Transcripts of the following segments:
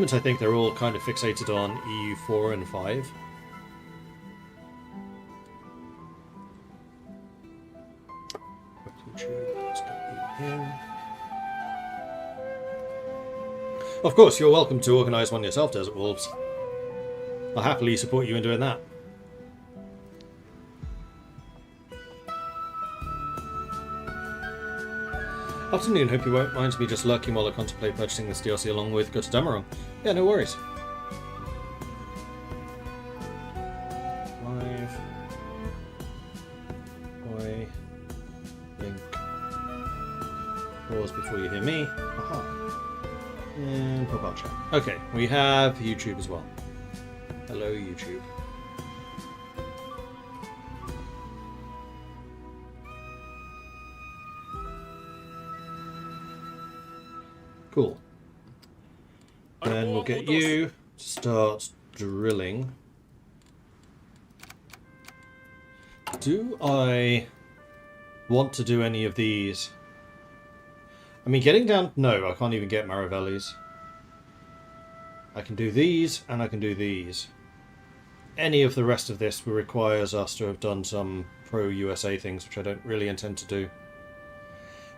I think they're all kind of fixated on EU 4 and 5. Of course, you're welcome to organise one yourself, Desert Wolves. I'll happily support you in doing that. Afternoon, hope you won't mind me just lurking while I contemplate purchasing this DLC along with Go to Dameron. Yeah, no worries. 5. Boy. Link. Pause before you hear me. Aha. And pop out chat. Okay, we have YouTube as well. Hello, YouTube. Cool. Then we'll get you to start drilling. Do I want to do any of these? I mean, getting down... No, I can't even get Maravellis. I can do these, and I can do these. Any of the rest of this requires us to have done some pro-USA things, which I don't really intend to do.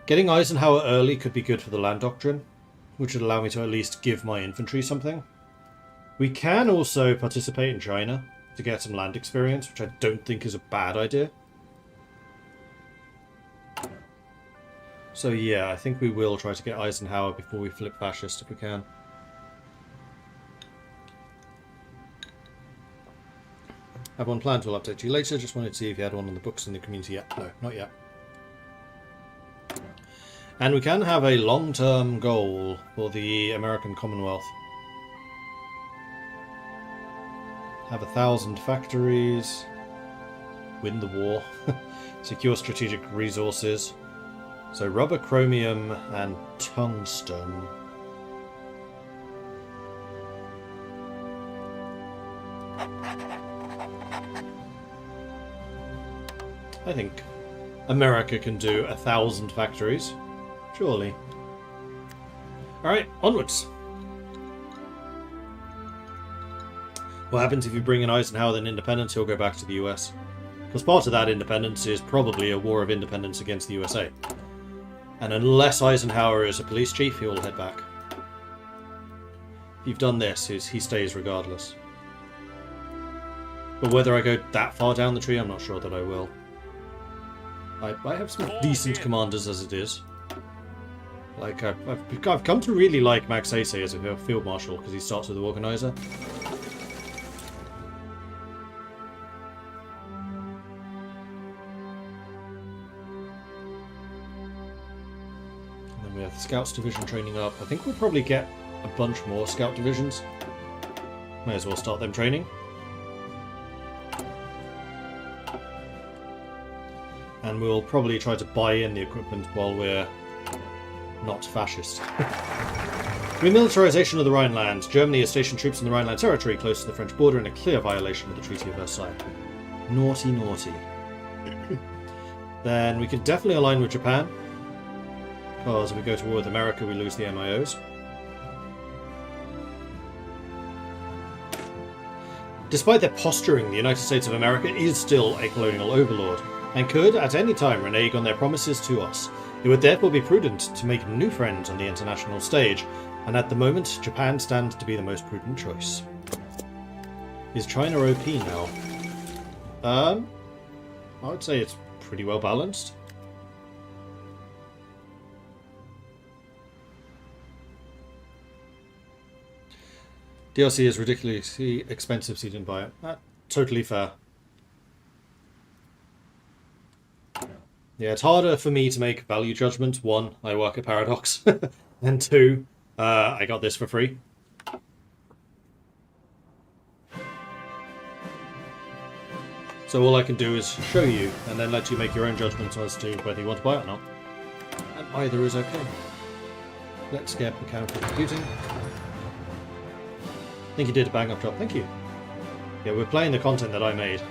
Getting Eisenhower early could be good for the land doctrine, which would allow me to at least give my infantry something. We can also participate in China to get some land experience, which I don't think is a bad idea. So yeah, I think we will try to get Eisenhower before we flip fascist if we can. Have one planned, we'll update you later. Just wanted to see if you had one on the books in the community yet. No, not yet. And we can have a long-term goal for the American Commonwealth. Have 1,000 factories. Win the war. Secure strategic resources. So rubber, chromium, and tungsten. I think America can do 1,000 factories. Surely. Alright, onwards. What happens if you bring in Eisenhower then independence? He'll go back to the US. Because part of that independence is probably a war of independence against the USA. And unless Eisenhower is a police chief, he will head back. If you've done this, he stays regardless. But whether I go that far down the tree, I'm not sure that I will. I have some decent commanders as it is. Like, I've come to really like Max Ace as a field marshal, because he starts with the organizer. And then we have the Scouts Division training up. I think we'll probably get a bunch more Scout Divisions. May as well start them training. And we'll probably try to buy in the equipment while we're not fascist. Remilitarization of the Rhineland. Germany has stationed troops in the Rhineland territory close to the French border in a clear violation of the Treaty of Versailles. Naughty, naughty. Then we could definitely align with Japan, because if we go to war with America, we lose the MIOs. Despite their posturing, the United States of America is still a colonial overlord, and could at any time renege on their promises to us. It would therefore be prudent to make new friends on the international stage, and at the moment, Japan stands to be the most prudent choice. Is China OP now? I would say it's pretty well balanced. DLC is ridiculously expensive, so you didn't buy it. Totally fair. Yeah, it's harder for me to make value judgment. One, I work at Paradox. And two, I got this for free. So all I can do is show you, and then let you make your own judgment as to whether you want to buy it or not. And either is okay. Let's get mechanical computing. I think you did a bang-up job. Thank you. Yeah, we're playing the content that I made.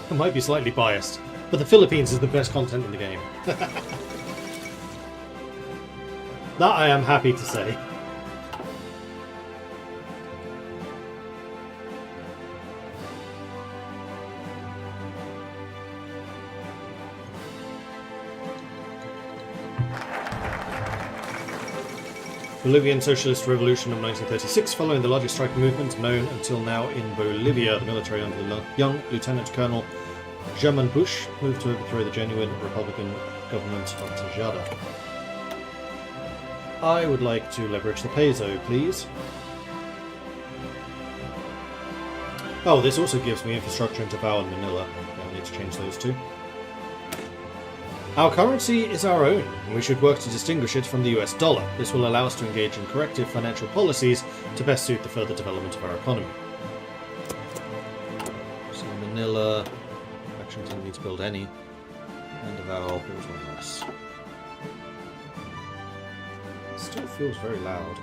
I might be slightly biased, but the Philippines is the best content in the game. That I am happy to say. Bolivian Socialist Revolution of 1936, following the largest striking movement known until now in Bolivia. The military under the young Lieutenant Colonel German Bush moved to overthrow the genuine Republican government of Tejada. I would like to leverage the peso, please. Oh, this also gives me infrastructure in Davao and Manila. Yeah, I need to change those two. Our currency is our own, and we should work to distinguish it from the US dollar. This will allow us to engage in corrective financial policies to best suit the further development of our economy. So Manila, actually didn't need to build any. And Davao, build one less. It still feels very loud.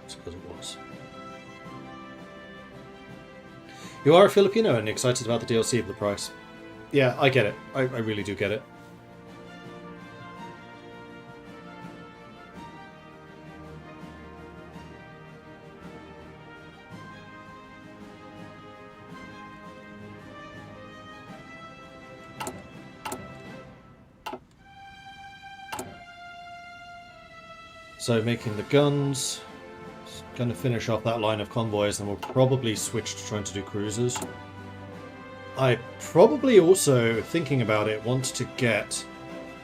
It's because it was. You are a Filipino and excited about the DLC of the price. Yeah, I get it. I really do get it. So making the guns. Going to finish off that line of convoys, and we'll probably switch to trying to do cruisers. I probably also, thinking about it, want to get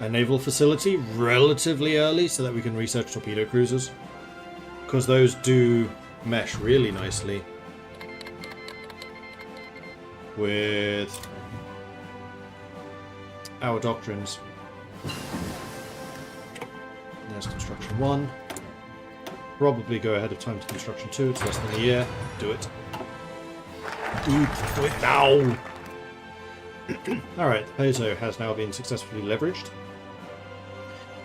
a naval facility relatively early so that we can research torpedo cruisers. Because those do mesh really nicely with our doctrines. There's construction 1. Probably go ahead of time to construction 2. It's less than a year. Do it. Do it now! Alright, the peso has now been successfully leveraged.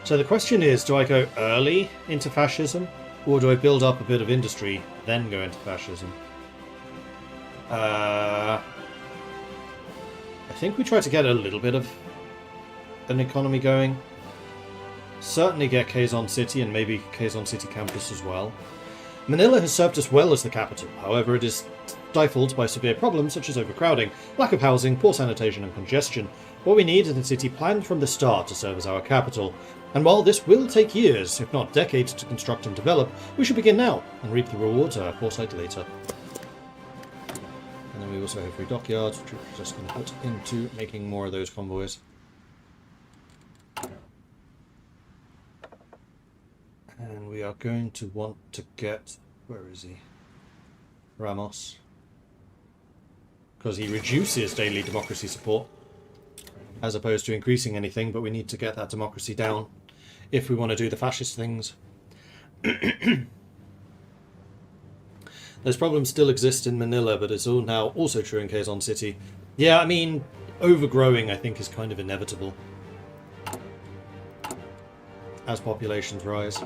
So the question is, do I go early into fascism, or do I build up a bit of industry, then go into fascism? I think we try to get a little bit of an economy going. Certainly get Quezon City, and maybe Quezon City campus as well. Manila has served us well as the capital, however it is stifled by severe problems such as overcrowding, lack of housing, poor sanitation and congestion. What we need is a city planned from the start to serve as our capital. And while this will take years, if not decades, to construct and develop, we should begin now and reap the rewards of our foresight later. And then we also have 3 dockyards, which we're just going to put into making more of those convoys. And we are going to want to get... where is he? Ramos. Because he reduces daily democracy support, as opposed to increasing anything, but we need to get that democracy down if we want to do the fascist things. Those problems still exist in Manila, but it's all now also true in Quezon City. Yeah, I mean, overgrowing I think is kind of inevitable as populations rise.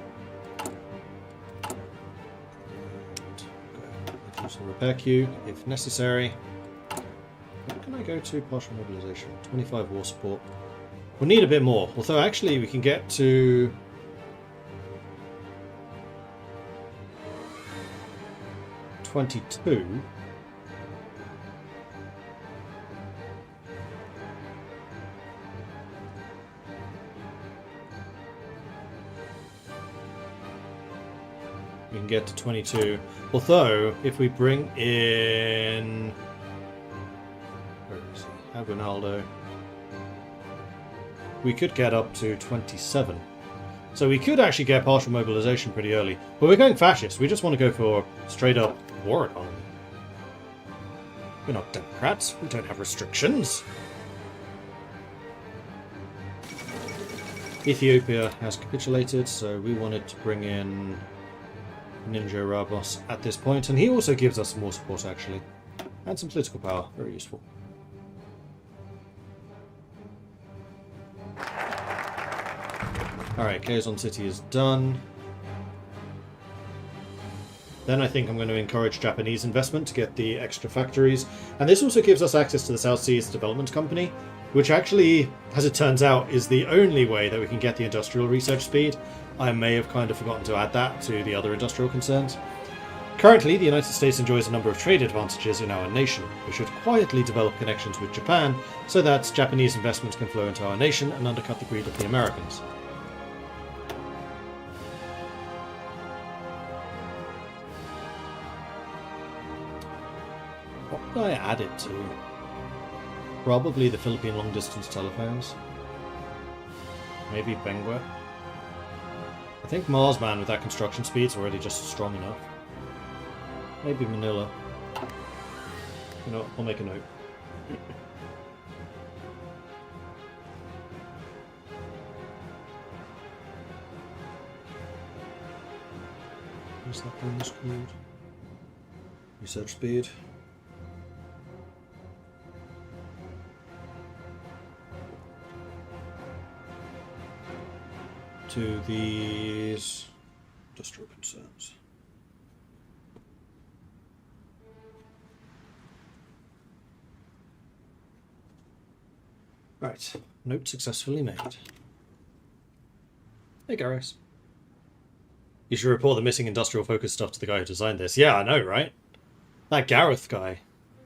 Reduce the repair queue if necessary. What can I go to? Partial mobilization. 25 war support. We'll need a bit more. Although actually we can get to... $22. We can get to 22. Although, if we bring in... where is he? Aguinaldo. We could get up to 27. So we could actually get partial mobilization pretty early. But we're going fascist. We just want to go for straight up war economy. We're not Democrats. We don't have restrictions. Ethiopia has capitulated, so we wanted to bring in Ninja Ramos at this point, and he also gives us more support actually. And some political power. Very useful. Alright, Quezon City is done. Then I think I'm going to encourage Japanese investment to get the extra factories. And this also gives us access to the South Seas Development Company, which actually, as it turns out, is the only way that we can get the industrial research speed. I may have kind of forgotten to add that to the other industrial concerns. Currently, the United States enjoys a number of trade advantages in our nation. We should quietly develop connections with Japan so that Japanese investments can flow into our nation and undercut the greed of the Americans. I add it to? Probably the Philippine long-distance telephones. Maybe Benguet. I think Marsman with that construction speed is already just strong enough. Maybe Manila. You know what, I'll make a note. What's that bonus called? Research speed. To these industrial concerns. Right, note successfully made. Hey, Garrus. You should report the missing industrial focus stuff to the guy who designed this. Yeah, I know, right? That Gareth guy.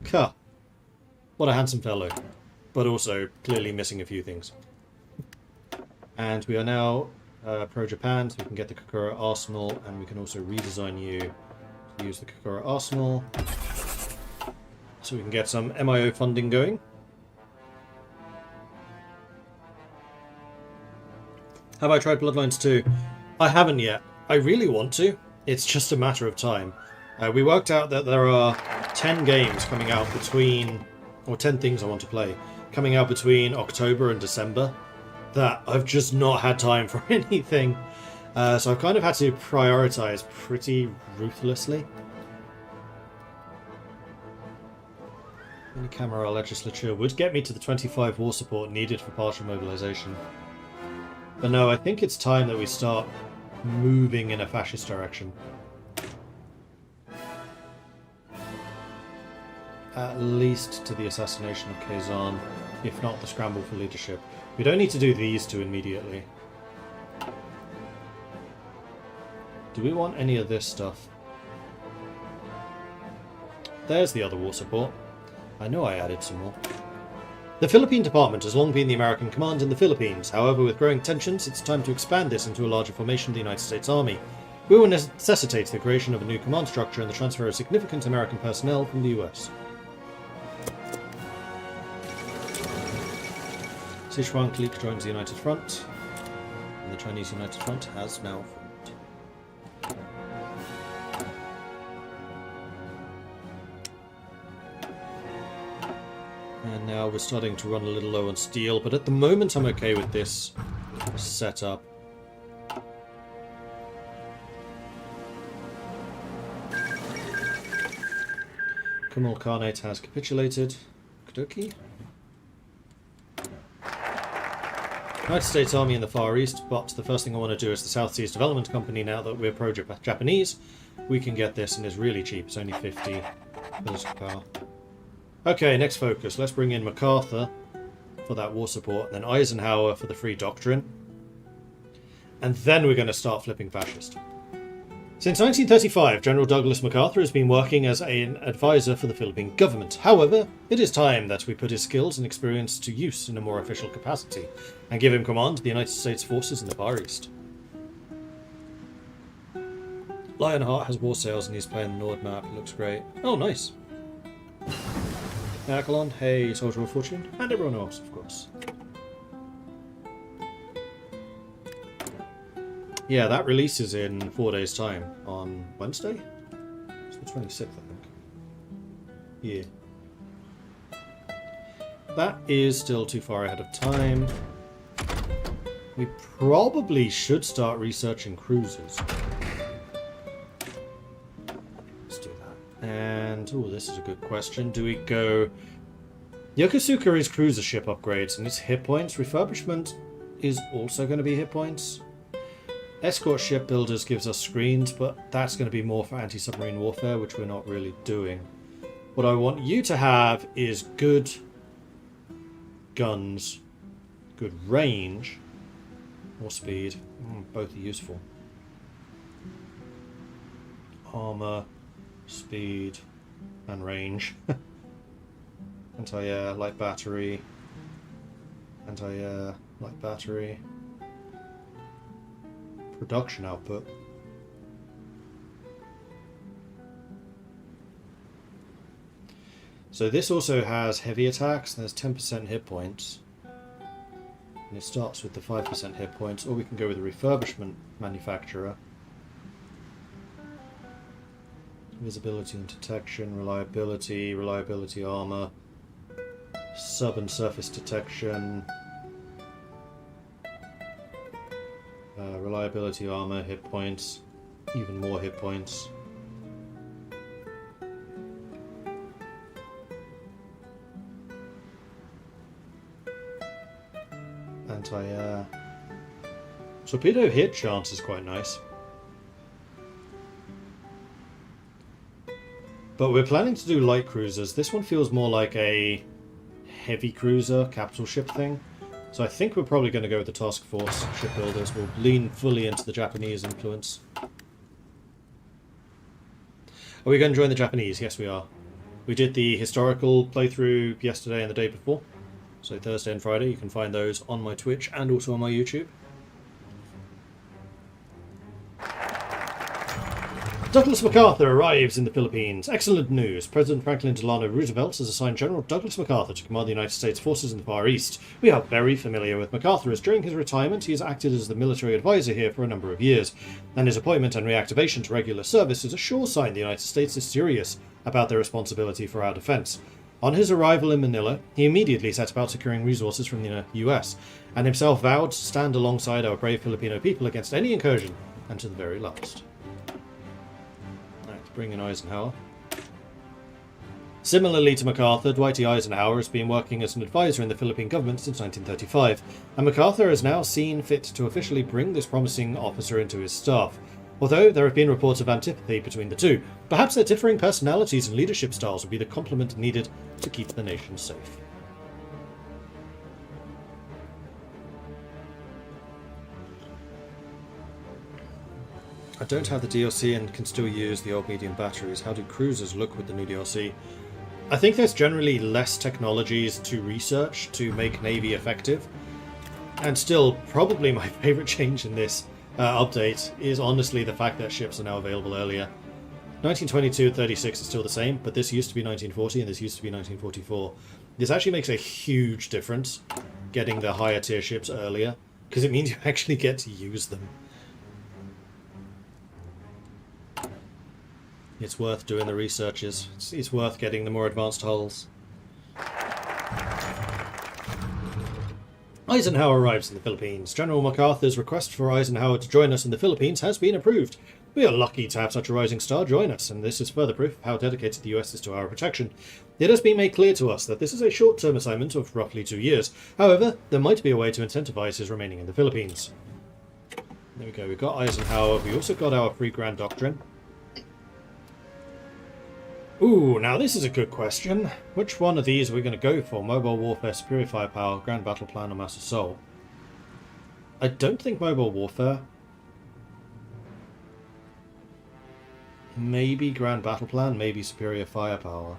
Huh. What a handsome fellow. But also clearly missing a few things. And we are now pro-Japan, so we can get the Kokura Arsenal, and we can also redesign you to use the Kokura Arsenal. So we can get some MIO funding going. Have I tried Bloodlines 2? I haven't yet. I really want to. It's just a matter of time. We worked out that there are 10 games coming out between, or 10 things I want to play, coming out between October and December, that I've just not had time for anything. So I've kind of had to prioritize pretty ruthlessly. Unicameral legislature would get me to the 25 war support needed for partial mobilization. But no, I think it's time that we start moving in a fascist direction. At least to the assassination of Kazan, if not the scramble for leadership. We don't need to do these two immediately. Do we want any of this stuff? There's the other war support. I know I added some more. The Philippine Department has long been the American command in the Philippines. However, with growing tensions, it's time to expand this into a larger formation of the United States Army. We will necessitate the creation of a new command structure and the transfer of significant American personnel from the US. Sichuan clique joins the United Front, and the Chinese United Front has now formed. And now we're starting to run a little low on steel, but at the moment I'm okay with this setup. Kamal Khanate has capitulated. Okie dokie. United States Army in the Far East, but the first thing I want to do is the South Seas Development Company. Now that we're pro-Japanese, we can get this, and it's really cheap. It's only 50 political power. Okay, next focus. Let's bring in MacArthur for that war support, and then Eisenhower for the free doctrine. And then we're going to start flipping fascist. Since 1935, General Douglas MacArthur has been working as an advisor for the Philippine government. However, it is time that we put his skills and experience to use in a more official capacity, and give him command of the United States forces in the Far East. Lionheart has war sails and he's playing the Nord map. It looks great. Oh, nice. Akalon, hey, Soldier of Fortune, and everyone else, of course. Yeah, that releases in 4 days' time, on Wednesday? It's the 26th, I think. Yeah. That is still too far ahead of time. We probably should start researching cruisers. And, oh, this is a good question. Do we go... Yokosuka is cruiser ship upgrades, and it's hit points. Refurbishment is also going to be hit points. Escort ship builders gives us screens, but that's going to be more for anti-submarine warfare, which we're not really doing. What I want you to have is good guns, good range, or speed. Both are useful. Armor, speed, and range. Anti-air, light battery. Anti-air, light battery. Production output. So this also has heavy attacks, and there's 10% hit points. And it starts with the 5% hit points, or we can go with a refurbishment manufacturer. Visibility and detection, reliability armor, sub and surface detection, reliability armor, hit points, even more hit points. Anti-air. Torpedo hit chance is quite nice. But we're planning to do light cruisers. This one feels more like a heavy cruiser, capital ship thing. So I think we're probably going to go with the task force shipbuilders. We'll lean fully into the Japanese influence. Are we going to join the Japanese? Yes, we are. We did the historical playthrough yesterday and the day before. So Thursday and Friday. You can find those on my Twitch and also on my YouTube. Douglas MacArthur arrives in the Philippines. Excellent news. President Franklin Delano Roosevelt has assigned General Douglas MacArthur to command the United States forces in the Far East. We are very familiar with MacArthur, as during his retirement he has acted as the military advisor here for a number of years, and his appointment and reactivation to regular service is a sure sign the United States is serious about their responsibility for our defense. On his arrival in Manila, he immediately set about securing resources from the US, and himself vowed to stand alongside our brave Filipino people against any incursion, and to the very last. Bring in Eisenhower. Similarly to MacArthur, Dwight D. Eisenhower has been working as an advisor in the Philippine government since 1935, and MacArthur has now seen fit to officially bring this promising officer into his staff. Although there have been reports of antipathy between the two, perhaps their differing personalities and leadership styles will be the complement needed to keep the nation safe. I don't have the DLC and can still use the old medium batteries. How do cruisers look with the new DLC? I think there's generally less technologies to research to make Navy effective. And still, probably my favourite change in this update is honestly the fact that ships are now available earlier. 1922 and 36 is still the same, but this used to be 1940 and this used to be 1944. This actually makes a huge difference, getting the higher tier ships earlier, because it means you actually get to use them. It's worth doing the researches. It's worth getting the more advanced hulls. Eisenhower arrives in the Philippines. General MacArthur's request for Eisenhower to join us in the Philippines has been approved. We are lucky to have such a rising star join us, and this is further proof of how dedicated the US is to our protection. It has been made clear to us that this is a short-term assignment of roughly 2 years. However, there might be a way to incentivize his remaining in the Philippines. There we go, we've got Eisenhower. We also got our Free Grand Doctrine. Ooh, now this is a good question. Which one of these are we going to go for? Mobile Warfare, Superior Firepower, Grand Battle Plan, or Mass Assault? I don't think Mobile Warfare. Maybe Grand Battle Plan, maybe Superior Firepower.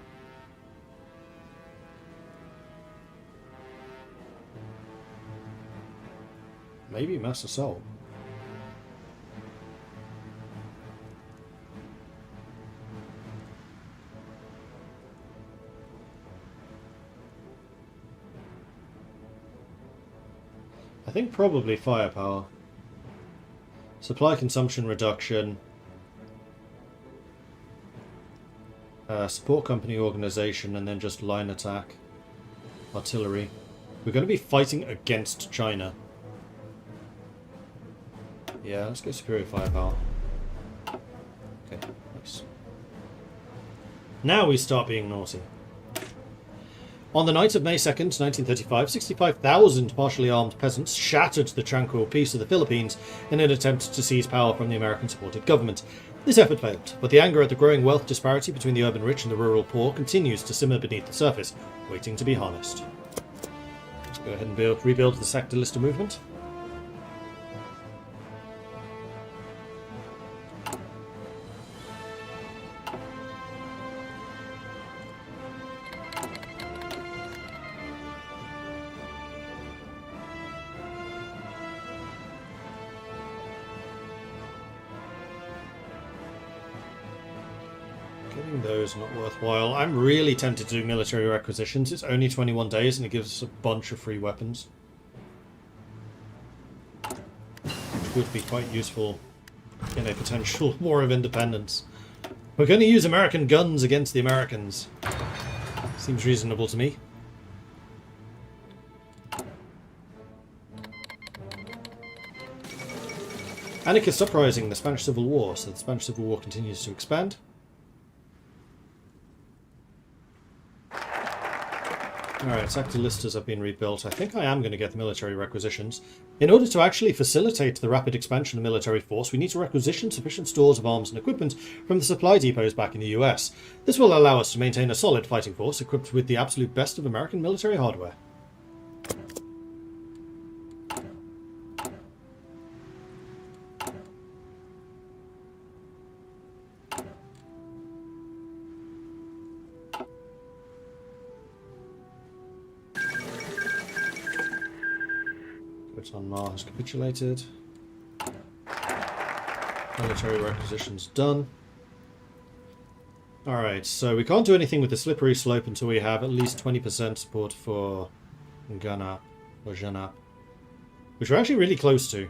Maybe Mass Assault. I think probably firepower. Supply consumption reduction. Support company organization, and then just line attack. Artillery. We're going to be fighting against China. Yeah, let's go superior firepower. Okay, nice. Now we start being naughty. On the night of May 2nd, 1935, 65,000 partially armed peasants shattered the tranquil peace of the Philippines in an attempt to seize power from the American-supported government. This effort failed, but the anger at the growing wealth disparity between the urban rich and the rural poor continues to simmer beneath the surface, waiting to be harnessed. Let's go ahead and rebuild the sector lister movement. Getting those not worthwhile. I'm really tempted to do military requisitions. It's only 21 days and it gives us a bunch of free weapons. Which would be quite useful in a potential war of independence. We're going to use American guns against the Americans. Seems reasonable to me. Anarchist uprising in the Spanish Civil War. So the Spanish Civil War continues to expand. Alright, Sectoristas have been rebuilt. I think I am going to get the military requisitions. In order to actually facilitate the rapid expansion of military force, we need to requisition sufficient stores of arms and equipment from the supply depots back in the US. This will allow us to maintain a solid fighting force equipped with the absolute best of American military hardware. Mar has capitulated. Military requisitions done. Alright, so we can't do anything with the slippery slope until we have at least 20% support for Ganap or Janap, which we're actually really close to.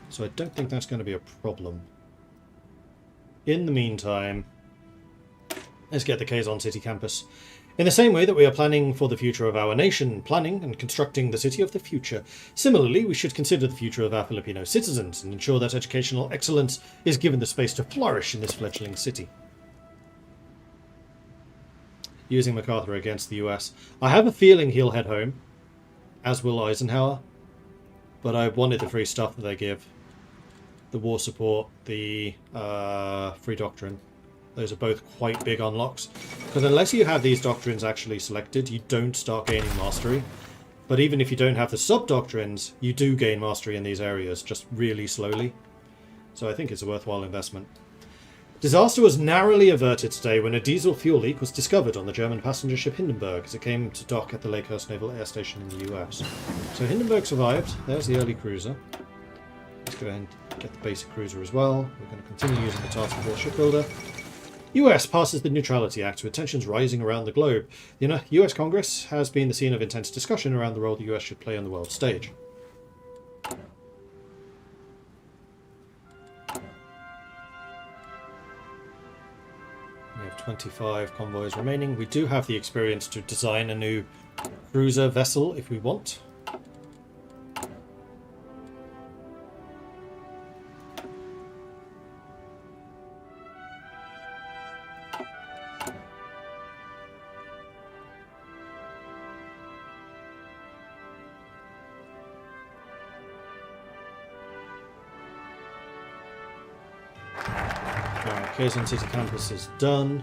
So I don't think that's going to be a problem. In the meantime, let's get the Quezon City campus. In the same way that we are planning for the future of our nation, planning and constructing the city of the future, similarly we should consider the future of our Filipino citizens and ensure that educational excellence is given the space to flourish in this fledgling city. Using MacArthur against the US. I have a feeling he'll head home, as will Eisenhower, but I wanted the free stuff that they give. The war support, the free doctrine. Those are both quite big unlocks. Because unless you have these doctrines actually selected, you don't start gaining mastery. But even if you don't have the sub-doctrines, you do gain mastery in these areas, just really slowly. So I think it's a worthwhile investment. Disaster was narrowly averted today when a diesel fuel leak was discovered on the German passenger ship Hindenburg as it came to dock at the Lakehurst Naval Air Station in the US. So Hindenburg survived. There's the early cruiser. Let's go ahead and get the basic cruiser as well. We're going to continue using the Task Force shipbuilder. US passes the Neutrality Act with tensions rising around the globe. The US Congress has been the scene of intense discussion around the role the US should play on the world stage. We have 25 convoys remaining. We do have the experience to design a new cruiser vessel if we want. Quezon City campus is done,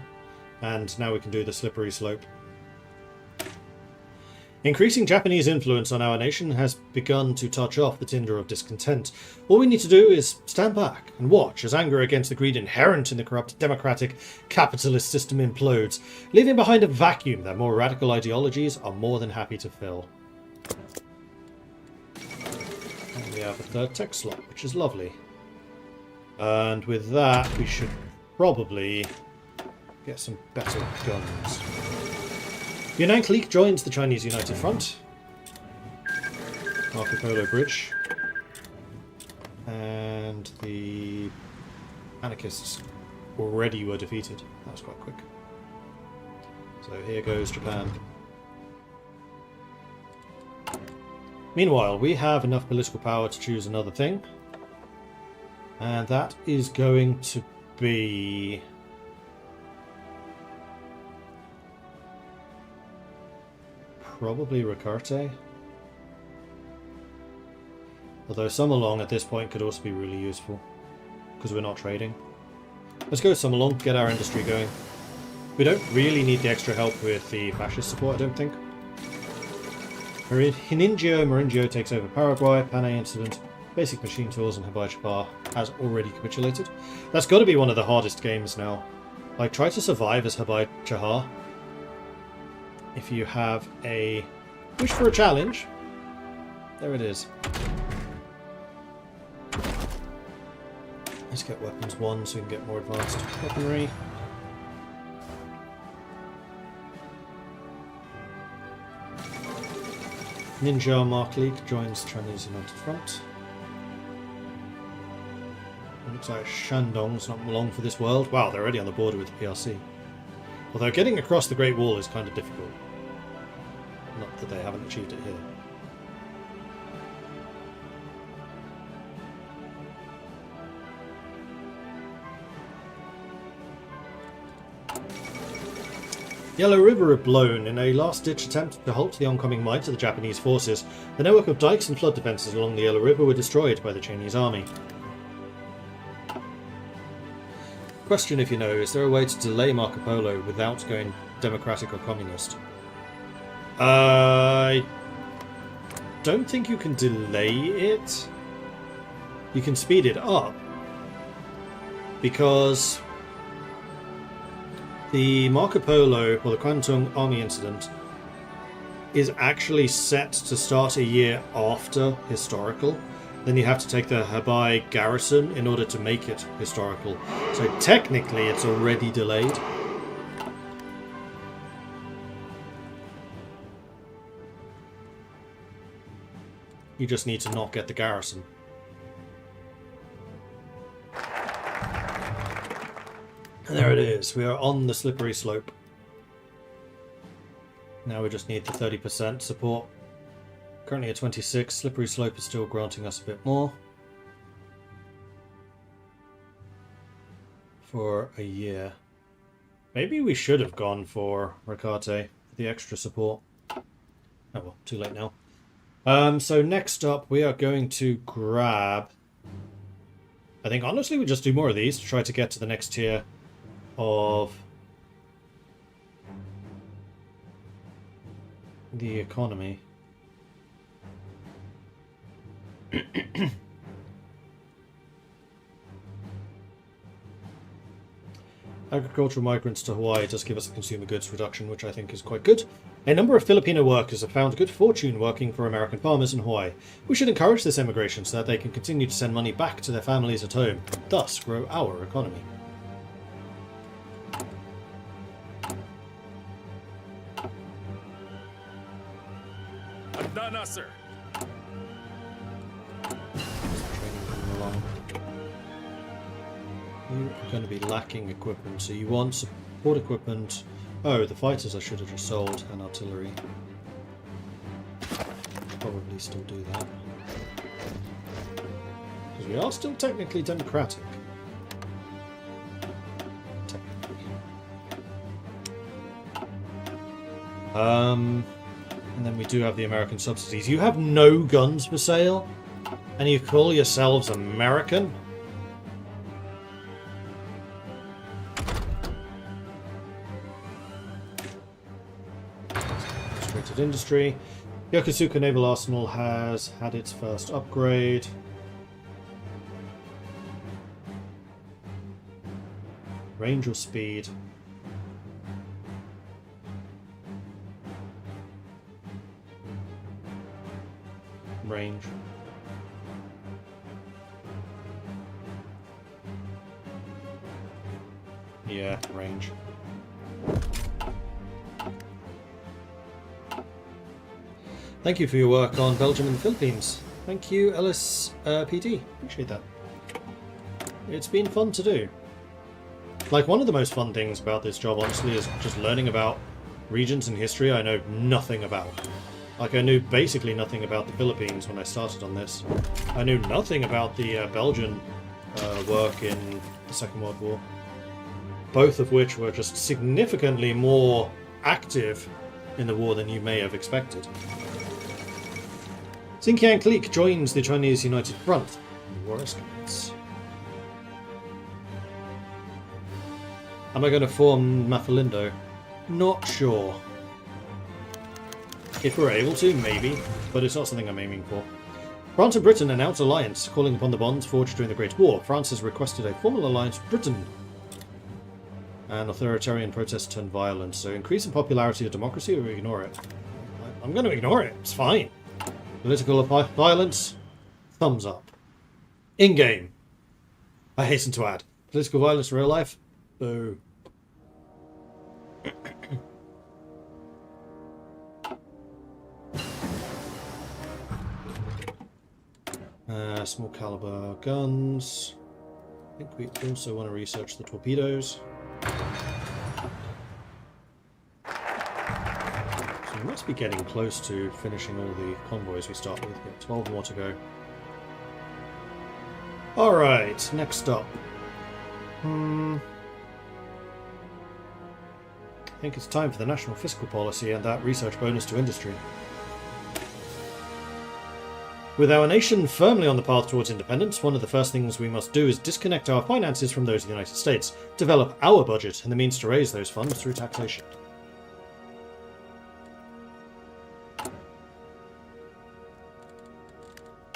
and now we can do the slippery slope. Increasing Japanese influence on our nation has begun to touch off the tinder of discontent. All we need to do is stand back and watch as anger against the greed inherent in the corrupt democratic capitalist system implodes, leaving behind a vacuum that more radical ideologies are more than happy to fill. And we have a third tech slot, which is lovely. And with that, we should probably get some better guns. Yunnan Clique joins the Chinese United Front. Marco Polo Bridge. And the anarchists already were defeated. That was quite quick. So here goes Japan. Meanwhile, we have enough political power to choose another thing. And that is going to be probably Ricarte. Although Summerlong at this point could also be really useful because we're not trading. Let's go Summerlong, get our industry going. We don't really need the extra help with the fascist support, I don't think. Maringio takes over Paraguay, Panay Incident. Basic Machine Tools and Habai Chapar has already capitulated. That's got to be one of the hardest games now. Like, try to survive as Habai Chahar. If you have a wish for a challenge, there it is. Let's get weapons 1 so we can get more advanced weaponry. Ninja Mark League joins Chinese United Front. It looks like Shandong's not long for this world. Wow, they're already on the border with the PRC. Although getting across the Great Wall is kind of difficult. Not that they haven't achieved it here. Yellow River had blown in a last-ditch attempt to halt the oncoming might of the Japanese forces. The network of dikes and flood defences along the Yellow River were destroyed by the Chinese army. Question, if you know, is there a way to delay Marco Polo without going democratic or communist? I don't think you can delay it. You can speed it up. Because the Marco Polo, or the Kwantung Army incident, is actually set to start a year after historical. Then you have to take the Hebei garrison in order to make it historical. So technically it's already delayed. You just need to not get the garrison. And there it is. We are on the slippery slope. Now we just need the 30% support. Currently at 26. Slippery slope is still granting us a bit more. For a year. Maybe we should have gone for Rakate, the extra support. Oh well, too late now. So next up we are going to grab... I think honestly we just do more of these to try to get to the next tier of the economy. Agricultural migrants to Hawaii does give us a consumer goods reduction, which I think is quite good. A number of Filipino workers have found good fortune working for American farmers in Hawaii. We should encourage this emigration so that they can continue to send money back to their families at home, thus grow our economy. Dana, sir. You are going to be lacking equipment, so you want support equipment. Oh, the fighters I should have just sold, and artillery. Probably still do that. Because we are still technically democratic. Technically. And then we do have the American subsidies. You have no guns for sale? And you call yourselves American? Restricted industry. Yokosuka Naval Arsenal has had its first upgrade. Range or speed? Range. Yeah, range. Thank you for your work on Belgium and the Philippines. Thank you, Ellis PD. Appreciate that. It's been fun to do. Like, one of the most fun things about this job, honestly, is just learning about regions and history I know nothing about. Like, I knew basically nothing about the Philippines when I started on this. I knew nothing about the Belgian work in the Second World War. Both of which were just significantly more active in the war than you may have expected. Xinjiang Clique joins the Chinese United Front. War escalates. Am I going to form Mafalindo? Not sure. If we're able to, maybe, but it's not something I'm aiming for. France and Britain announce alliance, calling upon the bonds forged during the Great War. France has requested a formal alliance with Britain. And authoritarian protests turn violent, so increase in popularity of democracy or ignore it? I'm going to ignore it, it's fine. Political violence, thumbs up. In-game, I hasten to add. Political violence in real life, boo. Small caliber guns. I think we also want to research the torpedoes. So we must be getting close to finishing all the convoys we start with. We have 12 more to go. Alright, next up. I think it's time for the national fiscal policy and that research bonus to industry. With our nation firmly on the path towards independence, one of the first things we must do is disconnect our finances from those of the United States, develop our budget and the means to raise those funds through taxation.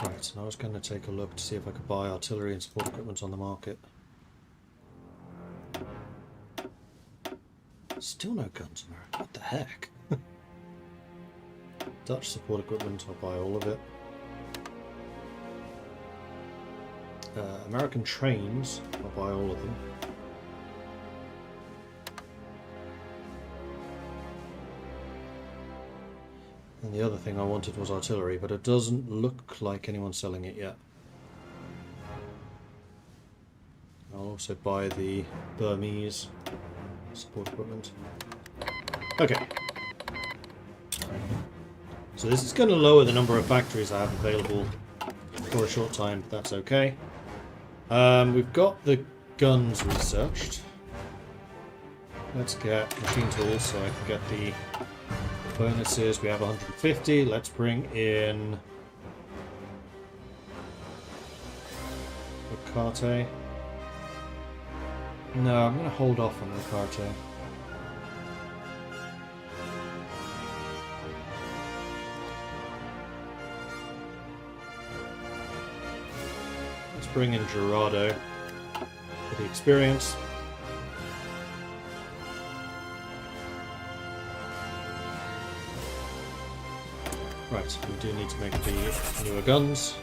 Right, and I was going to take a look to see if I could buy artillery and support equipment on the market. Still no guns, America. What the heck? Dutch support equipment, I'll buy all of it. American trains, I'll buy all of them. And the other thing I wanted was artillery, but it doesn't look like anyone's selling it yet. I'll also buy the Burmese support equipment. Okay. So this is going to lower the number of factories I have available for a short time, but that's okay. We've got the guns researched. Let's get machine tools so I can get the bonuses. We have 150. Let's bring in Ricarte. No, I'm going to hold off on Ricarte. Let's bring in Gerardo for the experience. Right, we do need to make the newer guns.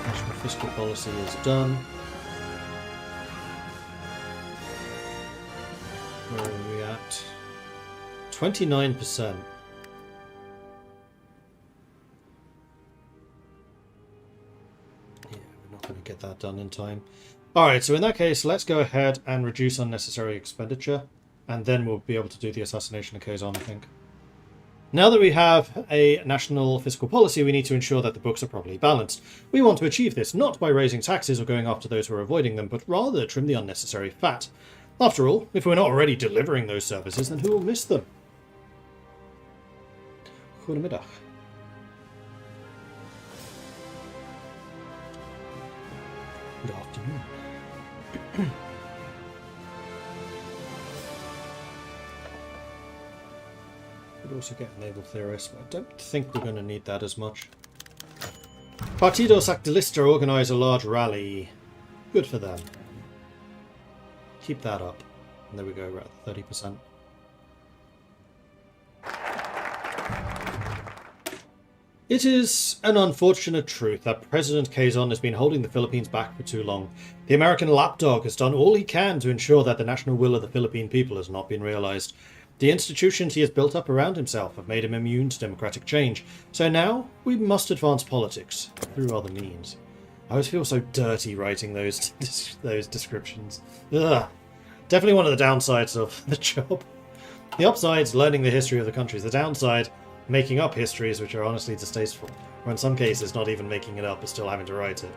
National fiscal policy is done. Where are we at? 29%. Yeah, we're not going to get that done in time. Alright, so in that case, let's go ahead and reduce unnecessary expenditure, and then we'll be able to do the assassination of Kazan, I think. Now that we have a national fiscal policy, we need to ensure that the books are properly balanced. We want to achieve this not by raising taxes or going after those who are avoiding them, but rather trim the unnecessary fat. After all, if we're not already delivering those services, then who will miss them? Goedemiddag. Good afternoon. Could also get a naval theorist, but I don't think we're going to need that as much. Partido Socialista organise a large rally. Good for them. Keep that up. And there we go, we're at 30%. It is an unfortunate truth that President Quezon has been holding the Philippines back for too long. The American lapdog has done all he can to ensure that the national will of the Philippine people has not been realized. The institutions he has built up around himself have made him immune to democratic change. So now we must advance politics through other means. I always feel so dirty writing those descriptions. Ugh. Definitely one of the downsides of the job. The upside's learning the history of the countries. The downside, making up histories which are honestly distasteful, or in some cases not even making it up but still having to write it.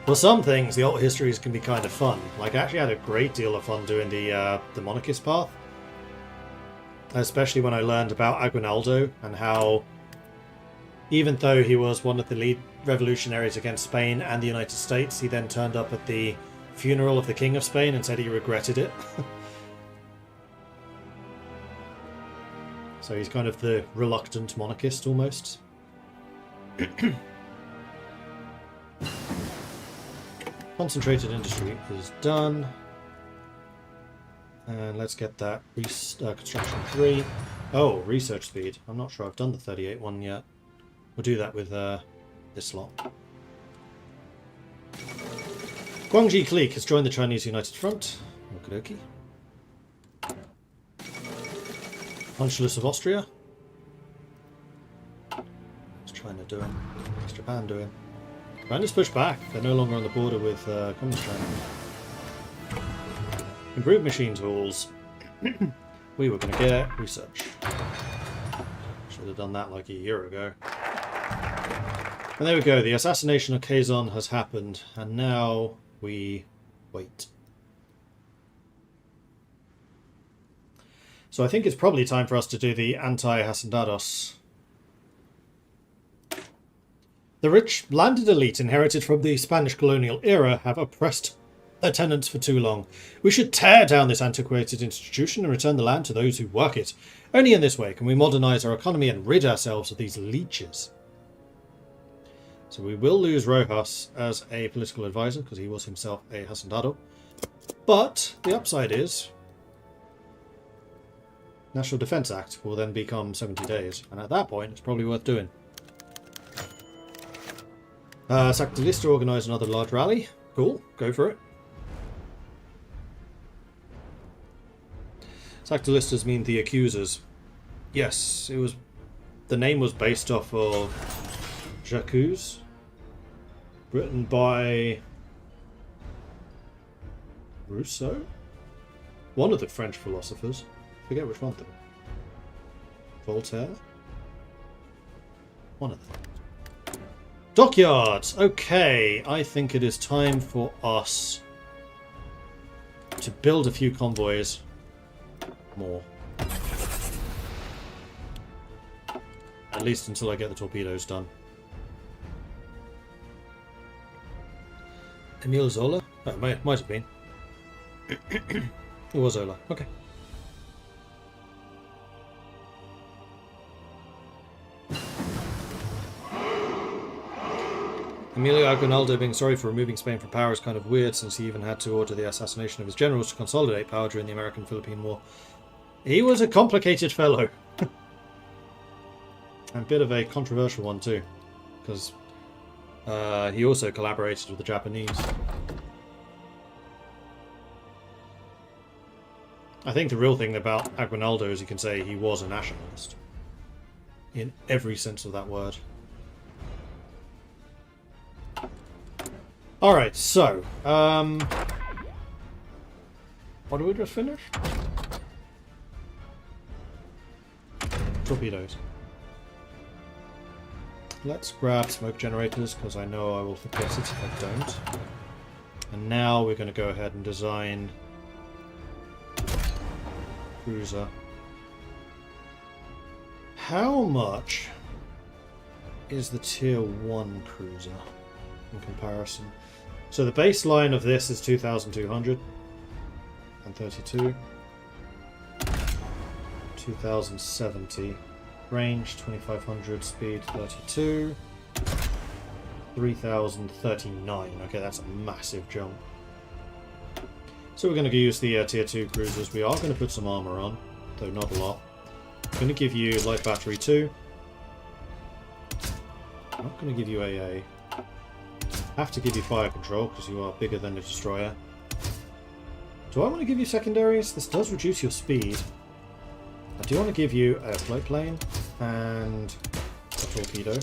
For some things, the alt histories can be kind of fun. Like, I actually had a great deal of fun doing the monarchist path. Especially when I learned about Aguinaldo and how, even though he was one of the lead revolutionaries against Spain and the United States, he then turned up at the funeral of the King of Spain and said he regretted it. So he's kind of the reluctant monarchist, almost. Concentrated industry is done. And let's get that construction 3. Oh, research speed. I'm not sure I've done the 38 one yet. We'll do that with this lot. Guangxi clique has joined the Chinese United Front. Okie dokie. Consulate of Austria. What's China doing? What's Japan doing? Japan is pushed back. They're no longer on the border with Communist China. Improved machine tools. We were going to get research. Should have done that like a year ago. And there we go. The assassination of Kazon has happened. And now we wait. So I think it's probably time for us to do the anti-Hacendados. The rich landed elite inherited from the Spanish colonial era have oppressed their tenants for too long. We should tear down this antiquated institution and return the land to those who work it. Only in this way can we modernise our economy and rid ourselves of these leeches. So we will lose Rojas as a political advisor because he was himself a hacendado. But the upside is National Defence Act will then become 70 days. And at that point, it's probably worth doing. Sactilista organised another large rally. Cool, go for it. Sactilistas mean the accusers. Yes, it was. The name was based off of J'accuse, written by Rousseau, one of the French philosophers. I forget which one though. Voltaire, one of them. Dockyards! Okay, I think it is time for us to build a few convoys more. At least until I get the torpedoes done. Emile Zola? Oh, it might have been. It was Zola. Okay. Emilio Aguinaldo being sorry for removing Spain from power is kind of weird, since he even had to order the assassination of his generals to consolidate power during the American-Philippine War. He was a complicated fellow. And a bit of a controversial one too, because he also collaborated with the Japanese. I think the real thing about Aguinaldo is you can say he was a nationalist. In every sense of that word. Alright, so, what did we just finish? Torpedoes. Let's grab smoke generators, because I know I will forget it if I don't. And now we're going to go ahead and design cruiser. How much is the tier 1 cruiser in comparison? So the baseline of this is 2,232. 2,070. Range 2,500. Speed 32. 3,039. Okay, that's a massive jump. So we're going to use the tier 2 cruisers. We are going to put some armor on, though not a lot. I'm going to give you light battery 2. I'm not going to give you AA. Have to give you fire control because you are bigger than the destroyer. Do I want to give you secondaries? This does reduce your speed. I do want to give you a float plane and a torpedo.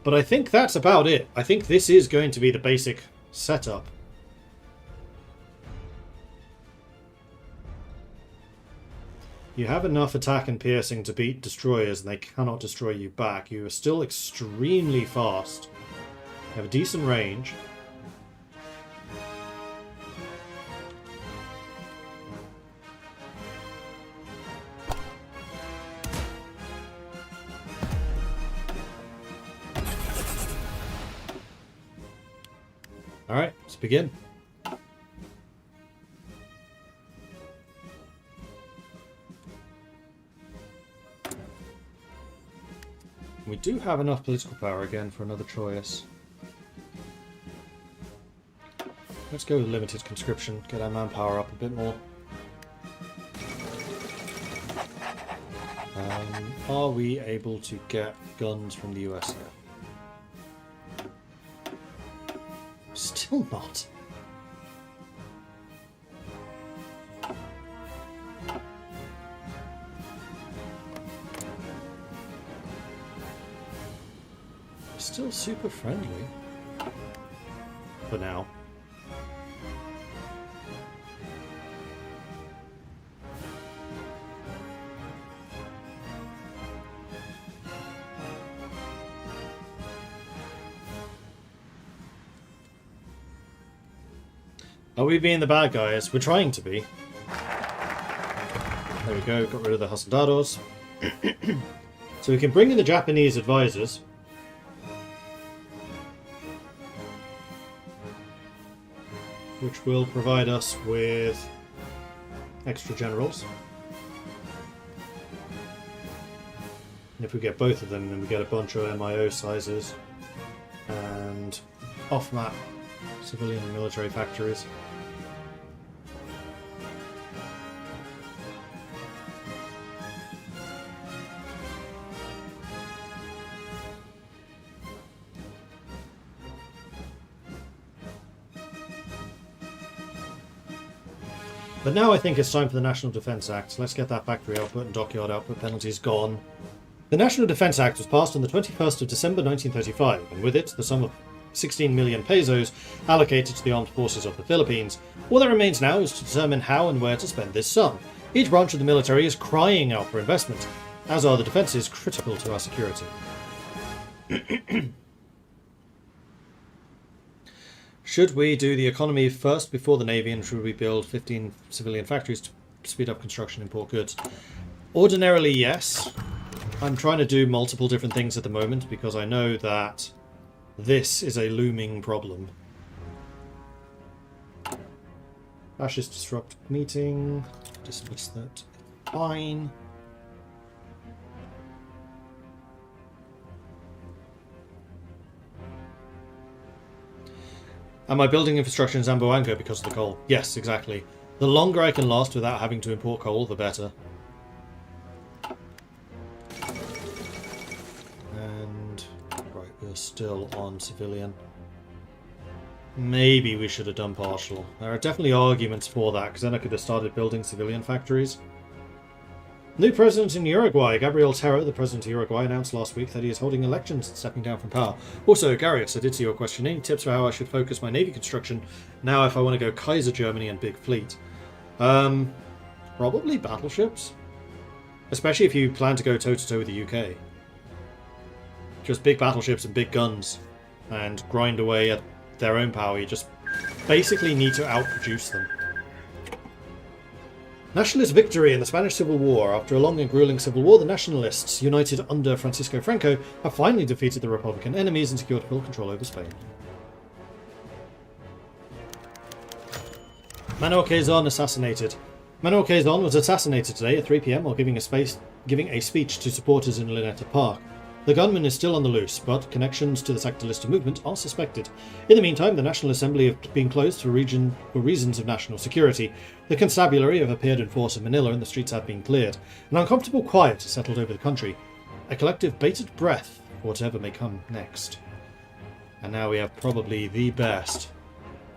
But I think that's about it. I think this is going to be the basic setup. You have enough attack and piercing to beat destroyers, and they cannot destroy you back. You are still extremely fast. You have a decent range. Alright, let's begin. We do have enough political power again for another choice. Let's go with limited conscription, get our manpower up a bit more. Are we able to get guns from the US here? Still not. Still super friendly. For now. Are we being the bad guys? We're trying to be. There we go, got rid of the Hacendados. So we can bring in the Japanese advisors. Which will provide us with extra generals. And if we get both of them, then we get a bunch of MIO sizes and off-map civilian and military factories. But now I think it's time for the National Defence Act. Let's get that factory output and dockyard output penalties gone. The National Defence Act was passed on the 21st of December 1935, and with it the sum of 16 million pesos allocated to the armed forces of the Philippines. All that remains now is to determine how and where to spend this sum. Each branch of the military is crying out for investment, as are the defences critical to our security. Should we do the economy first before the Navy, and should we build 15 civilian factories to speed up construction and import goods? Ordinarily, yes. I'm trying to do multiple different things at the moment because I know that this is a looming problem. Fascist disrupt meeting. Dismiss that. Fine. Am I building infrastructure in Zamboanga because of the coal? Yes, exactly. The longer I can last without having to import coal, the better. And right, we're still on civilian. Maybe we should have done partial. There are definitely arguments for that, because then I could have started building civilian factories. New president in Uruguay, Gabriel Terra, the president of Uruguay, announced last week that he is holding elections and stepping down from power. Also, Garius, I did see your question. Any tips for how I should focus my navy construction now if I want to go Kaiser Germany and big fleet? Probably battleships. Especially if you plan to go toe-to-toe with the UK. Just big battleships and big guns. And grind away at their own power. You just basically need to outproduce them. Nationalist victory in the Spanish Civil War. After a long and grueling civil war, the nationalists, united under Francisco Franco, have finally defeated the Republican enemies and secured full control over Spain. Manuel Quezon assassinated. Manuel Quezon was assassinated today at 3 PM while giving a speech to supporters in Luneta Park. The gunman is still on the loose, but connections to the Sacdalista movement are suspected. In the meantime, the National Assembly have been closed for reasons of national security. The constabulary have appeared in force in Manila and the streets have been cleared. An uncomfortable quiet has settled over the country. A collective bated breath for whatever may come next. And now we have probably the best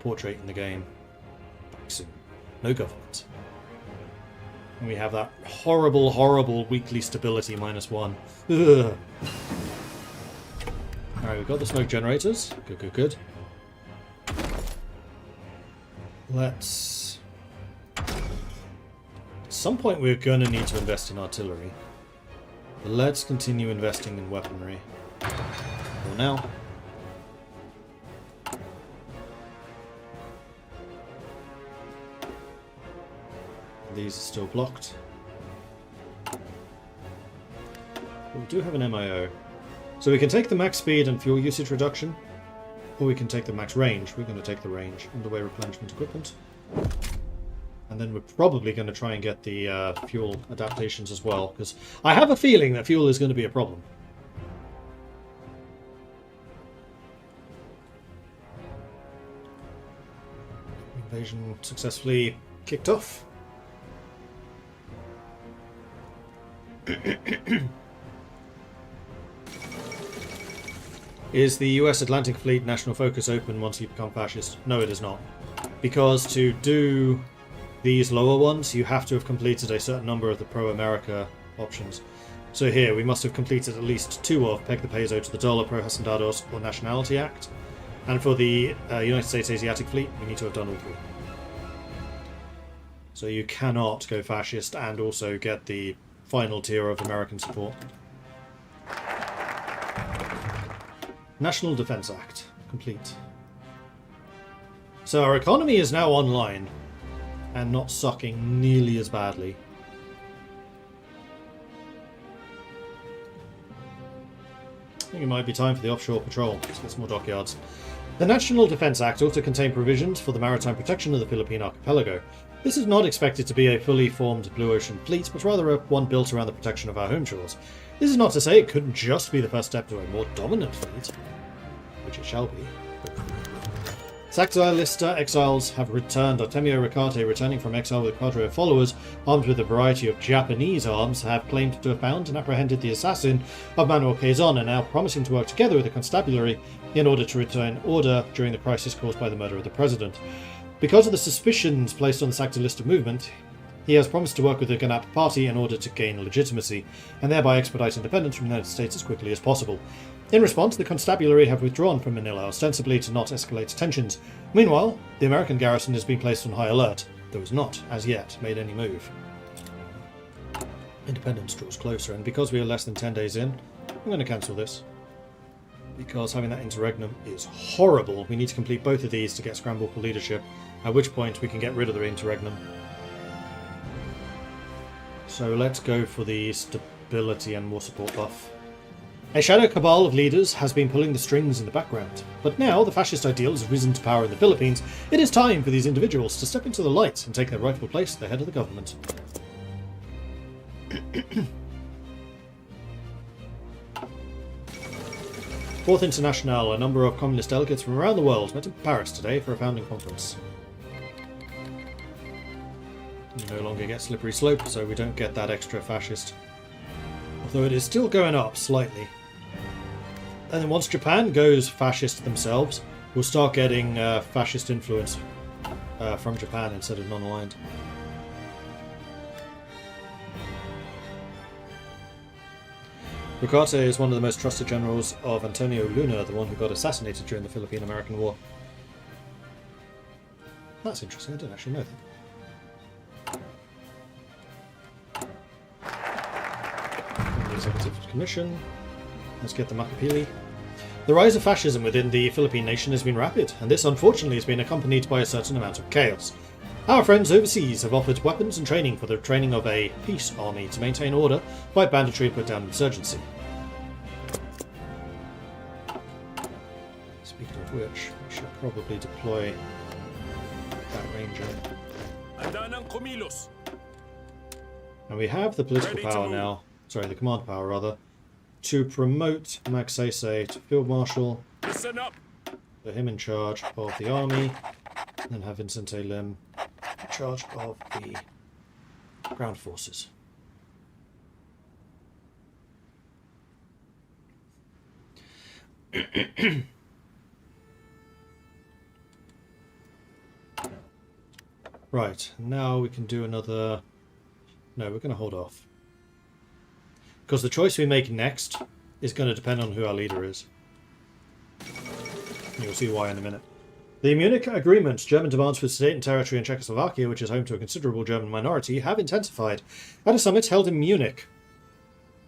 portrait in the game. Back soon. No government. And we have that horrible, horrible weekly stability -1. Ugh. Alright, we've got the smoke generators. Good, good, good. Let's... At some point we're going to need to invest in artillery. But let's continue investing in weaponry. For now. These are still blocked. But we do have an MIO. So we can take the max speed and fuel usage reduction, or we can take the max range. We're going to take the range. Underway replenishment equipment. And then we're probably going to try and get the fuel adaptations as well, because I have a feeling that fuel is going to be a problem. Invasion successfully kicked off. Is the US Atlantic Fleet national focus open once you become fascist? No, it is not. Because to do these lower ones, you have to have completed a certain number of the pro-America options. So here, we must have completed at least 2 of Peg the Peso to the Dollar, Pro-Hacendados, or Nationality Act. And for the United States Asiatic Fleet, we need to have done all 3. So you cannot go fascist and also get the final tier of American support. National Defense Act. Complete. So our economy is now online and not sucking nearly as badly. I think it might be time for the offshore patrol. Let's get some more dockyards. The National Defense Act also contained provisions for the maritime protection of the Philippine archipelago. This is not expected to be a fully formed Blue Ocean fleet, but rather one built around the protection of our home shores. This is not to say it couldn't just be the first step to a more dominant fleet, which it shall be. Saxilista exiles have returned. Artemio Ricarte, returning from exile with a cadre of followers, armed with a variety of Japanese arms, have claimed to have found and apprehended the assassin of Manuel Quezon, and now promising to work together with the constabulary in order to return order during the crisis caused by the murder of the president. Because of the suspicions placed on the Saxilista movement, he has promised to work with the Ganap party in order to gain legitimacy, and thereby expedite independence from the United States as quickly as possible. In response, the constabulary have withdrawn from Manila, ostensibly to not escalate tensions. Meanwhile, the American garrison has been placed on high alert, though has not, as yet, made any move. Independence draws closer, and because we are less than 10 days in, I'm going to cancel this. Because having that interregnum is horrible. We need to complete both of these to get scramble for leadership, at which point we can get rid of the interregnum. So let's go for the stability and more support buff. A shadow cabal of leaders has been pulling the strings in the background, but now the fascist ideal has risen to power in the Philippines. It is time for these individuals to step into the light and take their rightful place at the head of the government. Fourth International, a number of communist delegates from around the world met in Paris today for a founding conference. We no longer get slippery slope, so we don't get that extra fascist. Although it is still going up slightly. And then once Japan goes fascist themselves, we'll start getting fascist influence from Japan instead of non-aligned. Ricarte is one of the most trusted generals of Antonio Luna, the one who got assassinated during the Philippine-American War. That's interesting, I didn't actually know that. Executive Commission. Let's get the Makapili. The rise of fascism within the Philippine nation has been rapid, and this unfortunately has been accompanied by a certain amount of chaos. Our friends overseas have offered weapons and training for the training of a peace army to maintain order, fight banditry, and put down insurgency. Speaking of which, we should probably deploy that ranger. And we have the political power now. Sorry, the command power, rather, to promote Magsaysay to Field Marshal, put him in charge of the army, and then have Vincente Lim in charge of the ground forces. Right, now we can do another... No, we're going to hold off. Because the choice we make next is going to depend on who our leader is. You'll see why in a minute. The Munich Agreement, German demands for state and territory in Czechoslovakia, which is home to a considerable German minority, have intensified. At a summit held in Munich,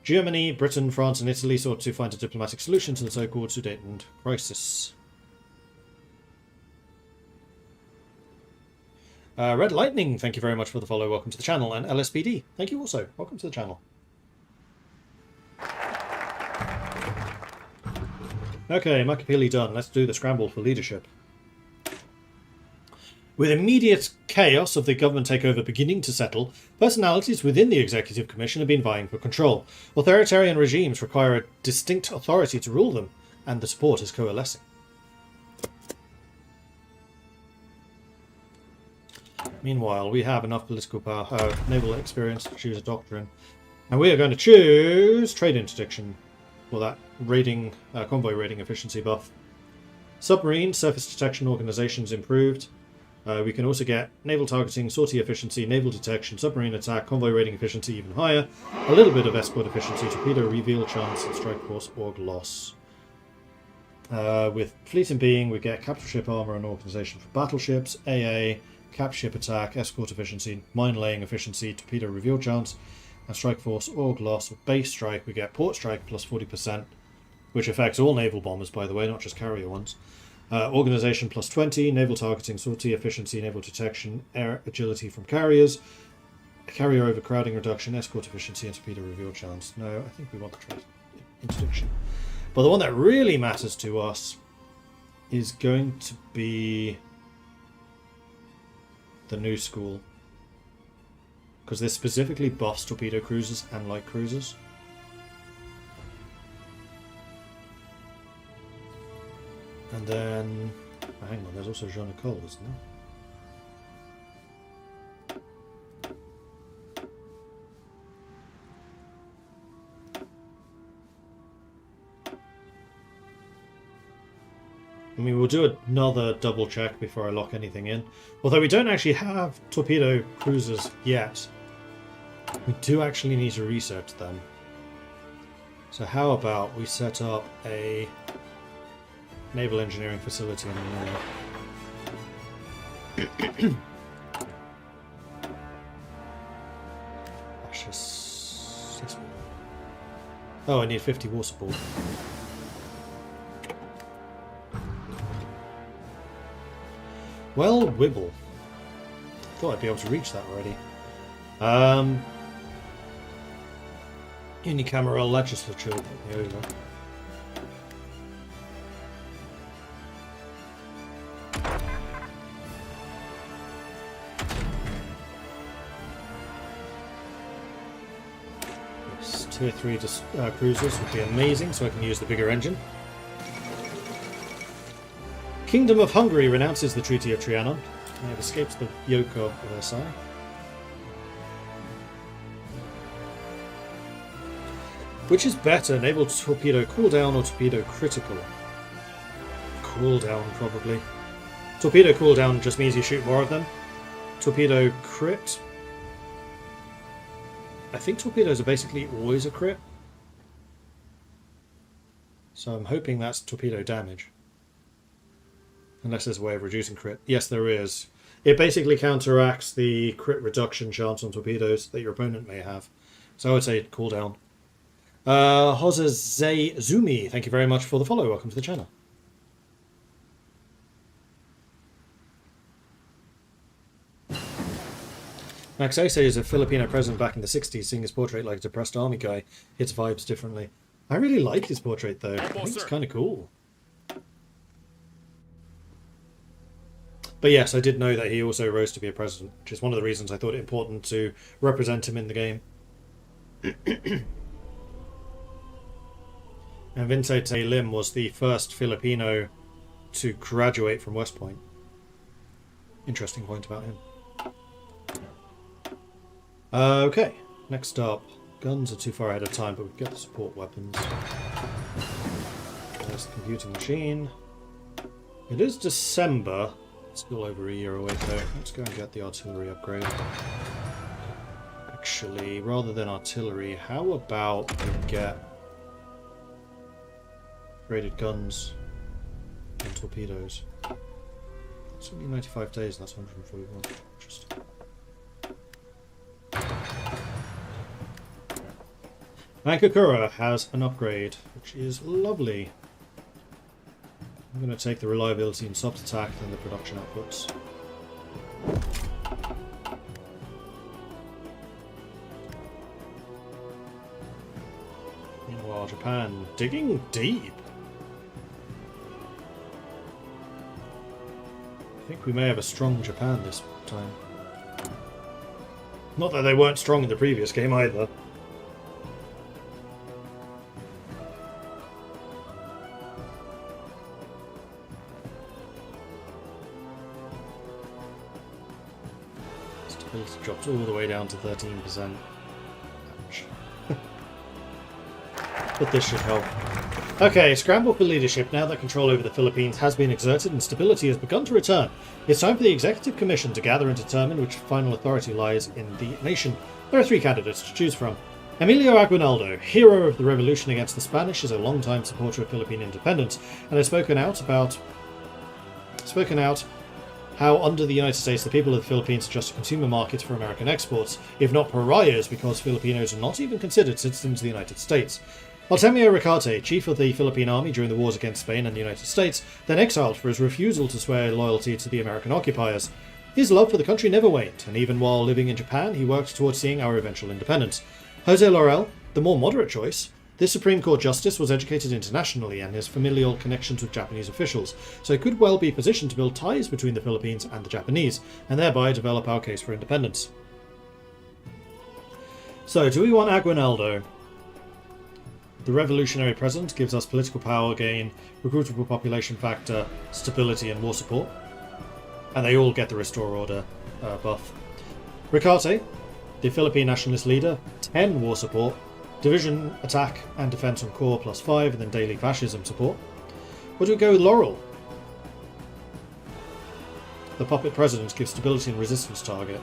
Germany, Britain, France and Italy sought to find a diplomatic solution to the so-called Sudeten crisis. Red Lightning, thank you very much for the follow. Welcome to the channel. And LSPD, thank you also. Welcome to the channel. Okay, Makapili done. Let's do the scramble for leadership. With immediate chaos of the government takeover beginning to settle, personalities within the Executive Commission have been vying for control. Authoritarian regimes require a distinct authority to rule them, and the support is coalescing. Meanwhile, we have enough political power, naval experience to choose a doctrine. And we are going to choose trade interdiction. well, that raiding, convoy raiding efficiency buff. Submarine surface detection organizations improved. We can also get naval targeting, sortie efficiency, naval detection, submarine attack, convoy raiding efficiency even higher, a little bit of escort efficiency, torpedo reveal chance, and strike force org loss. With fleet and being, we get capital ship armor and organization for battleships, AA, cap ship attack, escort efficiency, mine laying efficiency, torpedo reveal chance, and strike force org loss. With base strike, we get port strike plus 40%, which affects all naval bombers, by the way, not just carrier ones. Organization plus 20, naval targeting, sortie efficiency, naval detection, air agility from carriers, carrier overcrowding reduction, escort efficiency, and torpedo reveal chance. No, I think we want the trade interdiction. But the one that really matters to us is going to be the new school, because this specifically buffs torpedo cruisers and light cruisers. And then, oh, hang on, there's also Jean Nicole, isn't there? I mean, we'll do another double check before I lock anything in. Although we don't actually have torpedo cruisers yet, we do actually need to research them. So how about we set up a naval engineering facility in the north. That's just 6. Oh, I need 50 war support. Well, Wibble. Thought I'd be able to reach that already. Unicameral legislature will put me over. Tier 3 cruisers would be amazing, so I can use the bigger engine. Kingdom of Hungary renounces the Treaty of Trianon. They have escaped the yoke of Versailles. Which is better, naval torpedo cooldown or torpedo critical? Cooldown, probably. Torpedo cooldown just means you shoot more of them. Torpedo crit. I think torpedoes are basically always a crit. So I'm hoping that's torpedo damage. Unless there's a way of reducing crit. Yes, there is. It basically counteracts the crit reduction chance on torpedoes that your opponent may have. So I would say cooldown. Hozazei Zumi, thank you very much for the follow. Welcome to the channel. Max Ace is a Filipino president back in the 60s, seeing his portrait like a depressed army guy hits vibes differently. I really like his portrait though. I think it's kind of cool. But yes, I did know that he also rose to be a president, which is one of the reasons I thought it important to represent him in the game. And Vincent Lim was the first Filipino to graduate from West Point. Interesting point about him. Okay, next up. Guns are too far ahead of time, but we can get the support weapons. There's the computing machine. It is December. It's still over a year away though. Let's go and get the artillery upgrade. Actually, rather than artillery, how about we get rated guns and torpedoes? It's only 95 days, that's 141. Interesting. Mankakura has an upgrade, which is lovely. I'm going to take the reliability and soft attack and the production outputs. Meanwhile, Japan digging deep. I think we may have a strong Japan this time. Not that they weren't strong in the previous game either. Stability dropped all the way down to 13%. Ouch. but this should help. Okay, scramble for leadership. Now that control over the Philippines has been exerted and stability has begun to return, it's time for the Executive Commission to gather and determine which final authority lies in the nation. There are 3 candidates to choose from. Emilio Aguinaldo, hero of the revolution against the Spanish, is a long-time supporter of Philippine independence and has spoken out how under the United States the people of the Philippines are just a consumer market for American exports, if not pariahs, because Filipinos are not even considered citizens of the United States. Artemio Ricarte, chief of the Philippine Army during the wars against Spain and the United States, then exiled for his refusal to swear loyalty to the American occupiers. His love for the country never waned, and even while living in Japan, he worked towards seeing our eventual independence. Jose Laurel, the more moderate choice. This Supreme Court justice was educated internationally and has familial connections with Japanese officials, so he could well be positioned to build ties between the Philippines and the Japanese, and thereby develop our case for independence. So, do we want Aguinaldo? The revolutionary president gives us political power gain, recruitable population factor, stability and war support. And they all get the restore order buff. Ricarte, the Philippine nationalist leader, 10 war support, division, attack and defense on core +5, and then daily fascism support. Or do we go with Laurel? The puppet president gives stability and resistance target.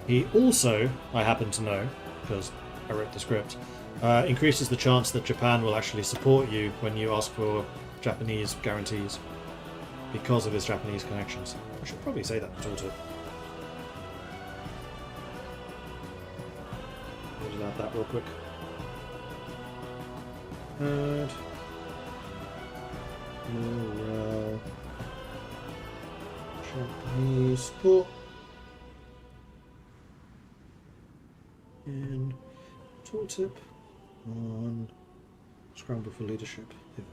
He also, I happen to know, because I wrote the script, increases the chance that Japan will actually support you when you ask for Japanese guarantees because of his Japanese connections. I should probably say that in total. I'll just add that real quick. And morale, Japanese support, and tooltip on scramble for leadership event.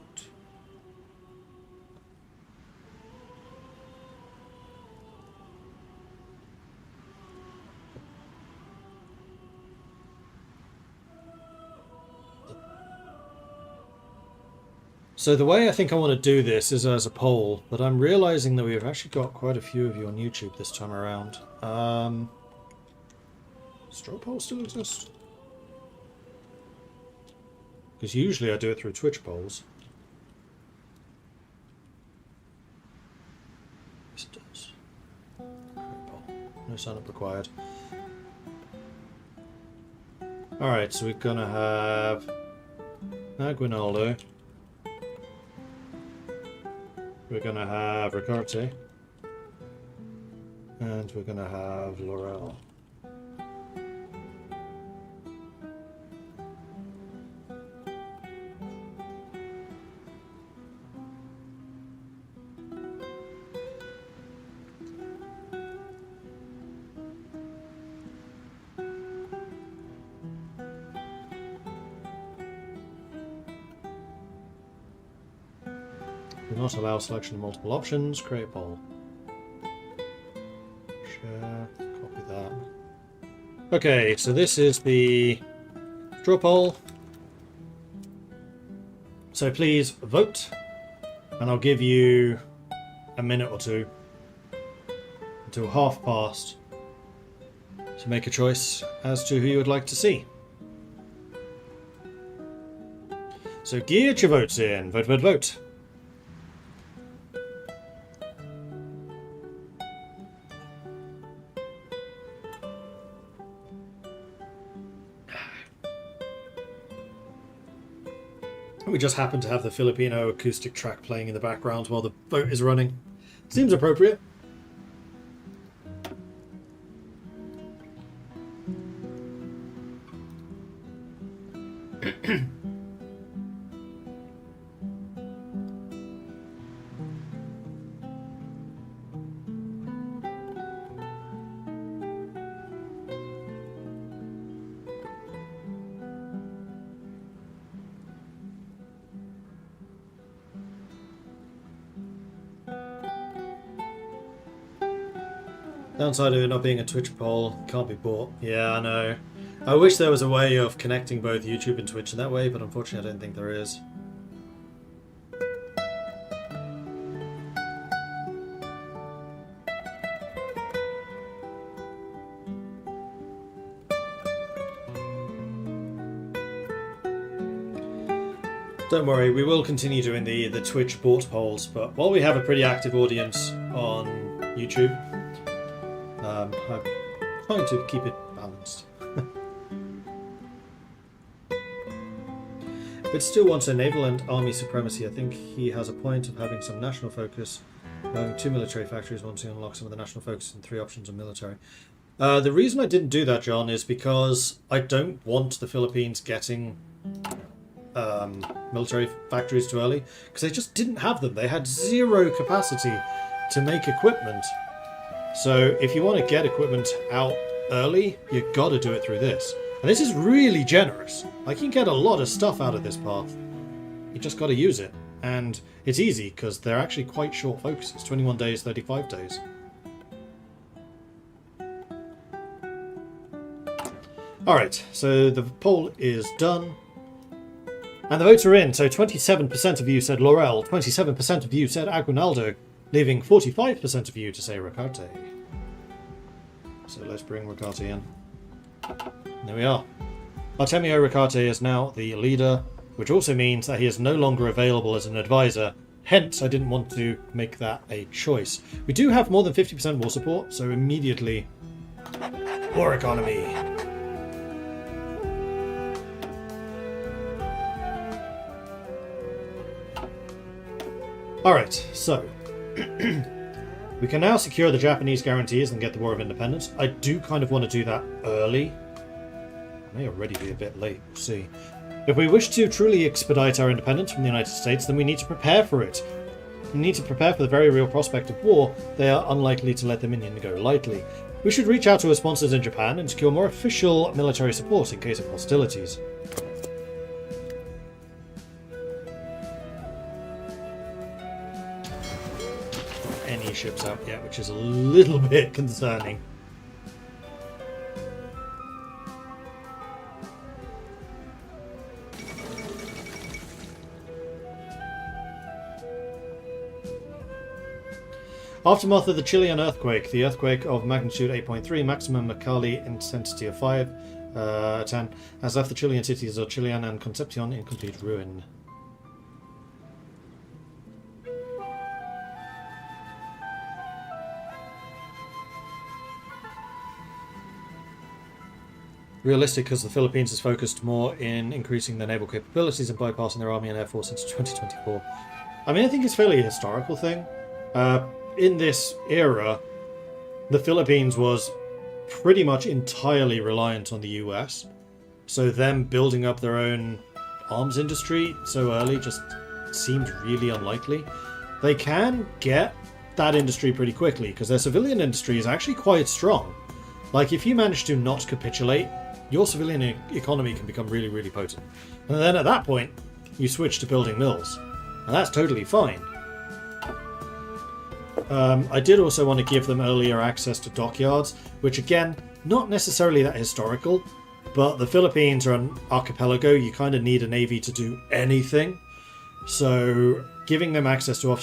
So the way I think I want to do this is as a poll, but I'm realizing that we've actually got quite a few of you on YouTube this time around. Straw poll still exist? Because usually I do it through Twitch polls. Yes, it does. Poll. No sign up required. Alright, so we're gonna have Aguinaldo. We're gonna have Ricarte. And we're gonna have Laurel. Do not allow selection of multiple options. Create poll. Share. Copy that. Okay, so this is the draw poll. So please vote, and I'll give you a minute or two until past to make a choice as to who you would like to see. So get your votes in. Vote, vote, vote. We just happen to have the Filipino acoustic track playing in the background while the vote is running. Seems appropriate. Downside of it not being a Twitch poll, can't be bought. Yeah, I know. I wish there was a way of connecting both YouTube and Twitch in that way, but unfortunately I don't think there is. Don't worry, we will continue doing the Twitch bot polls, but while we have a pretty active audience on YouTube, I'm trying to keep it balanced. But still wants a naval and army supremacy. I think he has a point of having some national focus, having 2 military factories, wanting to unlock some of the national focus and 3 options on military. The reason I didn't do that, John, is because I don't want the Philippines getting military factories too early, because they just didn't have them. They had 0 capacity to make equipment. So if you want to get equipment out early, you've got to do it through this. And this is really generous. Like, you can get a lot of stuff out of this path. You just got to use it. And it's easy, because they're actually quite short focuses. 21 days, 35 days. Alright, so the poll is done. And the votes are in. So 27% of you said Laurel, 27% of you said Aguinaldo, leaving 45% of you to say Ricarte. So let's bring Ricarte in. There we are. Artemio Ricarte is now the leader, which also means that he is no longer available as an advisor. Hence, I didn't want to make that a choice. We do have more than 50% war support, so immediately... War economy! Alright, so... we can now secure the Japanese guarantees and get the War of Independence. I do kind of want to do that early. I may already be a bit late, we'll see. If we wish to truly expedite our independence from the United States, then we need to prepare for it. We need to prepare for the very real prospect of war. They are unlikely to let the Minion go lightly. We should reach out to our sponsors in Japan and secure more official military support in case of hostilities. Any ships out yet, which is a little bit concerning. Aftermath of the Chilean earthquake. The earthquake of magnitude 8.3, maximum Mercalli intensity of 10, has left the Chilean cities of Chillán and Concepcion in complete ruin. Realistic, because the Philippines is focused more in increasing their naval capabilities and bypassing their army and air force into 2024. I mean, I think it's fairly a historical thing. In this era, the Philippines was pretty much entirely reliant on the US. So them building up their own arms industry so early just seemed really unlikely. They can get that industry pretty quickly, because their civilian industry is actually quite strong. Like, if you manage to not capitulate, your civilian economy can become really, really potent. And then at that point, you switch to building mills. And that's totally fine. I did also want to give them earlier access to dockyards, which again, not necessarily that historical, but the Philippines are an archipelago. You kind of need a navy to do anything. So giving them access to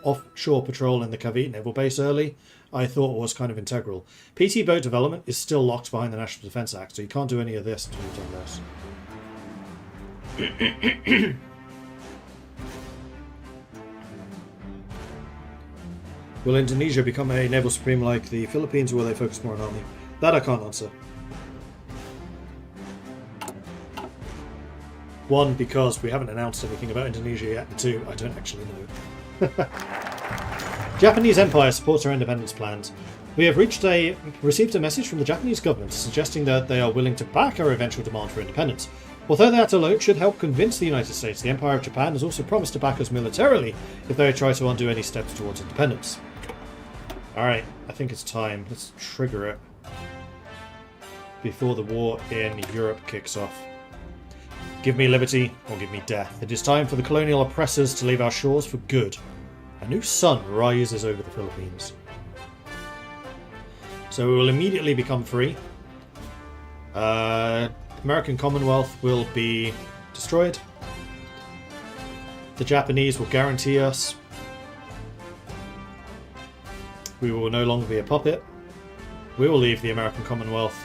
offshore patrol in the Cavite Naval Base early, I thought was kind of integral. PT boat development is still locked behind the National Defence Act, so you can't do any of this until you've done this. Will Indonesia become a naval supreme like the Philippines, or will they focus more on army? That I can't answer. 1, because we haven't announced anything about Indonesia yet, and 2, I don't actually know. Japanese Empire supports our independence plans. We have received a message from the Japanese government suggesting that they are willing to back our eventual demand for independence. Although that alone should help convince the United States, the Empire of Japan has also promised to back us militarily if they try to undo any steps towards independence. Alright, I think it's time. Let's trigger it before the war in Europe kicks off. Give me liberty or give me death. It is time for the colonial oppressors to leave our shores for good. A new sun rises over the Philippines. So we will immediately become free. American Commonwealth will be destroyed. The Japanese will guarantee us. We will no longer be a puppet. We will leave the American Commonwealth.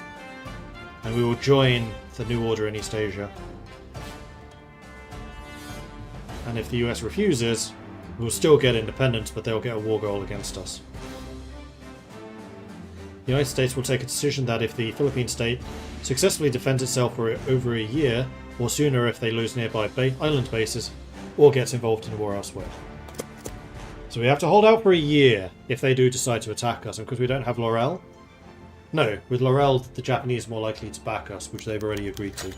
And we will join the New Order in East Asia. And if the US refuses, we'll still get independence, but they'll get a war goal against us. The United States will take a decision that if the Philippine state successfully defends itself for over a year, or sooner if they lose nearby island bases, or gets involved in a war elsewhere. So we have to hold out for a year if they do decide to attack us, and because we don't have Laurel. No, with Laurel, the Japanese are more likely to back us, which they've already agreed to.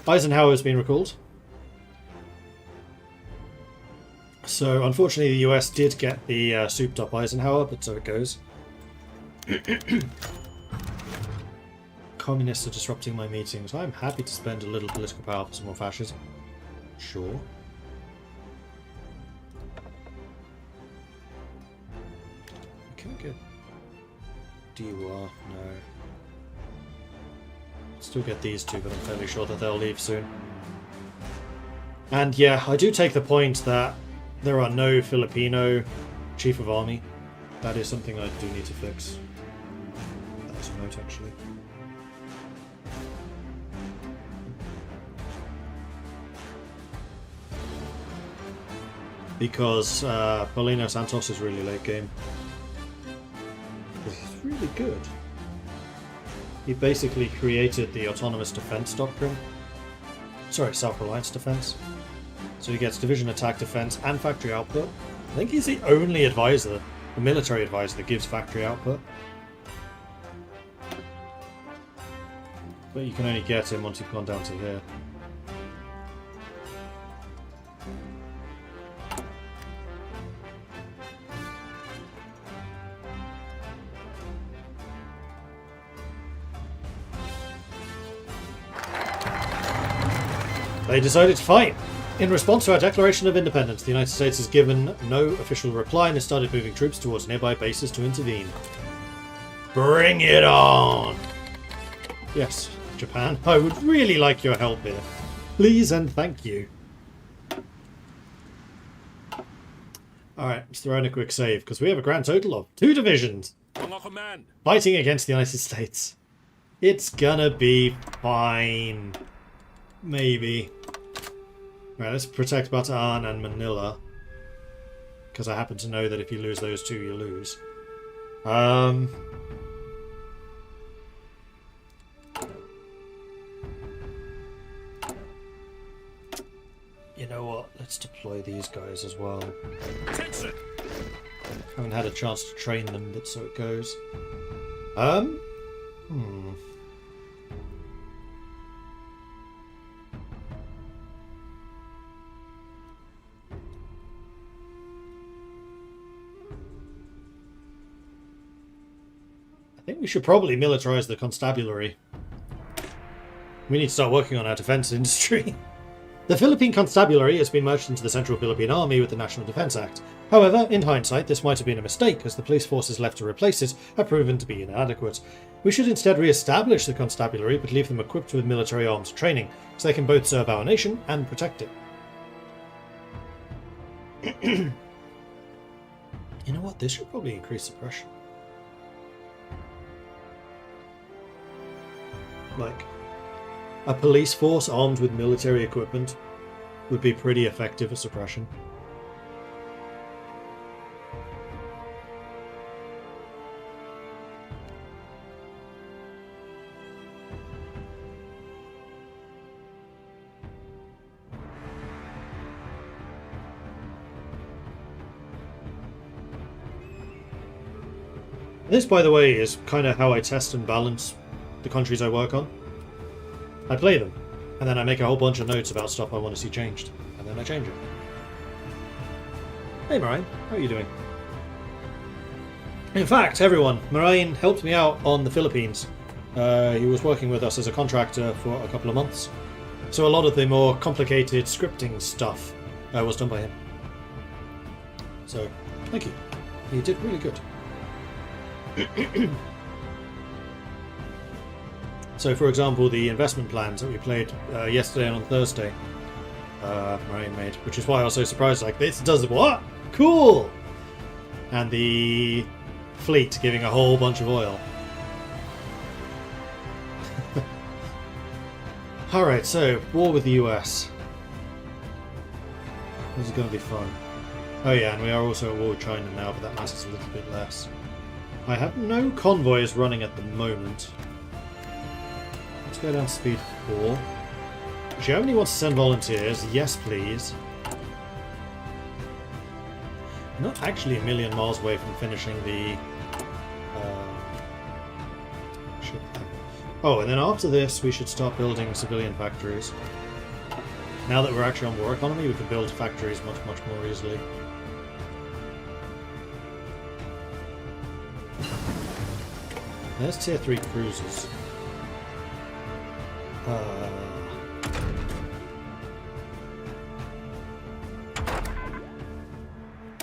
Eisenhower has been recalled. So, unfortunately, the US did get the souped-up Eisenhower, but so it goes. Communists are disrupting my meetings. I'm happy to spend a little political power for some more fascism. Sure. Can I get DUR? No. Still get these two, but I'm fairly sure that they'll leave soon. And yeah, I do take the point that there are no Filipino Chief of Army. That is something I do need to fix. That's a note, actually. Because Paulino Santos is really late game. He's really good. He basically created the autonomous defense doctrine. Sorry, self-reliance defense. So he gets division attack defense and factory output. I think he's the only advisor, the military advisor, that gives factory output. But you can only get him once you've gone down to here. They decided to fight. In response to our Declaration of Independence, the United States has given no official reply and has started moving troops towards nearby bases to intervene. Bring it on! Yes, Japan, I would really like your help here. Please and thank you. Alright, let's throw in a quick save, because we have a grand total of 2 divisions fighting against the United States. It's gonna be fine. Maybe. Right, let's protect Bataan and Manila. Because I happen to know that if you lose those two, you lose. You know what? Let's deploy these guys as well. Attention! Haven't had a chance to train them, but so it goes. I think we should probably militarize the constabulary. We need to start working on our defense industry. The Philippine Constabulary has been merged into the Central Philippine Army with the National Defense Act. However, in hindsight, this might have been a mistake, as the police forces left to replace it have proven to be inadequate. We should instead re-establish the Constabulary, but leave them equipped with military arms training, so they can both serve our nation and protect it. You know what? This should probably increase suppression. Like, a police force armed with military equipment would be pretty effective at suppression. This, by the way, is kind of how I test and balance the countries I work on. I play them, and then I make a whole bunch of notes about stuff I want to see changed, and then I change it. Hey Marine, how are you doing? In fact, everyone, Marine helped me out on the Philippines. He was working with us as a contractor for a couple of months, so a lot of the more complicated scripting stuff was done by him. So, thank you. You did really good. So, for example, the investment plans that we played yesterday and on Thursday, Marine made, which is why I was so surprised, like, this does what? Cool! And the fleet giving a whole bunch of oil. Alright, so, war with the US. This is going to be fun. Oh yeah, and we are also at war with China now, but that matters a little bit less. I have no convoys running at the moment. Let's go down to speed 4. Germany wants to send volunteers. Yes, please. I'm not actually a million miles away from finishing the... ship thing. Oh, and then after this, we should start building civilian factories. Now that we're actually on war economy, we can build factories much, much more easily. There's tier 3 cruisers.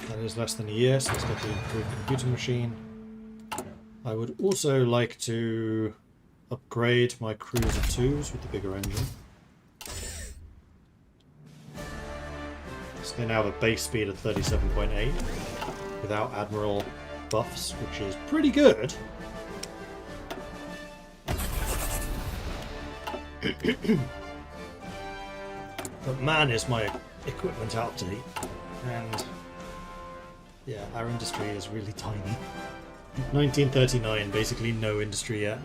That is less than a year, so let's get the improved computer machine. I would also like to upgrade my cruiser 2s with the bigger engine. So they now have a base speed of 37.8 without Admiral buffs, which is pretty good. But man, is my equipment out of date, and yeah, our industry is really tiny. 1939, basically no industry yet.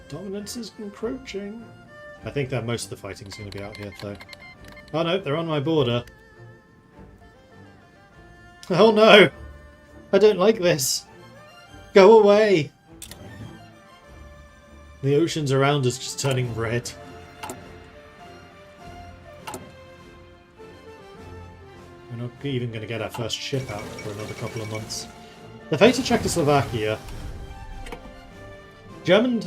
Dominance is encroaching. I think that most of the fighting is going to be out here, though. Oh no, they're on my border. Oh no! I don't like this. Go away! The oceans around us just turning red. We're not even going to get our first ship out for another couple of months. The fate of Czechoslovakia. German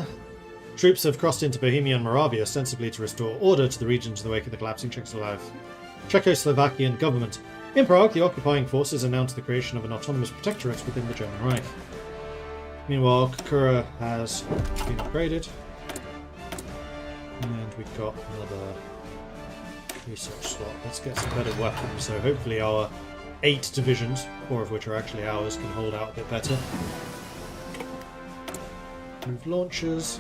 troops have crossed into Bohemia and Moravia ostensibly to restore order to the regions in the wake of the collapsing Czechoslovakian government. In Prague, the occupying forces announced the creation of an autonomous protectorate within the German Reich. Meanwhile, Kokura has been upgraded. And we've got another research slot. Let's get some better weapons. So hopefully our 8 divisions, 4 of which are actually ours, can hold out a bit better. Move launchers.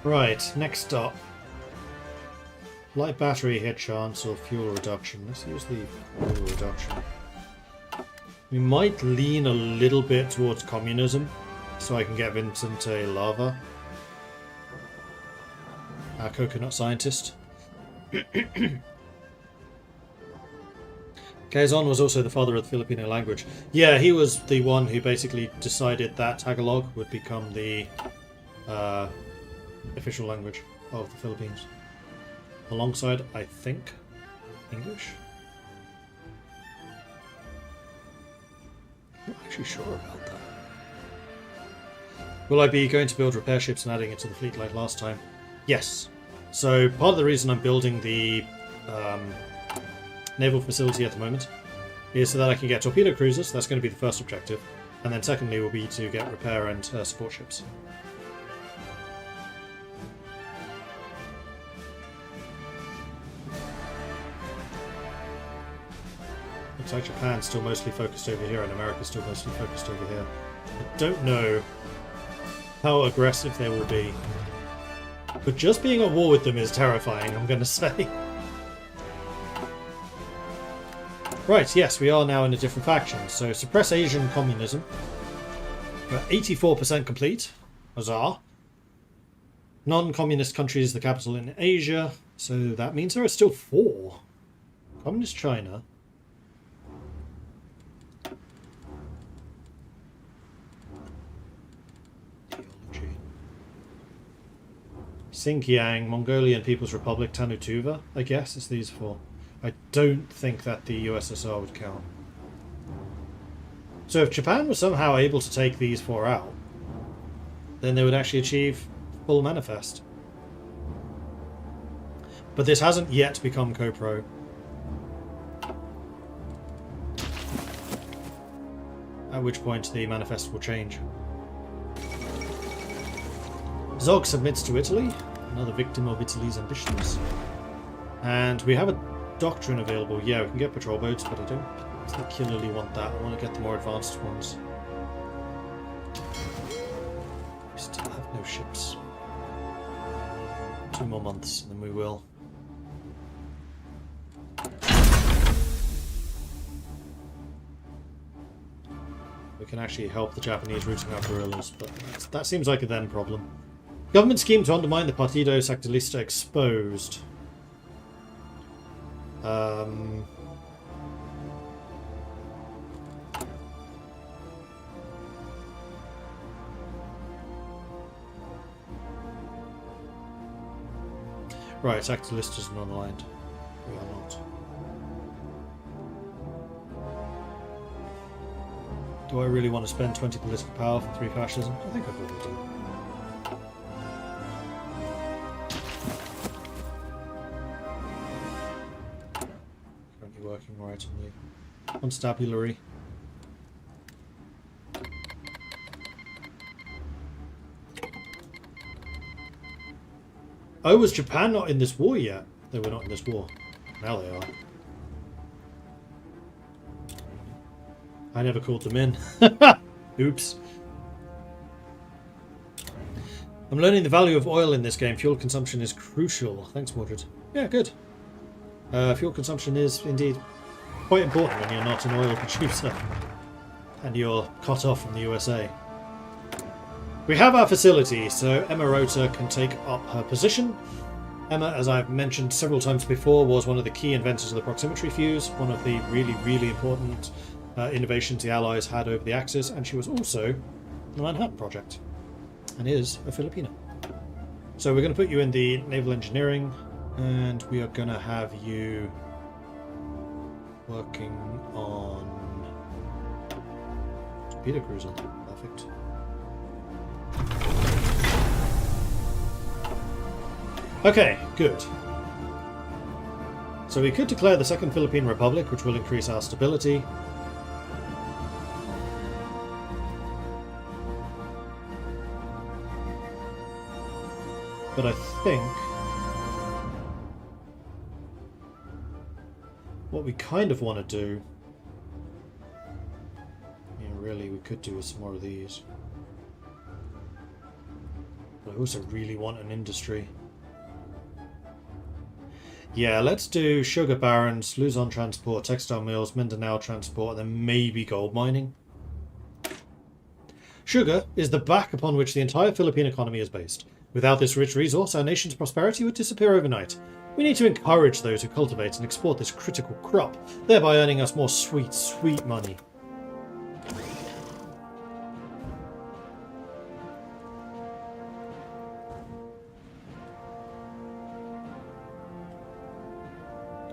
Right, next up. Light battery hit chance or fuel reduction. Let's use the fuel reduction. We might lean a little bit towards communism, so I can get Vincent a lava. Our coconut scientist. Quezon was also the father of the Filipino language. Yeah, he was the one who basically decided that Tagalog would become the official language of the Philippines. Alongside, I think, English? I'm not actually sure about that. Will I be going to build repair ships and adding it to the fleet like last time? Yes. So part of the reason I'm building the naval facility at the moment is so that I can get torpedo cruisers. That's going to be the first objective. And then secondly will be to get repair and support ships. Looks like Japan's still mostly focused over here and America's still mostly focused over here. I don't know how aggressive they will be. But just being at war with them is terrifying, I'm going to say. Right, yes, we are now in a different faction. So suppress Asian communism. We're 84% complete. Huzzah. Non-communist countries, the capital in Asia. So that means there are still 4. Communist China. Xinjiang, Mongolian People's Republic, Tanutuva, I guess it's these 4. I don't think that the USSR would count. So if Japan was somehow able to take these 4 out, then they would actually achieve full manifest. But this hasn't yet become co-pro. At which point the manifest will change. Zog submits to Italy, another victim of Italy's ambitions. And we have a doctrine available. Yeah, we can get patrol boats, but I don't particularly want that. I want to get the more advanced ones. We still have no ships. 2 more months, and then we will. We can actually help the Japanese rooting out guerrillas, but that seems like a them problem. Government scheme to undermine the Partido Socialista exposed. Right, Socialist is non-aligned. We are not. Do I really want to spend 20 political power for 3 fascism? I think I probably do. Currently working right on the constabulary. Oh, was Japan not in this war yet? They were not in this war. Now they are. I never called them in. Oops. I'm learning the value of oil in this game. Fuel consumption is crucial. Thanks, Mordred. Yeah, good. Fuel consumption is indeed quite important when you're not an oil producer and you're cut off from the USA. We have our facility, so Emma Rota can take up her position. Emma, as I've mentioned several times before, was one of the key inventors of the proximity fuse, one of the really, really important innovations the Allies had over the Axis, and she was also the Manhattan Project, and is a Filipino. So we're going to put you in the naval engineering, and we are going to have you working on torpedo cruiser. Perfect. Okay, good. So we could declare the Second Philippine Republic, which will increase our stability. But I think what we kind of want to do, yeah, really, we could do with some more of these. But I also really want an industry. Yeah, let's do sugar barons, Luzon transport, textile mills, Mindanao transport, and then maybe gold mining. Sugar is the back upon which the entire Philippine economy is based. Without this rich resource, our nation's prosperity would disappear overnight. We need to encourage those who cultivate and export this critical crop, thereby earning us more sweet, sweet money.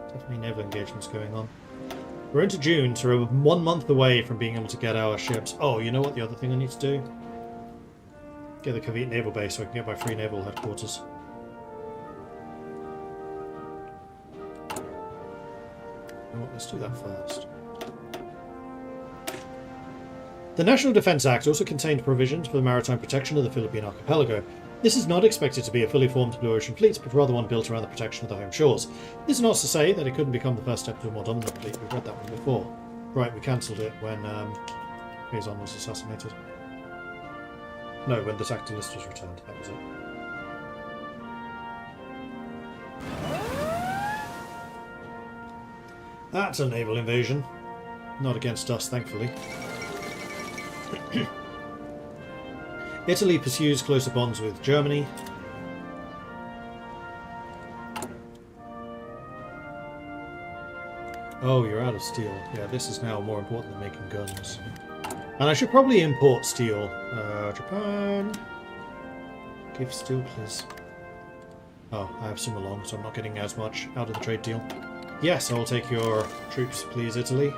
Definitely naval engagements going on. We're into June, so we're 1 month away from being able to get our ships. Oh, you know what the other thing I need to do? Get the Cavite Naval Base so I can get my free naval headquarters. You know what, let's do that first. The National Defence Act also contained provisions for the maritime protection of the Philippine archipelago. This is not expected to be a fully formed Blue Ocean fleet, but rather one built around the protection of the home shores. This is not to say that it couldn't become the first step to a more dominant fleet. We've read that one before. Right, we cancelled it when Quezon was assassinated. No, when the Tactilist was returned. That was it. That's a naval invasion. Not against us, thankfully. Italy pursues closer bonds with Germany. Oh, you're out of steel. Yeah, this is now more important than making guns. And I should probably import steel. Japan. Give steel, please. Oh, I have Sumalong, so I'm not getting as much out of the trade deal. Yes, I'll take your troops, please, Italy.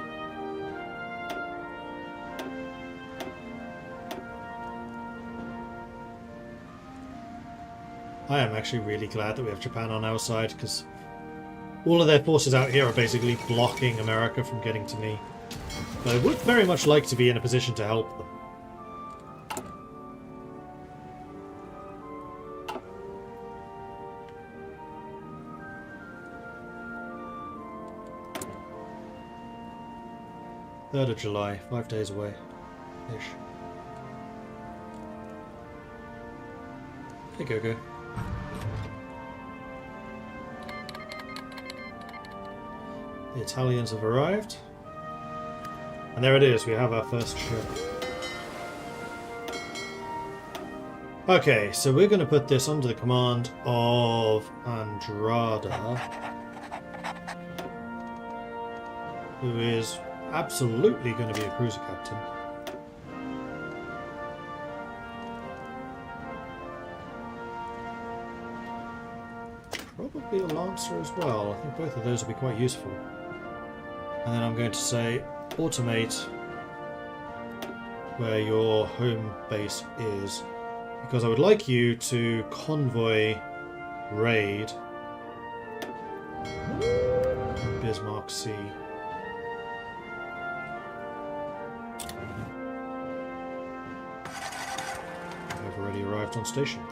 I am actually really glad that we have Japan on our side, because all of their forces out here are basically blocking America from getting to me. But I would very much like to be in a position to help them. Third of July, 5 days away. Ish. Hey, Go-Go. The Italians have arrived. And there it is, we have our first ship. Okay, so we're going to put this under the command of Andrada, who is absolutely going to be a cruiser captain. Probably a lancer as well. I think both of those will be quite useful. And then I'm going to say automate where your home base is, because I would like you to convoy raid Bismarck Sea. I've already arrived on station.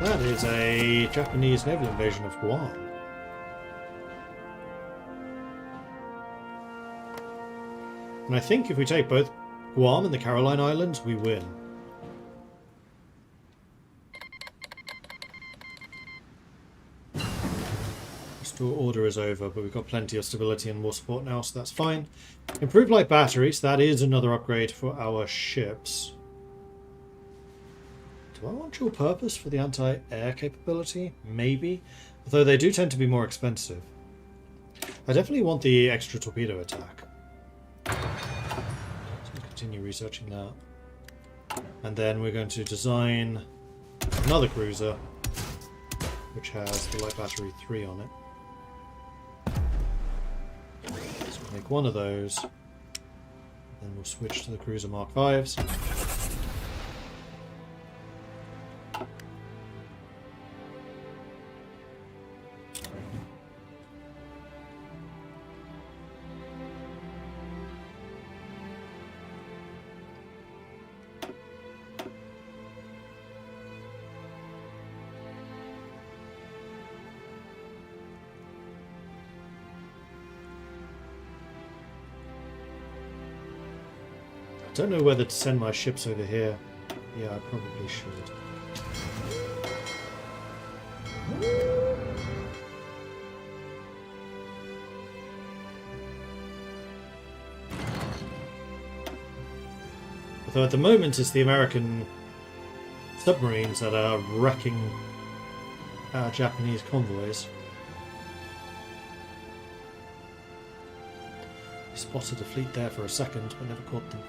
That is a Japanese naval invasion of Guam. And I think if we take both Guam and the Caroline Islands, we win. Restore order is over, but we've got plenty of stability and more support now, so that's fine. Improved light batteries, that is another upgrade for our ships. Do I want dual purpose for the anti-air capability? Maybe. Although they do tend to be more expensive. I definitely want the extra torpedo attack. So we'll continue researching that. And then we're going to design another cruiser, which has the light battery 3 on it. So we'll make one of those. Then we'll switch to the cruiser Mark 5s. I don't know whether to send my ships over here. Yeah, I probably should. Although at the moment it's the American submarines that are wrecking our Japanese convoys. I spotted a fleet there for a second, but never caught them.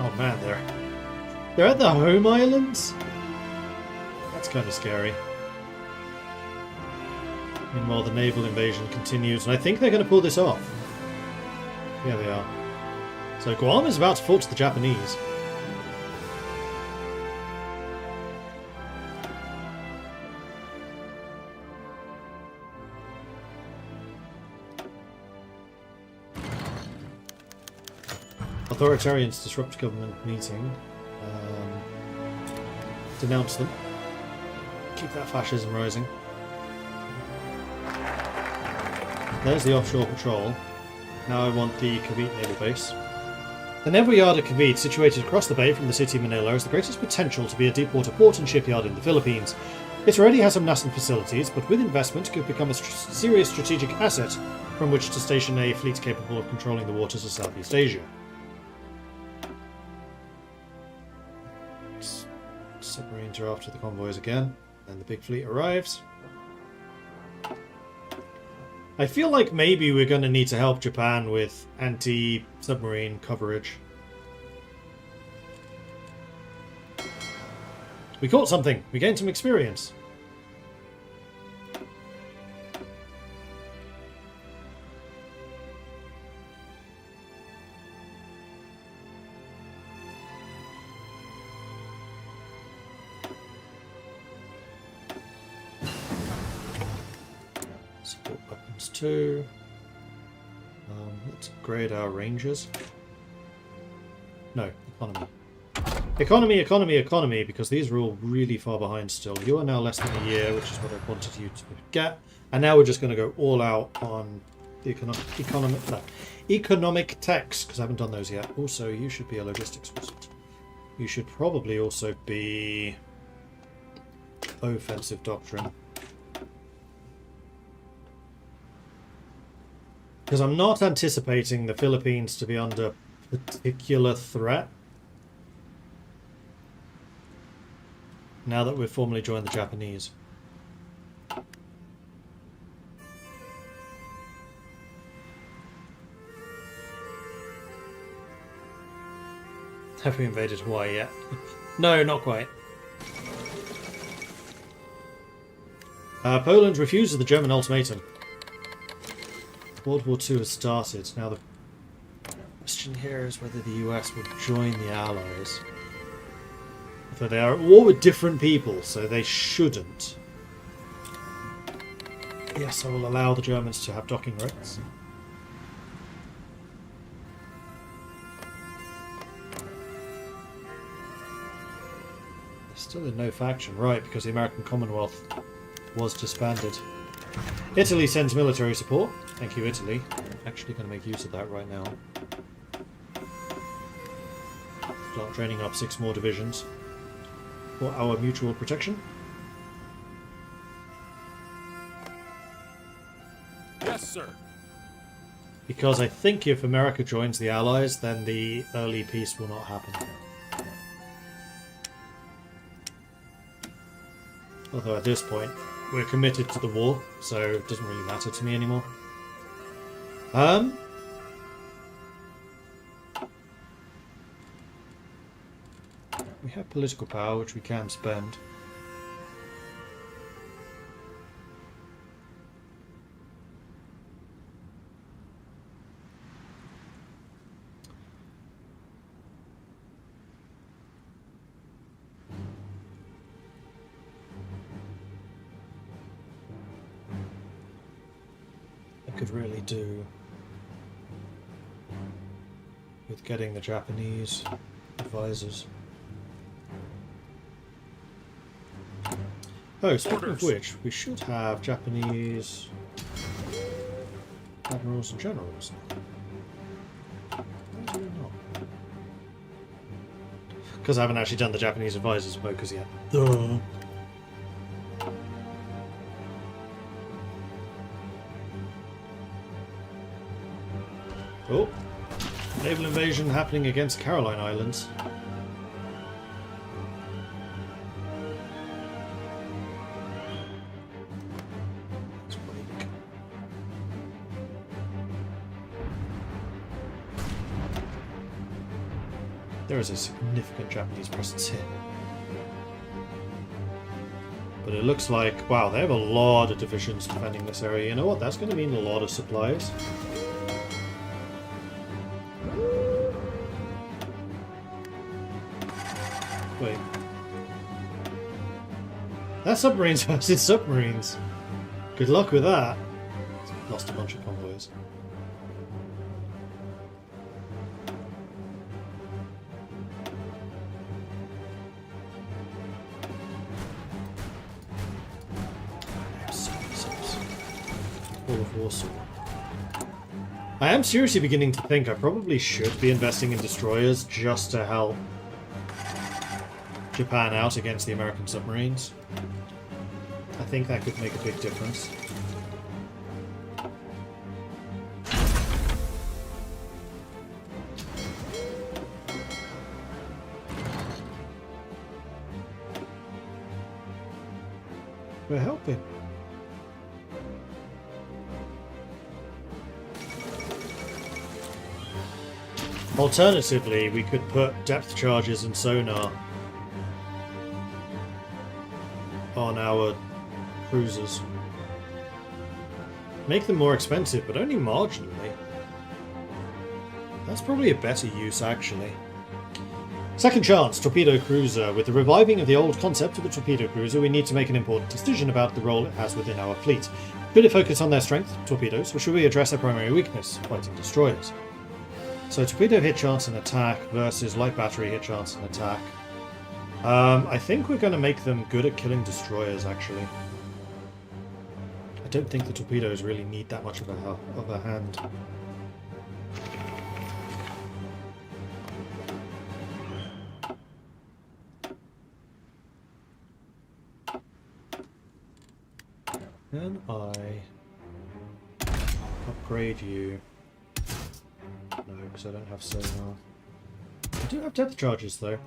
Oh man, they're at the home islands? That's kind of scary. Meanwhile, the naval invasion continues, and I think they're going to pull this off. Yeah, they are. So Guam is about to fall to the Japanese. Authoritarians disrupt government meeting. Denounce them. Keep that fascism rising. There's the offshore patrol. Now I want the Cavite naval base. The naval yard at Cavite, situated across the bay from the city of Manila, has the greatest potential to be a deepwater port and shipyard in the Philippines. It already has some nascent facilities, but with investment it could become a serious strategic asset from which to station a fleet capable of controlling the waters of Southeast Asia. Submarines are after the convoys again, and the big fleet arrives. I feel like maybe we're going to need to help Japan with anti-submarine coverage. We caught something. We gained some experience. Support weapons too. Let's upgrade our rangers. No, economy. Economy, because these are all really far behind still. You are now less than a year, which is what I wanted you to get. And now we're just going to go all out on the economic techs, because I haven't done those yet. Also, you should be a logistics wizard. You should probably also be offensive doctrine. Because I'm not anticipating the Philippines to be under particular threat. Now that we've formally joined the Japanese. Have we invaded Hawaii yet? No, not quite. Poland refuses the German ultimatum. World War II has started. Now the question here is whether the US will join the Allies. So they are at war with different people, so they shouldn't. Yes, I will allow the Germans to have docking rights. They're still in no faction, right, because the American Commonwealth was disbanded. Italy sends military support. Thank you, Italy. I'm actually going to make use of that right now. Start training up 6 more divisions for our mutual protection. Yes, sir. Because I think if America joins the Allies, then the early peace will not happen. Although at this point, we're committed to the war, so it doesn't really matter to me anymore. We have political power, which we can spend. I could really do with getting the Japanese advisors. Oh, speaking of which, we should have Japanese admirals and generals. Why do we not? Because I haven't actually done the Japanese advisors focus yet. Duh. Oh, naval invasion happening against Caroline Islands. There is a significant Japanese presence here. But it looks like, wow, they have a lot of divisions defending this area. You know what? That's going to mean a lot of supplies. Wait. That's submarines versus submarines. Good luck with that. Lost a bunch of convoys. Warsaw. I am seriously beginning to think I probably should be investing in destroyers just to help Japan out against the American submarines. I think that could make a big difference. We're helping. Alternatively, we could put depth charges and sonar on our cruisers. Make them more expensive, but only marginally. That's probably a better use, actually. Second chance, torpedo cruiser. With the reviving of the old concept of a torpedo cruiser, we need to make an important decision about the role it has within our fleet. Should it focus on their strength, torpedoes, or should we address their primary weakness, fighting destroyers? So torpedo hit chance and attack versus light battery hit chance and attack. I think we're going to make them good at killing destroyers, actually. I don't think the torpedoes really need that much of a hand. Can I upgrade you? No, because I don't have sonar. I do have depth charges, though.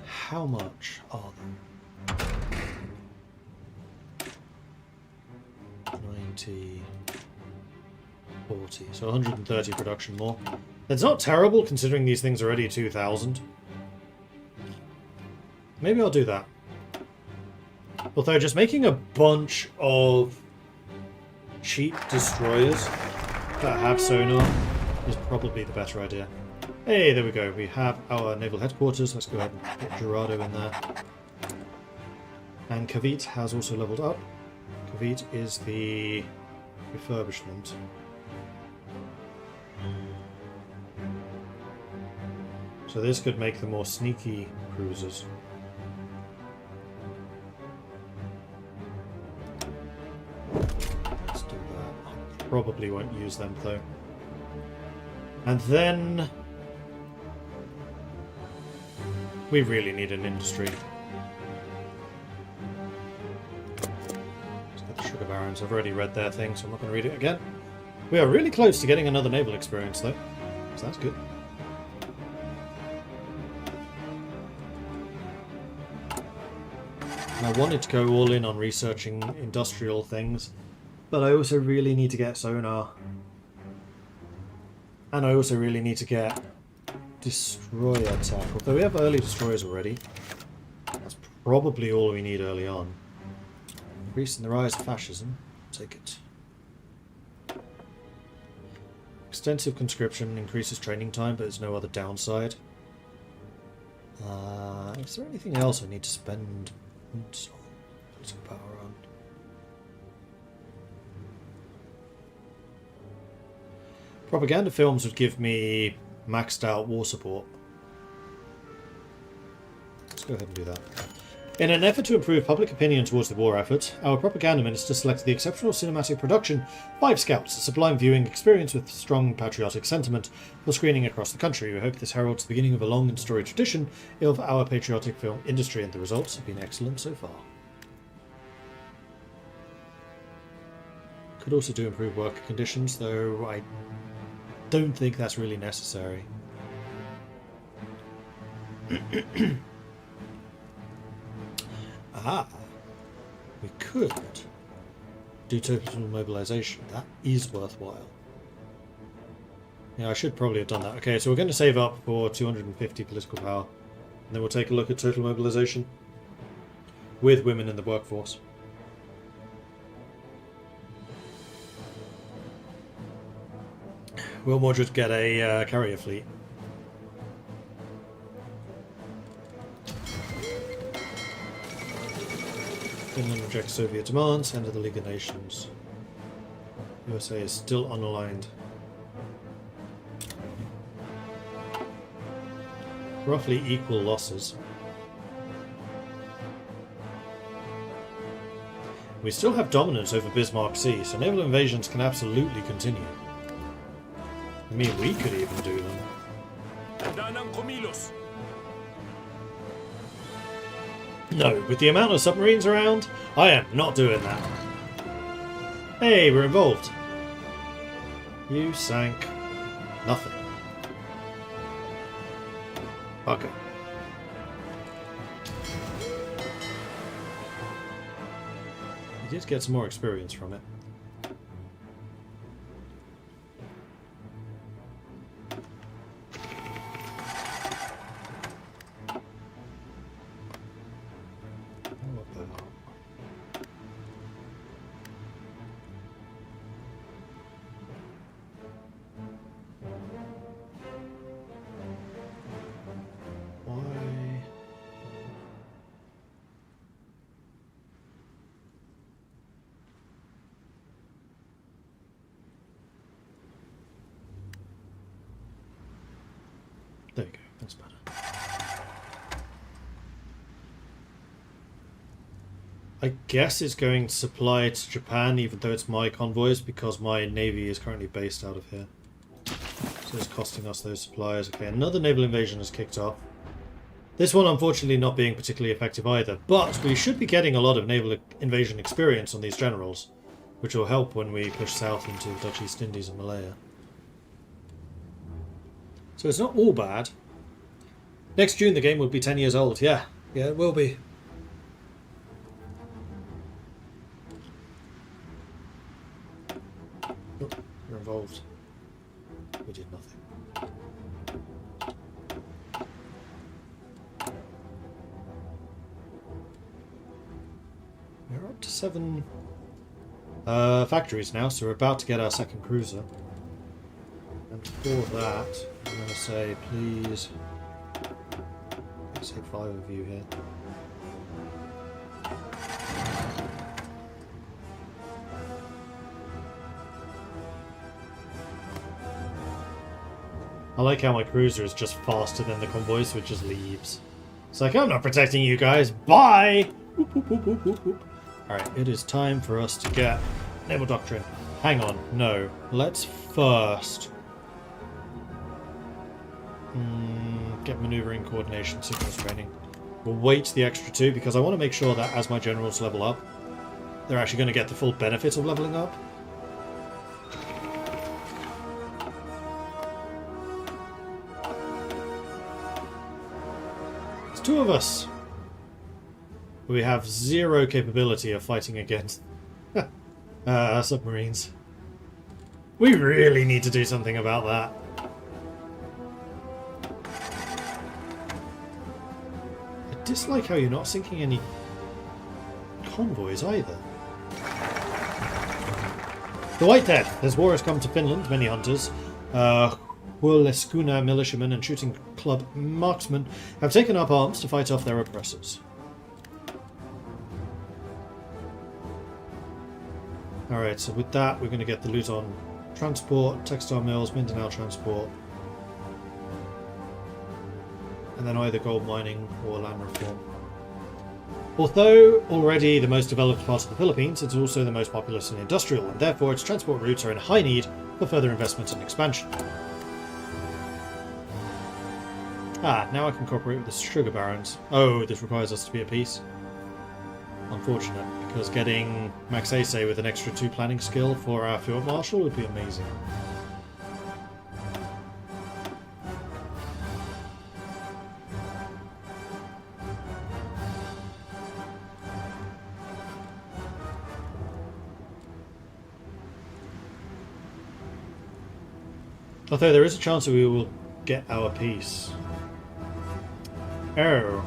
How much are they? 90, 40, so 130 production more. It's not terrible considering these things are already 2,000. Maybe I'll do that. Although just making a bunch of cheap destroyers that have sonar is probably the better idea. Hey, there we go. We have our naval headquarters. Let's go ahead and put Gerardo in there. And Cavite has also leveled up. Cavite is the refurbishment. So this could make the more sneaky cruisers. Let's do that. I probably won't use them though. And then we really need an industry. Let's get the Sugar Barons. I've already read their thing, so I'm not going to read it again. We are really close to getting another naval experience though, so that's good. I wanted to go all in on researching industrial things, but I also really need to get sonar. And I also really need to get destroyer tech, although we have early destroyers already. That's probably all we need early on. Increasing the rise of fascism. Take it. Extensive conscription increases training time, but there's no other downside. Is there anything else I need to spend political power on? Propaganda films would give me maxed out war support. Let's go ahead and do that. In an effort to improve public opinion towards the war effort, our propaganda minister selected the exceptional cinematic production 5 Scouts, a sublime viewing experience with strong patriotic sentiment, for screening across the country. We hope this heralds the beginning of a long and storied tradition of our patriotic film industry, and the results have been excellent so far. Could also do improved work conditions, though I don't think that's really necessary. We could do total mobilization. That is worthwhile. Yeah, I should probably have done that. Okay, so we're going to save up for 250 political power, and then we'll take a look at total mobilization with women in the workforce. Will Mordred get a carrier fleet? Finland rejects Soviet demands, enter the League of Nations. USA is still unaligned. Roughly equal losses. We still have dominance over Bismarck Sea, so naval invasions can absolutely continue. I mean, we could even do them. No, with the amount of submarines around, I am not doing that. Hey, we're involved. You sank nothing. Okay. You did get some more experience from it. There you go, that's better. I guess it's going to supply to Japan, even though it's my convoys, because my navy is currently based out of here. So it's costing us those supplies. Okay, another naval invasion has kicked off. This one, unfortunately, not being particularly effective either. But we should be getting a lot of naval invasion experience on these generals, which will help when we push south into the Dutch East Indies and Malaya. So it's not all bad. Next June, the game will be 10 years old. Yeah, it will be. Oh, you're involved. We did nothing. We're up to 7 factories now, so we're about to get our second cruiser. And for that, I'm going to say, please, let's say 5 of you here. I like how my cruiser is just faster than the convoy, so it just leaves. It's like, I'm not protecting you guys, bye! Alright, it is time for us to get naval doctrine. Hang on, no. Let's first get maneuvering, coordination, signals training. We'll wait the extra 2 because I want to make sure that as my generals level up, they're actually going to get the full benefit of leveling up. There's 2 of us. We have 0 capability of fighting against submarines. We really need to do something about that. I dislike how you're not sinking any convoys either. The White Dead. As war has come to Finland, many hunters, Huoleskuna militiamen and shooting club marksmen have taken up arms to fight off their oppressors. Alright, so with that we're going to get the loot on transport, textile mills, Mindanao transport, and then either gold mining or land reform. Although already the most developed part of the Philippines, it's also the most populous and industrial, and therefore its transport routes are in high need for further investment and expansion. Ah, now I can cooperate with the sugar barons. Oh, this requires us to be at peace. Unfortunate, because getting Max Ace with an extra 2 planning skill for our field marshal would be amazing. Although there is a chance that we will get our peace. Oh.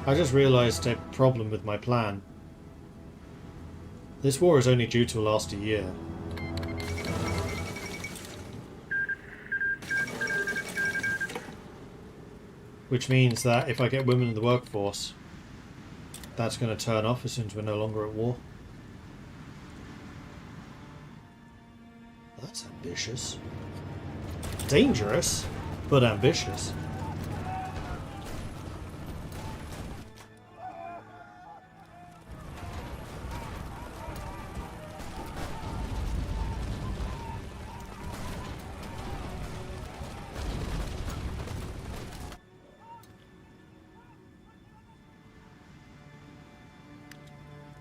I just realised a problem with my plan. This war is only due to last a year. Which means that if I get women in the workforce, that's going to turn off as soon as we're no longer at war. That's ambitious. Dangerous, but ambitious.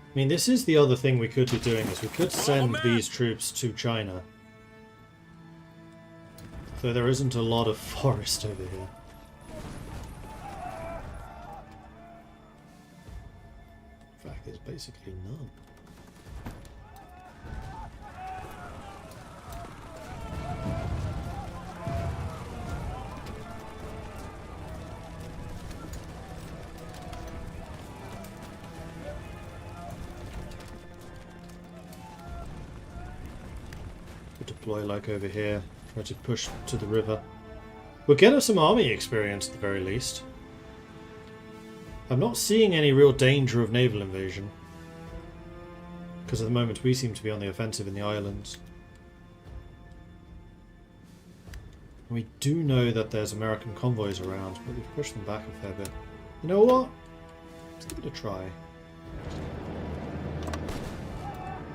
I mean, this is the other thing we could be doing, is we could send these troops to China. Though there isn't a lot of forest over here. In fact, there's basically none. Deploy like over here, try to push to the river. We'll get us some army experience at the very least. I'm not seeing any real danger of naval invasion, because at the moment we seem to be on the offensive in the islands. We do know that there's American convoys around, but we've pushed them back a fair bit. You know what? Let's give it a try.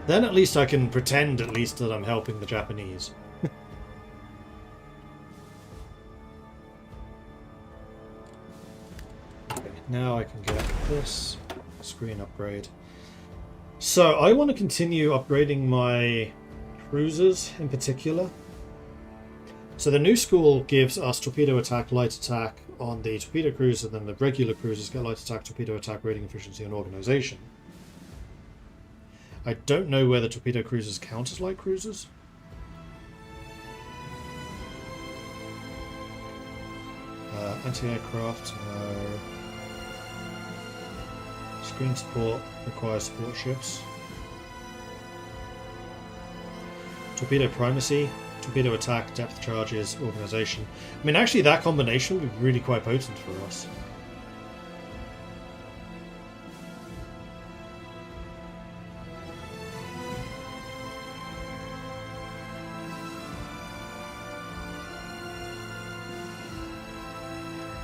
Then at least I can pretend that I'm helping the Japanese. Okay, now I can get this screen upgrade. So I want to continue upgrading my cruisers in particular. So the new school gives us torpedo attack, light attack on the torpedo cruiser, then the regular cruisers get light attack, torpedo attack, rating efficiency, and organization. I don't know whether torpedo cruisers count as light cruisers. Anti-aircraft, no. Screen support requires support ships. Torpedo primacy, torpedo attack, depth charges, organization. I mean, actually, that combination would be really quite potent for us.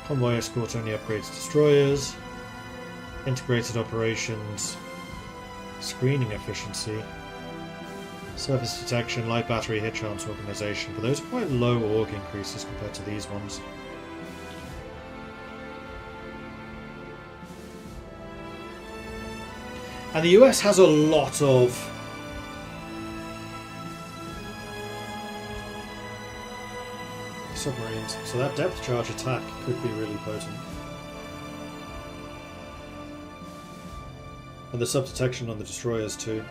Convoy escort only upgrades destroyers. Integrated operations. Screening efficiency. Surface detection, light battery, hit chance, organization. But those are quite low org increases compared to these ones. And the US has a lot of submarines, so that depth charge attack could be really potent. And the sub-detection on the destroyers too.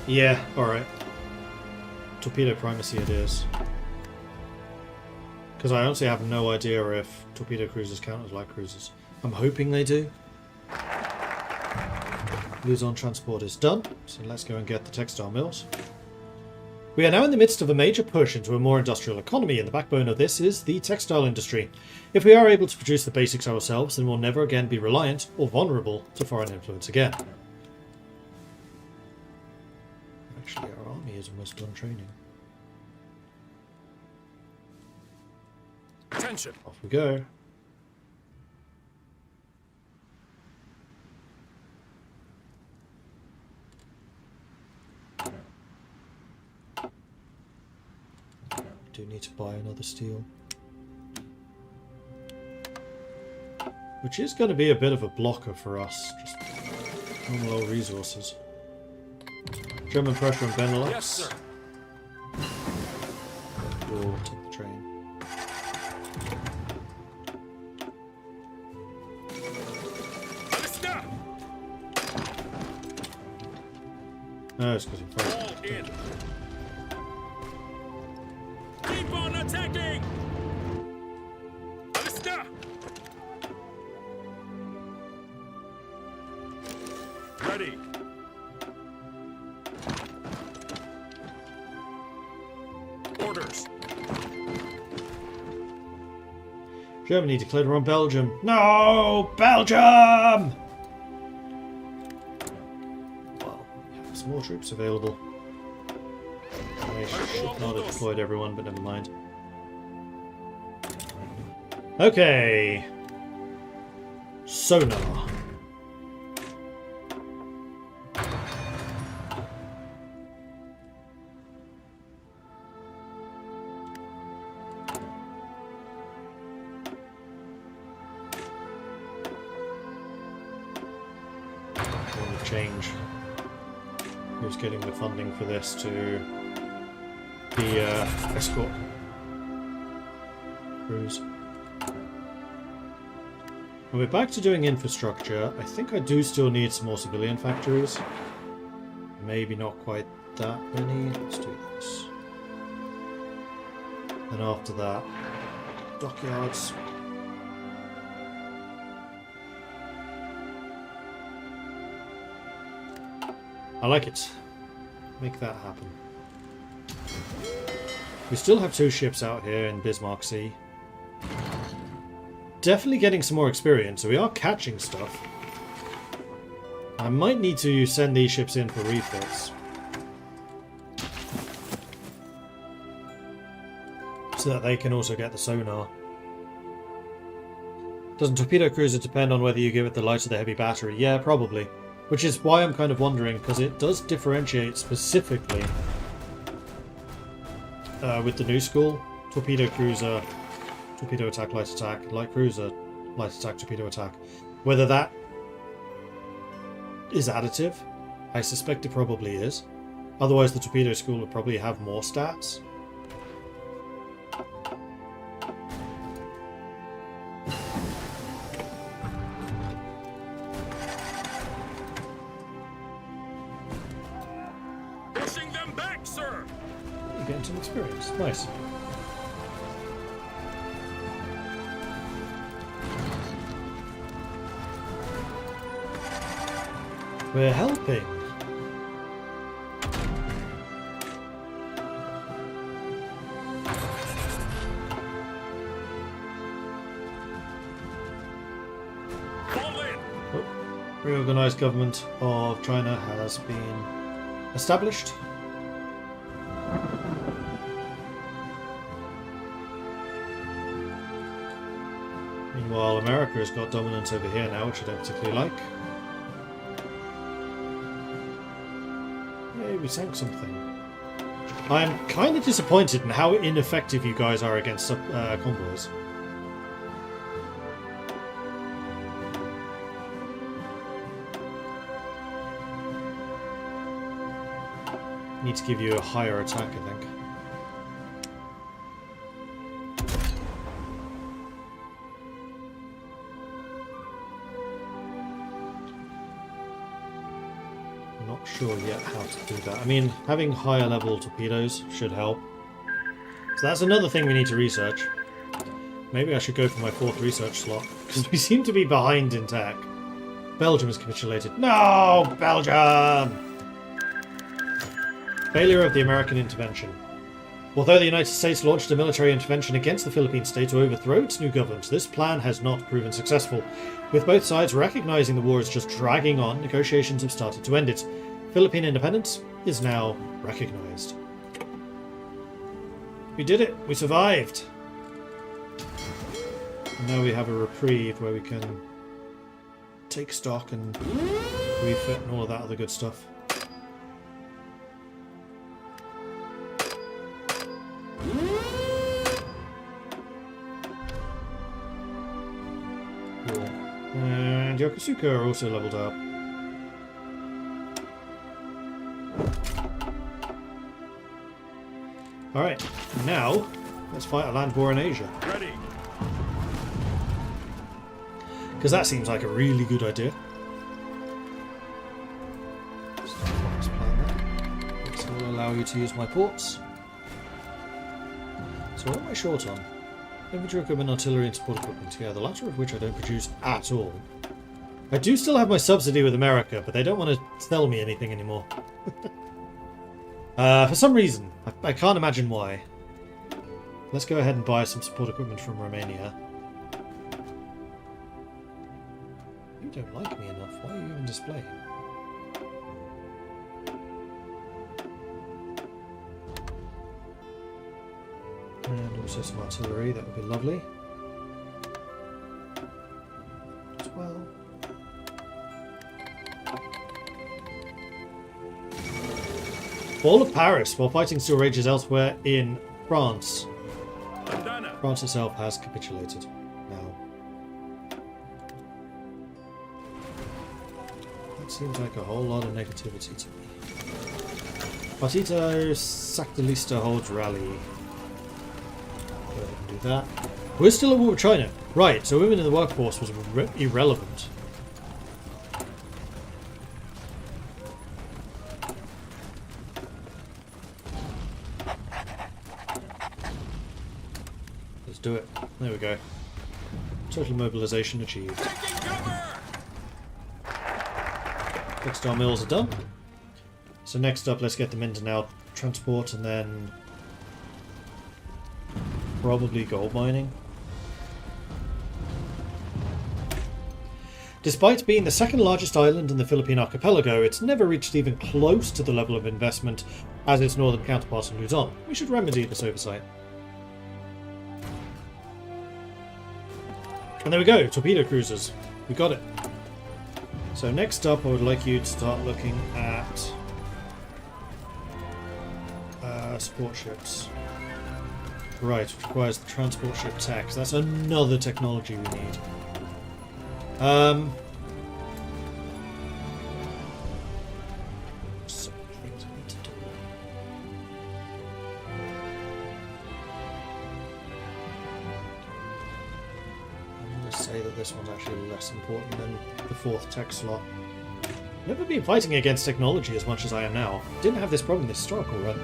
Yeah, alright. Torpedo primacy it is. Because I honestly have no idea if torpedo cruisers count as light cruisers. I'm hoping they do. Luzon transport is done, so let's go and get the textile mills. We are now in the midst of a major push into a more industrial economy, and the backbone of this is the textile industry. If we are able to produce the basics ourselves, then we'll never again be reliant or vulnerable to foreign influence again. Actually, our army is almost done training. Attention! Off we go. Do need to buy another steel, which is going to be a bit of a blocker for us, just on low resources. German pressure on Benelux. Yes, sir. We'll take the train. Stop! No, it's because I'm frozen. All in. Keep on attacking! Stop! Ready. Orders. Germany declared war on Belgium. No! Belgium! Well, we have some more troops available. I should not have deployed everyone, but never mind. Okay. Sonar. Change who's getting the funding for this to the escort cruise. And we're back to doing infrastructure. I think I do still need some more civilian factories. Maybe not quite that many. Let's do this. And after that, dockyards. I like it. Make that happen. We still have 2 ships out here in Bismarck Sea. Definitely getting some more experience, so we are catching stuff. I might need to send these ships in for refits. so that they can also get the sonar. Doesn't torpedo cruiser depend on whether you give it the light or the heavy battery? Yeah, probably. Which is why I'm kind of wondering, because it does differentiate specifically with the new school. Torpedo cruiser, torpedo attack, light cruiser, light attack, torpedo attack. Whether that is additive, I suspect it probably is. Otherwise the torpedo school would probably have more stats. Pushing them back, sir. You're getting some experience. Nice. We're helping. Fall in. Oh, reorganized government of China has been established. Meanwhile, America has got dominance over here now, which I don't particularly like. Yay, we sank something. I'm kind of disappointed in how ineffective you guys are against convoys. Need to give you a higher attack, I think. I'm not sure yet how to do that. I mean, having higher level torpedoes should help. So that's another thing we need to research. Maybe I should go for my 4th research slot, because we seem to be behind in tech. Belgium has capitulated. No! Belgium! Failure of the American intervention. Although the United States launched a military intervention against the Philippine state to overthrow its new government, this plan has not proven successful. With both sides recognizing the war is just dragging on, negotiations have started to end it. Philippine independence is now recognized. We did it! We survived! And now we have a reprieve where we can take stock and refit and all of that other good stuff. Cool. And Yokosuka are also leveled up. Alright, now let's fight a land war in Asia. Ready. Because that seems like a really good idea. Let's plan that. This will allow you to use my ports. So what am I short on? Infantry equipment, artillery and support equipment. Yeah, the latter of which I don't produce at all. I do still have my subsidy with America, but they don't want to sell me anything anymore. For some reason. I can't imagine why. Let's go ahead and buy some support equipment from Romania. You don't like me enough. Why are you even displaying? And also some artillery, that would be lovely. As well. Fall of Paris, while fighting still rages elsewhere in France. Bandana. France itself has capitulated now. That seems like a whole lot of negativity to me. Partito Sactilista holds rally. Go ahead and do that. We're still at war with China. Right, so women in the workforce was irrelevant. Let's do it. There we go. Total mobilization achieved. Taking cover. Textile mills are done. So next up, let's get them into now transport and then probably gold mining. Despite being the second largest island in the Philippine archipelago, it's never reached even close to the level of investment as its northern counterpart in Luzon. We should remedy this oversight. And there we go, torpedo cruisers. We got it. So next up, I would like you to start looking at support ships. Right, which requires the transport ship tech. So that's another technology we need. So many things I need to do. I'm going to say that this one's actually less important than the 4th tech slot. Never been fighting against technology as much as I am now. Didn't have this problem in the historical run.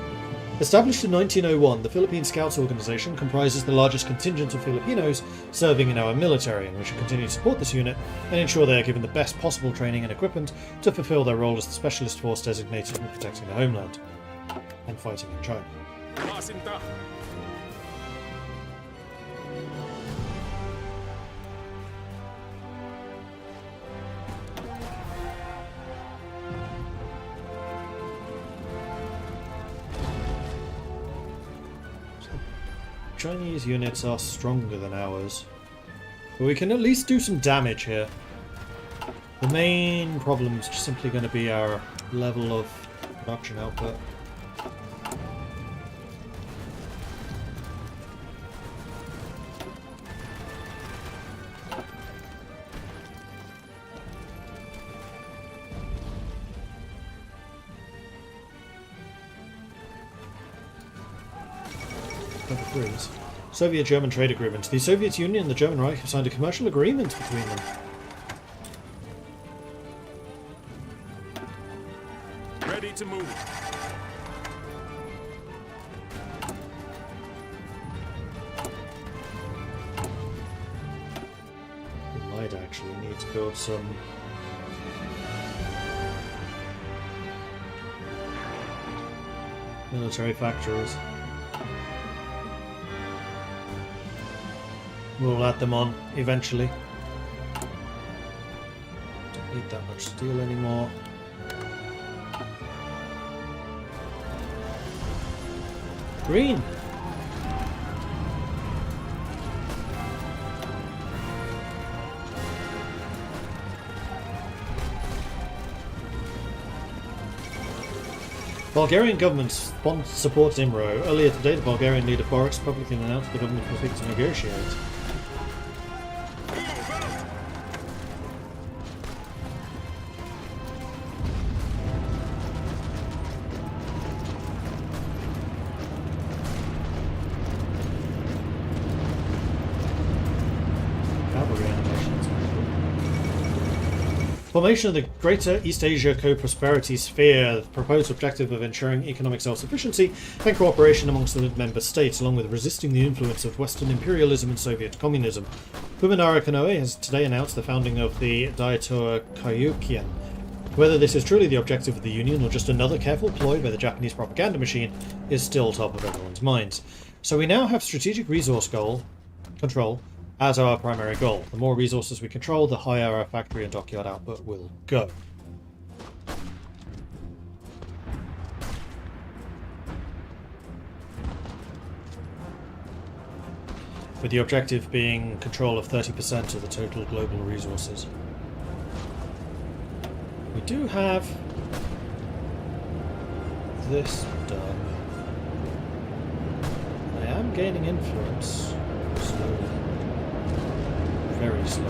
Established in 1901, the Philippine Scouts Organization comprises the largest contingent of Filipinos serving in our military, and we should continue to support this unit and ensure they are given the best possible training and equipment to fulfill their role as the specialist force designated for protecting the homeland and fighting in China. Masinta. Chinese units are stronger than ours, but we can at least do some damage here. The main problem is just simply going to be our level of production output. Soviet-German trade agreement. The Soviet Union and the German Reich have signed a commercial agreement between them. Ready to move. We might actually need to build some military factories. We'll add them on eventually. Don't need that much steel anymore. Green! Bulgarian government supports IMRO. Earlier today, the Bulgarian leader Boris publicly announced the government was seeking to negotiate. Formation of the Greater East Asia Co-Prosperity Sphere, the proposed objective of ensuring economic self-sufficiency and cooperation amongst the member states, along with resisting the influence of Western imperialism and Soviet communism. Fuminara Konoe has today announced the founding of the Daitoa Kaiyukian. Whether this is truly the objective of the Union or just another careful ploy by the Japanese propaganda machine is still top of everyone's minds. So we now have strategic resource control as our primary goal. The more resources we control, the higher our factory and dockyard output will go. With the objective being control of 30% of the total global resources. We do have this done. I am gaining influence slowly. Very slow.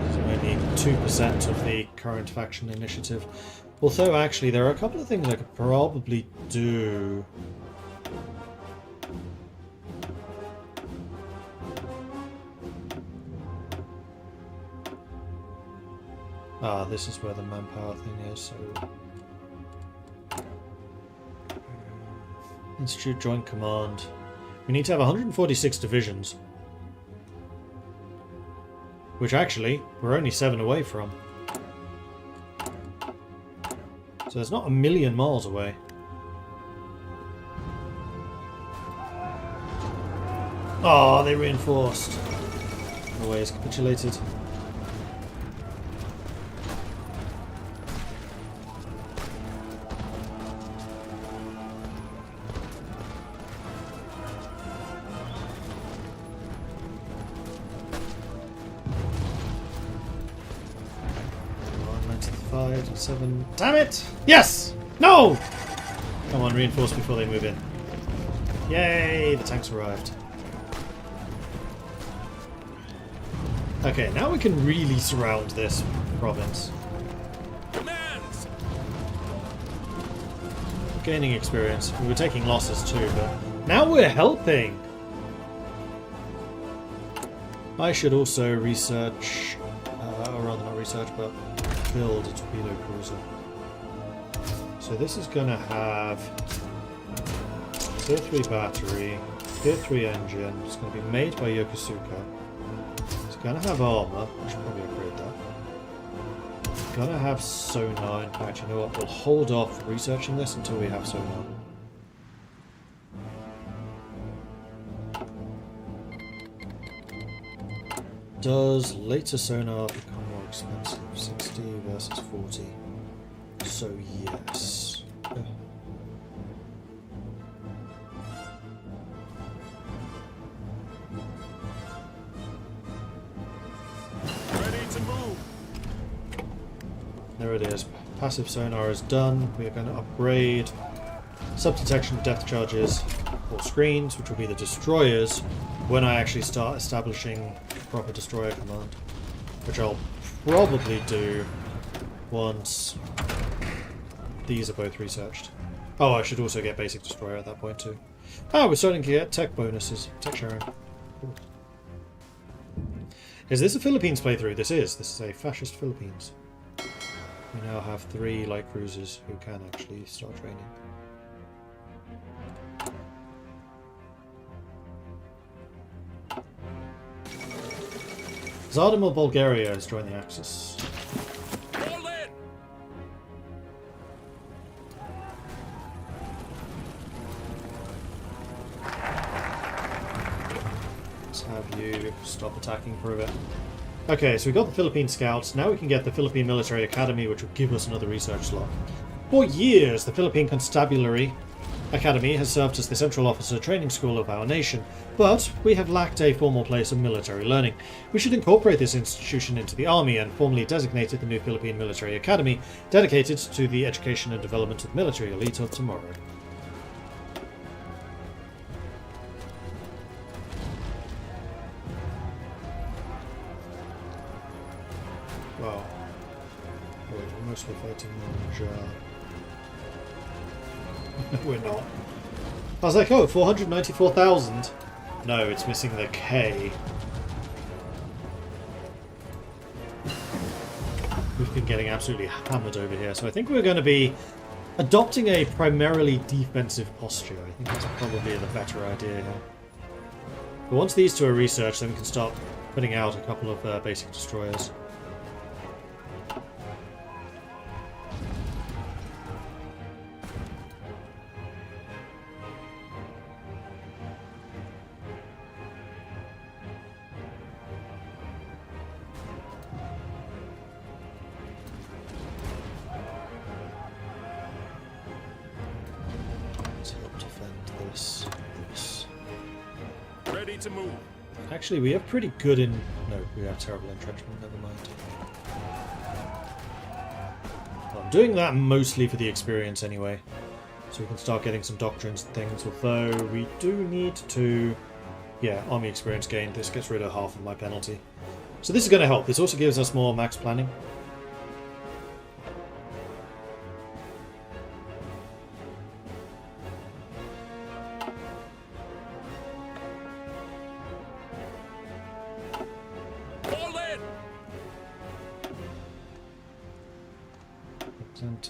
It's only 2% of the current faction initiative. Although, actually, there are a couple of things I could probably do. Ah, this is where the manpower thing is, so... Institute Joint Command. We need to have 146 divisions. Which actually, we're only 7 away from. So there's not a million miles away. Oh, they reinforced. No way, it's capitulated. 7. Damn it! Yes! No! Come on, reinforce before they move in. Yay! The tanks arrived. Okay, now we can really surround this province. Commands! Gaining experience. We were taking losses too, but now we're helping! I should also research, or rather not research, but build a torpedo cruiser. So this is going to have Tier 3 battery, Tier 3 engine. It's going to be made by Yokosuka. It's going to have armor. I should probably upgrade that. It's going to have sonar. In fact, you know what? We'll hold off researching this until we have sonar. Does later sonar become more expensive? 60 versus 40. So yes. Ready to move. There it is. Passive sonar is done. We are going to upgrade sub-detection depth charges or screens, which will be the destroyers, when I actually start establishing proper destroyer command, which I'll probably do once these are both researched. Oh, I should also get basic destroyer at that point too. Ah, we're starting to get tech bonuses, tech sharing. Cool. Is this a Philippines playthrough? This is a fascist Philippines. We now have 3 light cruisers who can actually start training. Zardamil Bulgaria has joined the Axis. Roll in. Let's have you stop attacking for a bit. Okay, so we got the Philippine Scouts. Now we can get the Philippine Military Academy, which will give us another research slot. For years, the Philippine Constabulary Academy has served as the central officer training school of our nation, but we have lacked a formal place of military learning. We should incorporate this institution into the army and formally designate it the new Philippine Military Academy, dedicated to the education and development of the military elite of tomorrow. Wow. Wait, we're mostly fighting Ninja. We're not. I was like, oh, 494,000. No, it's missing the K. We've been getting absolutely hammered over here, so I think we're going to be adopting a primarily defensive posture. I think that's probably the better idea here. But once these two are researched, then we can start putting out a couple of basic destroyers. Ready to move. Actually, we have pretty good in... No, we have terrible entrenchment, never mind. Well, I'm doing that mostly for the experience anyway. So we can start getting some doctrines and things, although we do need to... Yeah, army experience gained. This gets rid of half of my penalty. So this is going to help. This also gives us more max planning.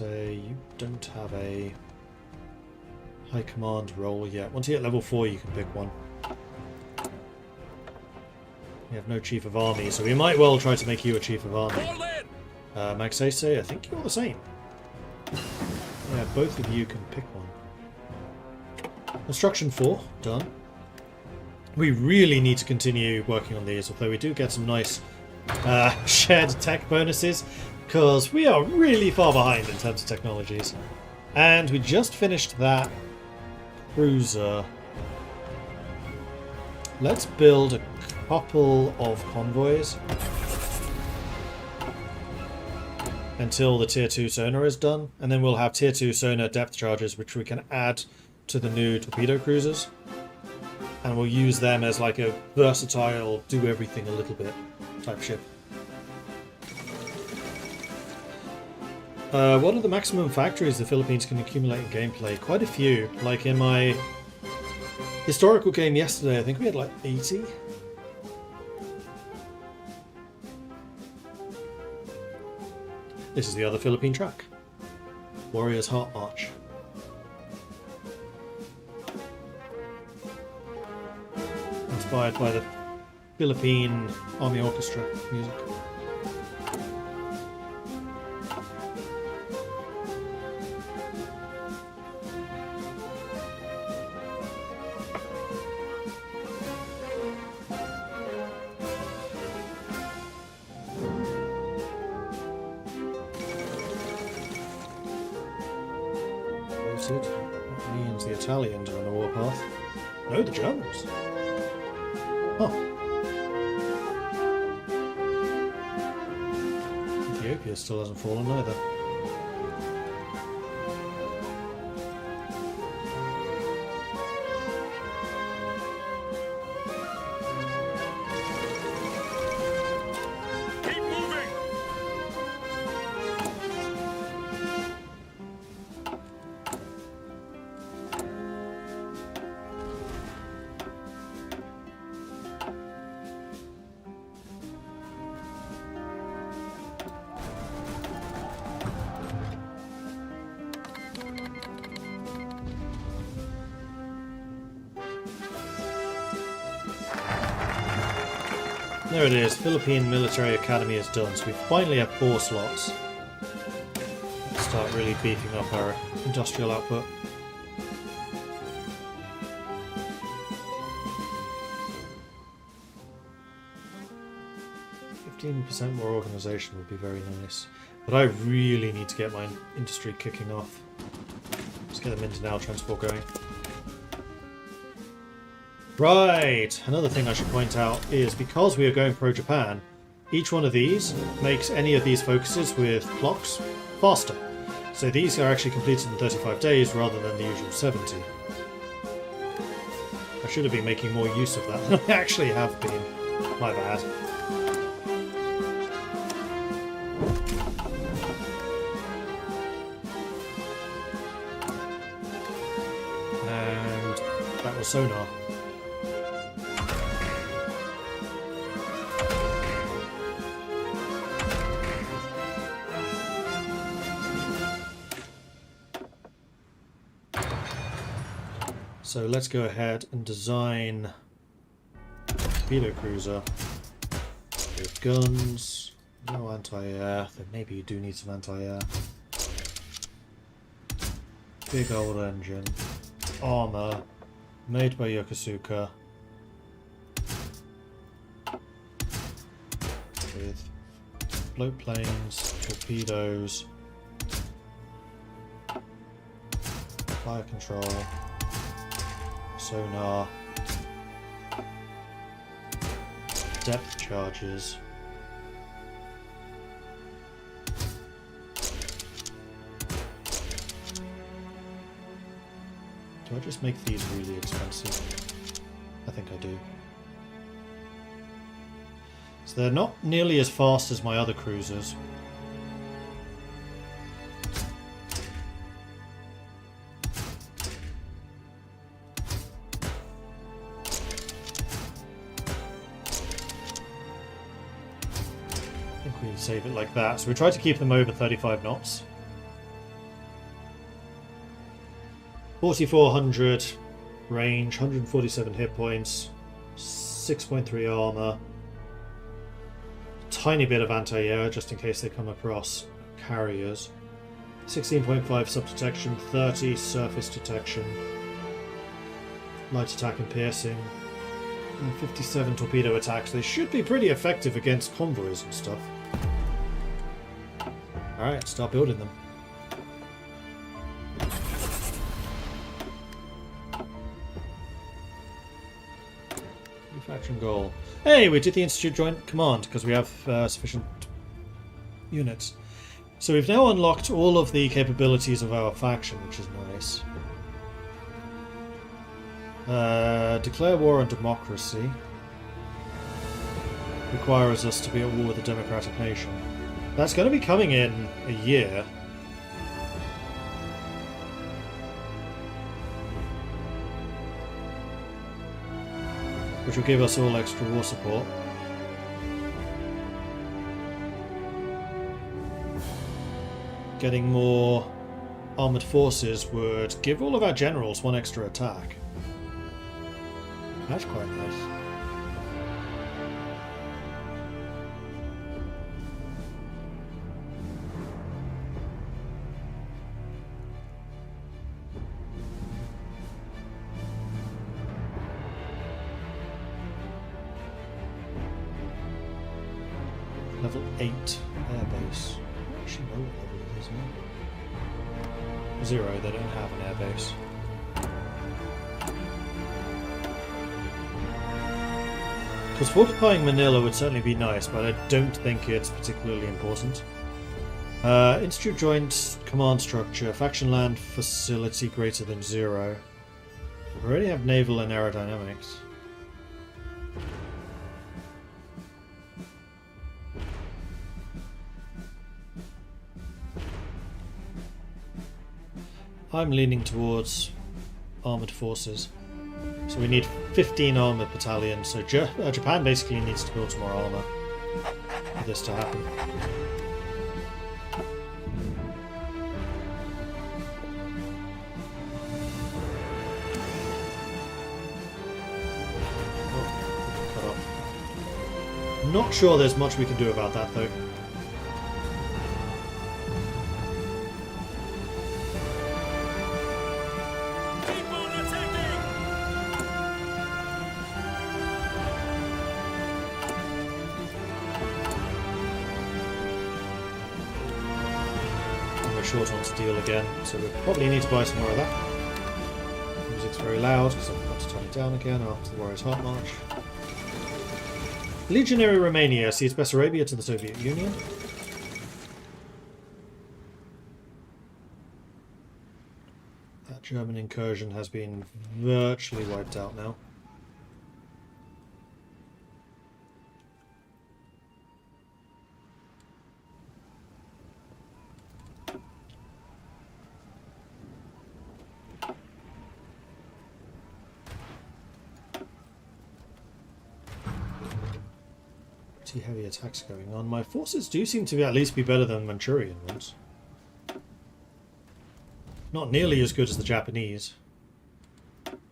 You don't have a high command role yet. Once you get level 4, you can pick one. We have no chief of army, so we might well try to make you a chief of army. Maxese, I think you're the same. Yeah, both of you can pick one. Instruction 4, done. We really need to continue working on these, although we do get some nice shared tech bonuses, because we are really far behind in terms of technologies. And we just finished that cruiser. Let's build a couple of convoys. until the tier 2 sonar is done, and then we'll have tier 2 sonar depth charges which we can add to the new torpedo cruisers, and we'll use them as like a versatile do everything a little bit type ship. What are the maximum factories the Philippines can accumulate in gameplay? Quite a few. Like in my historical game yesterday, I think we had like 80. This is the other Philippine track. Warrior's Heart March. Inspired by the Philippine Army Orchestra music. That means the Italians are on the warpath. No, the Germans. Oh. Ethiopia still hasn't fallen either. Keep moving! There it is, Philippine Military Academy is done, so we finally have 4 slots. Let's start really beefing up our industrial output. %, more organisation would be very nice. But I really need to get my industry kicking off. Let's get the Mindanao transport going. Right, another thing I should point out is because we are going pro-Japan, each one of these makes any of these focuses with clocks faster. So these are actually completed in 35 days rather than the usual 70. I should have been making more use of that than I actually have been. My bad. And that was sonar. So let's go ahead and design a torpedo cruiser with guns, no anti-air, then maybe you do need some anti-air. Big old engine, armour, made by Yokosuka, with float planes, torpedoes, fire control, sonar, depth charges, do I just make these really expensive? I think I do. So they're not nearly as fast as my other cruisers. We save it like that. So we try to keep them over 35 knots. 4400 range, 147 hit points, 6.3 armor, tiny bit of anti-air just in case they come across carriers, 16.5 sub-detection, 30 surface detection, light attack and piercing, and 57 torpedo attacks. They should be pretty effective against convoys and stuff. Alright, start building them. Manufacturing goal. Hey, we did the Institute Joint Command because we have sufficient units. So we've now unlocked all of the capabilities of our faction, which is nice. Declare war on democracy. Requires us to be at war with a democratic nation. That's going to be coming in a year. Which will give us all extra war support. Getting more armoured forces would give all of our generals one extra attack. That's quite nice. Level 8 airbase. I actually know what level it is now. 0, they don't have an airbase. Because fortifying Manila would certainly be nice, but I don't think it's particularly important. Institute joint command structure, faction land facility greater than 0. We already have naval and aerodynamics. I'm leaning towards armoured forces. So we need 15 armoured battalions, so Japan basically needs to build some more armour for this to happen. Oh, cut off. Not sure there's much we can do about that though. Short on steel again, so we probably need to buy some more of that. Music's very loud because I've got to turn it down again after the Warriors' Heart March. Legionary Romania cedes Bessarabia to the Soviet Union. That German incursion has been virtually wiped out now. Heavy attacks going on. My forces do seem to be at least be better than Manchurian ones. Not nearly as good as the Japanese,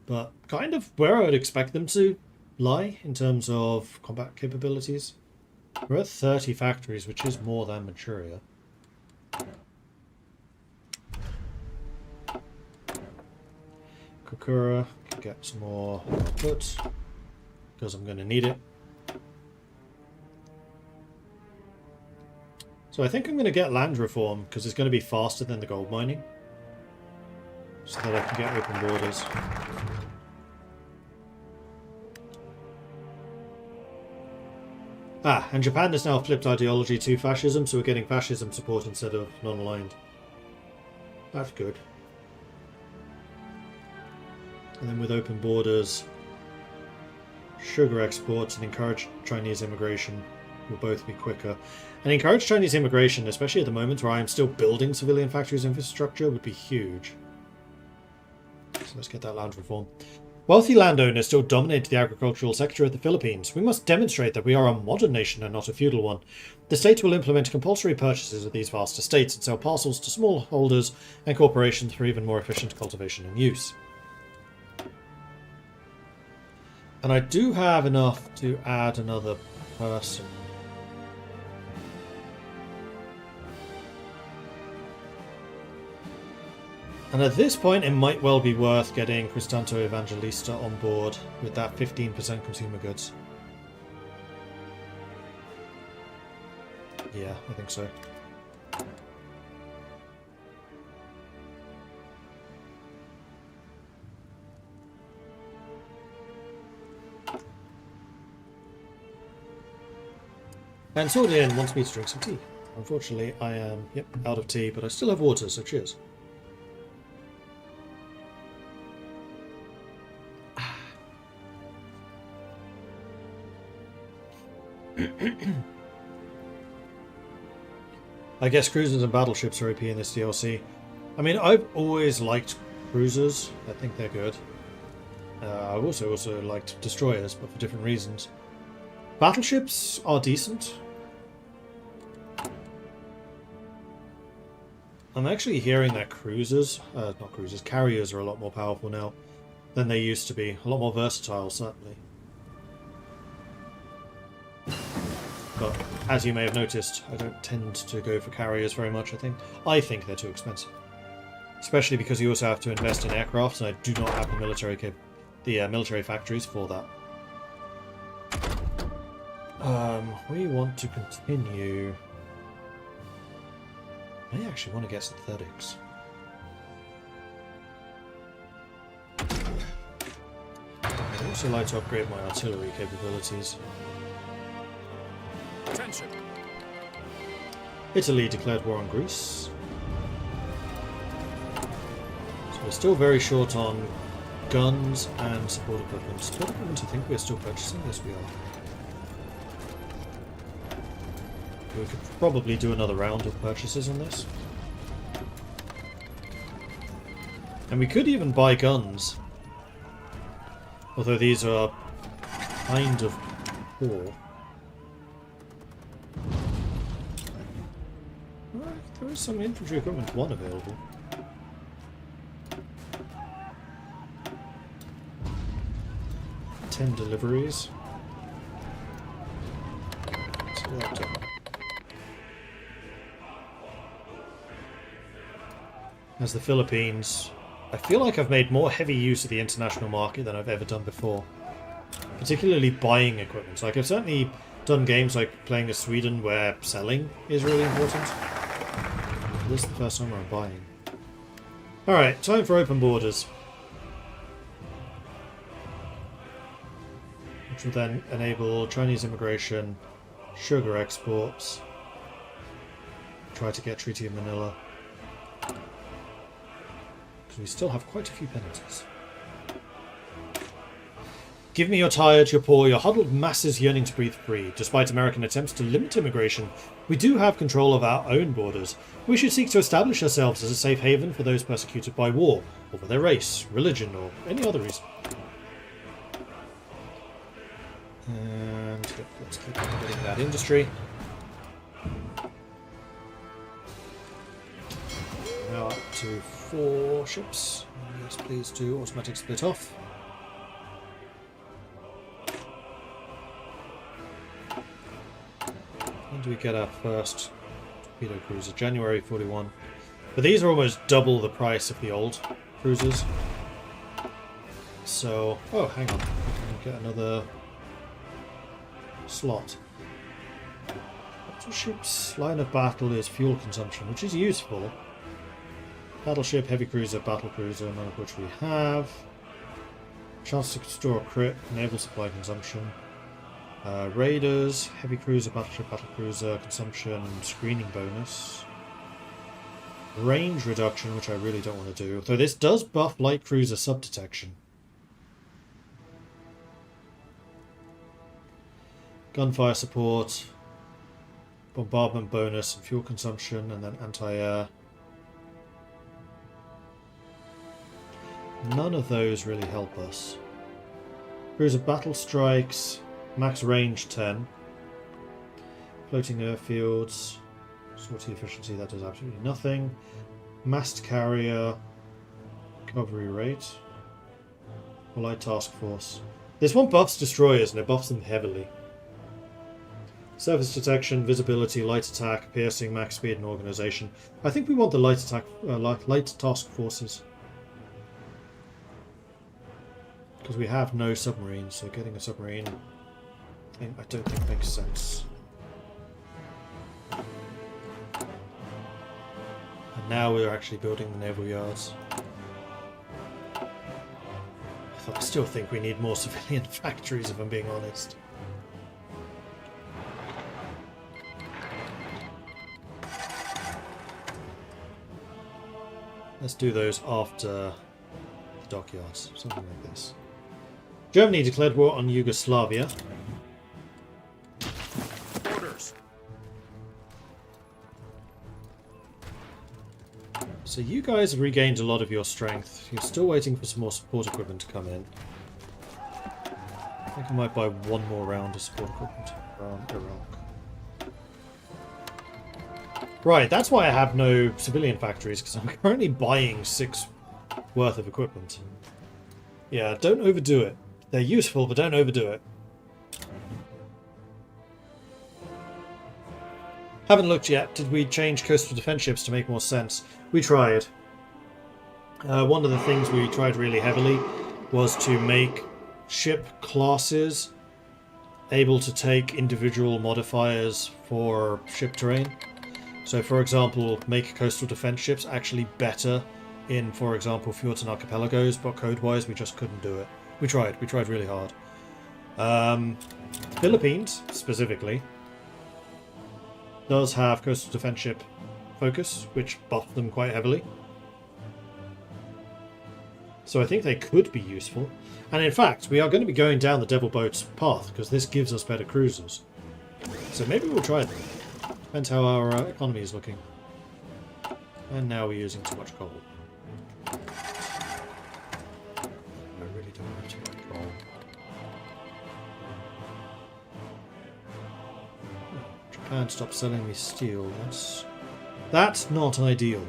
but kind of where I would expect them to lie in terms of combat capabilities. We're at 30 factories, which is more than Manchuria. Kokura can get some more output because I'm going to need it. So I think I'm going to get land reform because it's going to be faster than the gold mining. So that I can get open borders. Ah, and Japan has now flipped ideology to fascism, so we're getting fascism support instead of non-aligned. That's good. And then with open borders, sugar exports and encourage Chinese immigration will both be quicker. And encourage Chinese immigration, especially at the moment where I am still building civilian factories infrastructure, would be huge. So let's get that land reform. Wealthy landowners still dominate the agricultural sector of the Philippines. We must demonstrate that we are a modern nation and not a feudal one. The state will implement compulsory purchases of these vast estates and sell parcels to smallholders and corporations for even more efficient cultivation and use. And I do have enough to add another person. And at this point, it might well be worth getting Cristanto Evangelista on board with that 15% consumer goods. Yeah, I think so. And Sordian wants me to drink some tea. Unfortunately, I am, out of tea, but I still have water, so cheers. I guess cruisers and battleships are OP in this DLC. I mean, I've always liked cruisers. I think they're good. I've also liked destroyers, but for different reasons. Battleships are decent. I'm actually hearing that carriers are a lot more powerful now than they used to be. A lot more versatile, certainly. But as you may have noticed, I don't tend to go for carriers very much, I think they're too expensive. Especially because you also have to invest in aircraft, and I do not have the military factories for that. We want to continue. I actually want to get synthetics. I'd also like to upgrade my artillery capabilities. Attention. Italy declared war on Greece. So we're still very short on guns and support equipment. Support equipment, I think we're still purchasing. Yes, we are. We could probably do another round of purchases on this. And we could even buy guns. Although these are kind of poor. There is some infantry equipment 1 available. Ten deliveries. Select it. As the Philippines, I feel like I've made more heavy use of the international market than I've ever done before. Particularly buying equipment. Like, I've certainly done games like playing as Sweden where selling is really important. This is the first time I'm buying. Alright, time for open borders. Which will then enable Chinese immigration, sugar exports, try to get Treaty of Manila. Because we still have quite a few penalties. Give me your tired, your poor, your huddled masses yearning to breathe free. Despite American attempts to limit immigration, we do have control of our own borders. We should seek to establish ourselves as a safe haven for those persecuted by war, or for their race, religion, or any other reason. And let's keep on getting that industry. Now up to 4 ships. Yes, please do automatic split off. When do we get our first torpedo cruiser? January 41. But these are almost double the price of the old cruisers. So, oh, hang on. We can get another slot. Battleship's line of battle is fuel consumption, which is useful. Battleship, heavy cruiser, battle cruiser, none of which we have. Chance to store a crit, naval supply consumption. Raiders, heavy cruiser, battleship, battle cruiser, consumption, screening bonus. Range reduction, which I really don't want to do. Though this does buff light cruiser sub-detection. Gunfire support, bombardment bonus, and fuel consumption, and then anti-air. None of those really help us. Cruiser battle strikes, max range 10. Floating airfields, sortie efficiency, that does absolutely nothing. Mast carrier, recovery rate. Light task force. This one buffs destroyers and it buffs them heavily. Surface detection, visibility, light attack, piercing, max speed, and organization. I think we want the light attack, light task forces. Because we have no submarines, so getting a submarine I don't think makes sense. And now we're actually building the naval yards. I still think we need more civilian factories, if I'm being honest. Let's do those after the dockyards. Something like this. Germany declared war on Yugoslavia. Orders. So you guys have regained a lot of your strength. You're still waiting for some more support equipment to come in. I think I might buy one more round of support equipment around Iraq. Right, that's why I have no civilian factories, because I'm currently buying 6 worth of equipment. Yeah, don't overdo it. They're useful, but don't overdo it. Haven't looked yet. Did we change coastal defense ships to make more sense? We tried. One of the things we tried really heavily was to make ship classes able to take individual modifiers for ship terrain. So, for example, make coastal defense ships actually better in, for example, fjords and archipelagos, but code-wise we just couldn't do it. We tried really hard. Philippines, specifically, does have coastal defense ship focus, which buffed them quite heavily. So I think they could be useful. And in fact, we are going to be going down the Devil Boat's path, because this gives us better cruisers. So maybe we'll try them. Depends how our economy is looking. And now we're using too much coal. I really don't have too much coal. Japan stopped selling me steel. That's not ideal.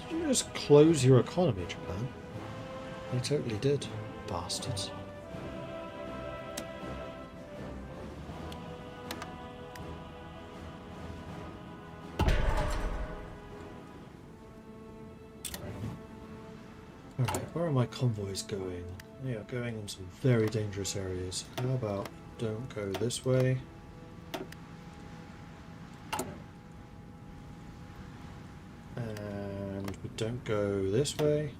Did you just close your economy, Japan? They totally did, bastards. Alright, where are my convoys going? They are going in some very dangerous areas. How about don't go this way? And we don't go this way.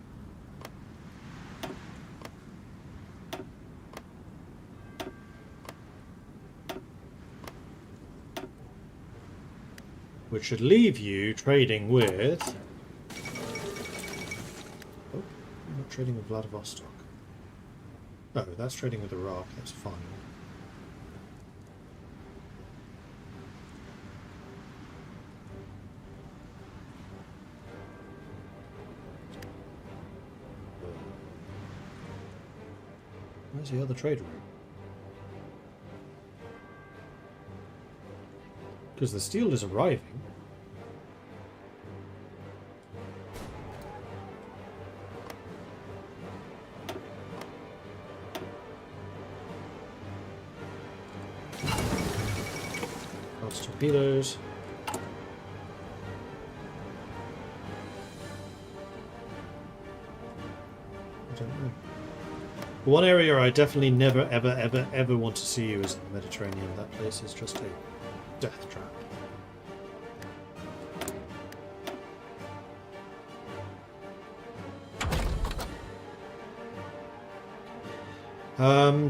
Which should leave you trading with... Trading with Vladivostok. Oh, that's trading with Iraq. That's fine. Where's the other trade route? Because the steel is arriving. Torpedoes. I don't know. One area I definitely never, ever want to see you is in the Mediterranean. That place is just a death trap.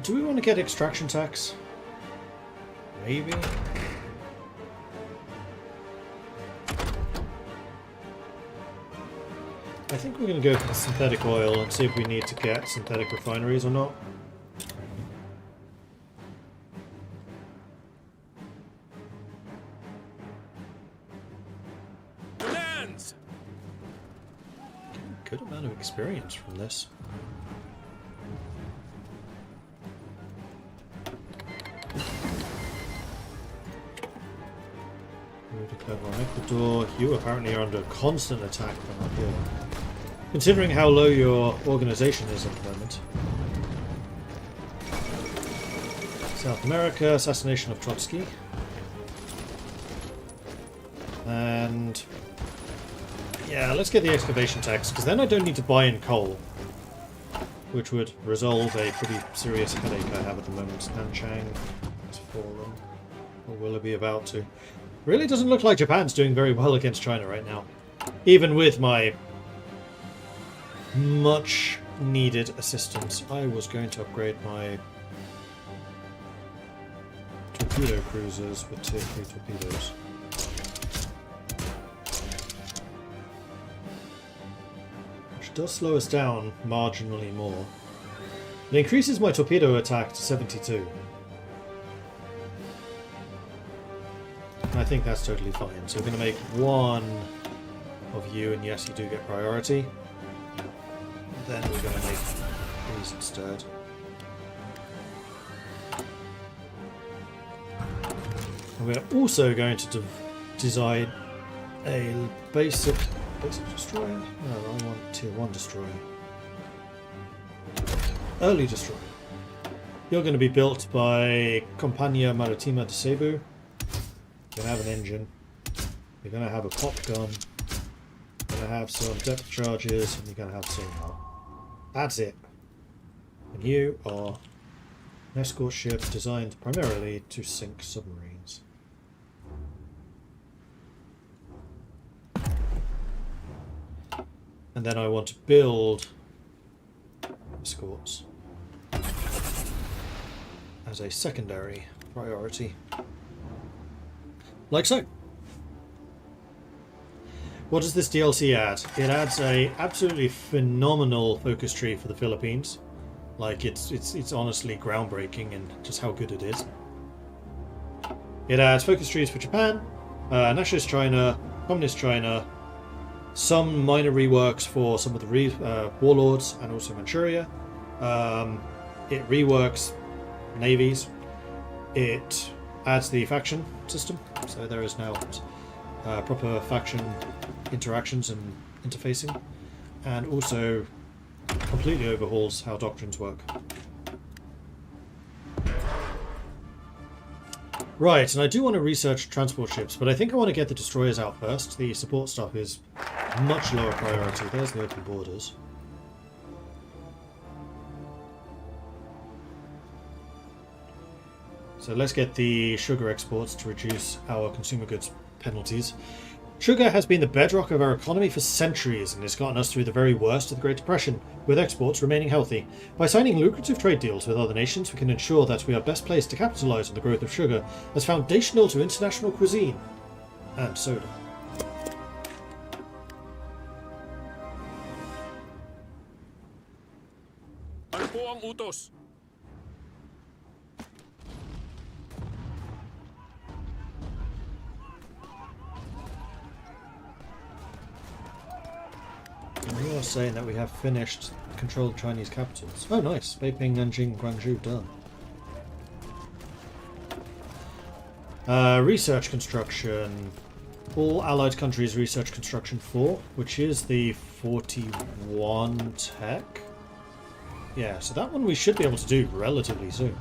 Do we want to get extraction tax? Maybe. I think we're going to go for the synthetic oil and see if we need to get synthetic refineries or not. Demands. Getting a good amount of experience from this. We declared war on Ecuador. You apparently are under constant attack from up here. Considering how low your organization is at the moment. South America, assassination of Trotsky. And... yeah, let's get the excavation tax, because then I don't need to buy in coal. Which would resolve a pretty serious headache I have at the moment. Nanchang has fallen. Or will it be about to? Really doesn't look like Japan's doing very well against China right now. Even with my much needed assistance, I was going to upgrade my torpedo cruisers with tier 3 torpedoes. Which does slow us down marginally more. It increases my torpedo attack to 72. I think that's totally fine. So we're going to make one of you, and yes, you do get priority. Then we're going to make these instead. And we're also going to design a basic destroyer. No, I want tier 1 destroyer. Early destroyer. You're going to be built by Compagnia Marittima de Cebu. You're going to have an engine. You're going to have a pop gun. You're going to have some depth charges, and you're going to have sonar. That's it. And you are an escort ship designed primarily to sink submarines. And then I want to build escorts as a secondary priority. Like so. What does this DLC add? It adds a absolutely phenomenal focus tree for the Philippines. Like it's honestly groundbreaking in just how good it is. It adds focus trees for Japan, Nationalist China, Communist China, some minor reworks for some of the warlords and also Manchuria. It reworks navies. It adds the faction system, so there is now proper faction interactions and interfacing, and also completely overhauls how doctrines work. Right, and I do want to research transport ships, but I think I want to get the destroyers out first. The support stuff is much lower priority. There's the open borders. So let's get the sugar exports to reduce our consumer goods penalties. Sugar has been the bedrock of our economy for centuries and has gotten us through the very worst of the Great Depression, with exports remaining healthy. By signing lucrative trade deals with other nations, we can ensure that we are best placed to capitalize on the growth of sugar as foundational to international cuisine and soda. Ano po ang utos? We are saying that we have finished controlled Chinese capitals. Oh, nice. Beiping, Nanjing, Guangzhou done. Research construction. All allied countries research construction 4, which is the 41 tech. Yeah, so that one we should be able to do relatively soon.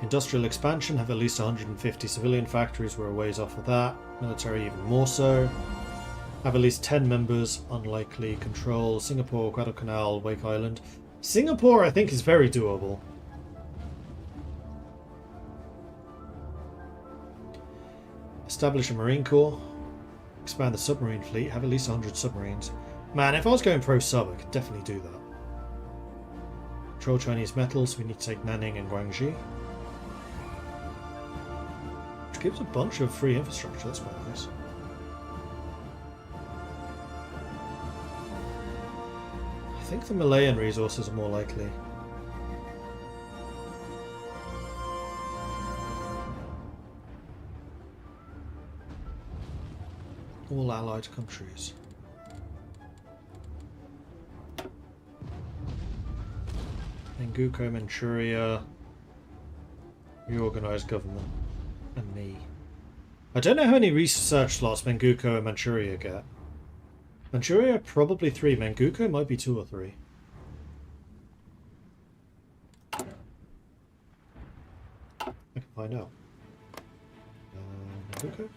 Industrial expansion, have at least 150 civilian factories, we're a ways off of that. Military even more so. Have at least 10 members, unlikely. Control Singapore, Guadalcanal, Wake Island. Singapore I think is very doable. Establish a Marine Corps. Expand the submarine fleet, have at least 100 submarines. Man, if I was going pro-sub, I could definitely do that. Control Chinese metals, we need to take Nanning and Guangxi. Which gives a bunch of free infrastructure, that's quite nice. I think the Malayan resources are more likely. All allied countries. Menguko, Manchuria, reorganized government, and me. I don't know how many research slots Menguko and Manchuria get. Manchuria probably 3. Menguko might be 2 or 3. I can find out. Menguko?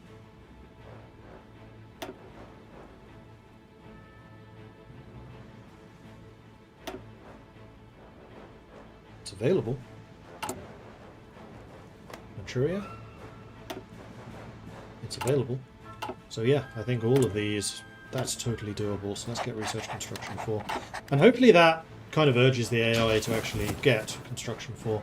It's available. Manchuria. It's available. So yeah, I think all of these, that's totally doable. So let's get Research Construction 4. And hopefully that kind of urges the AI to actually get Construction 4.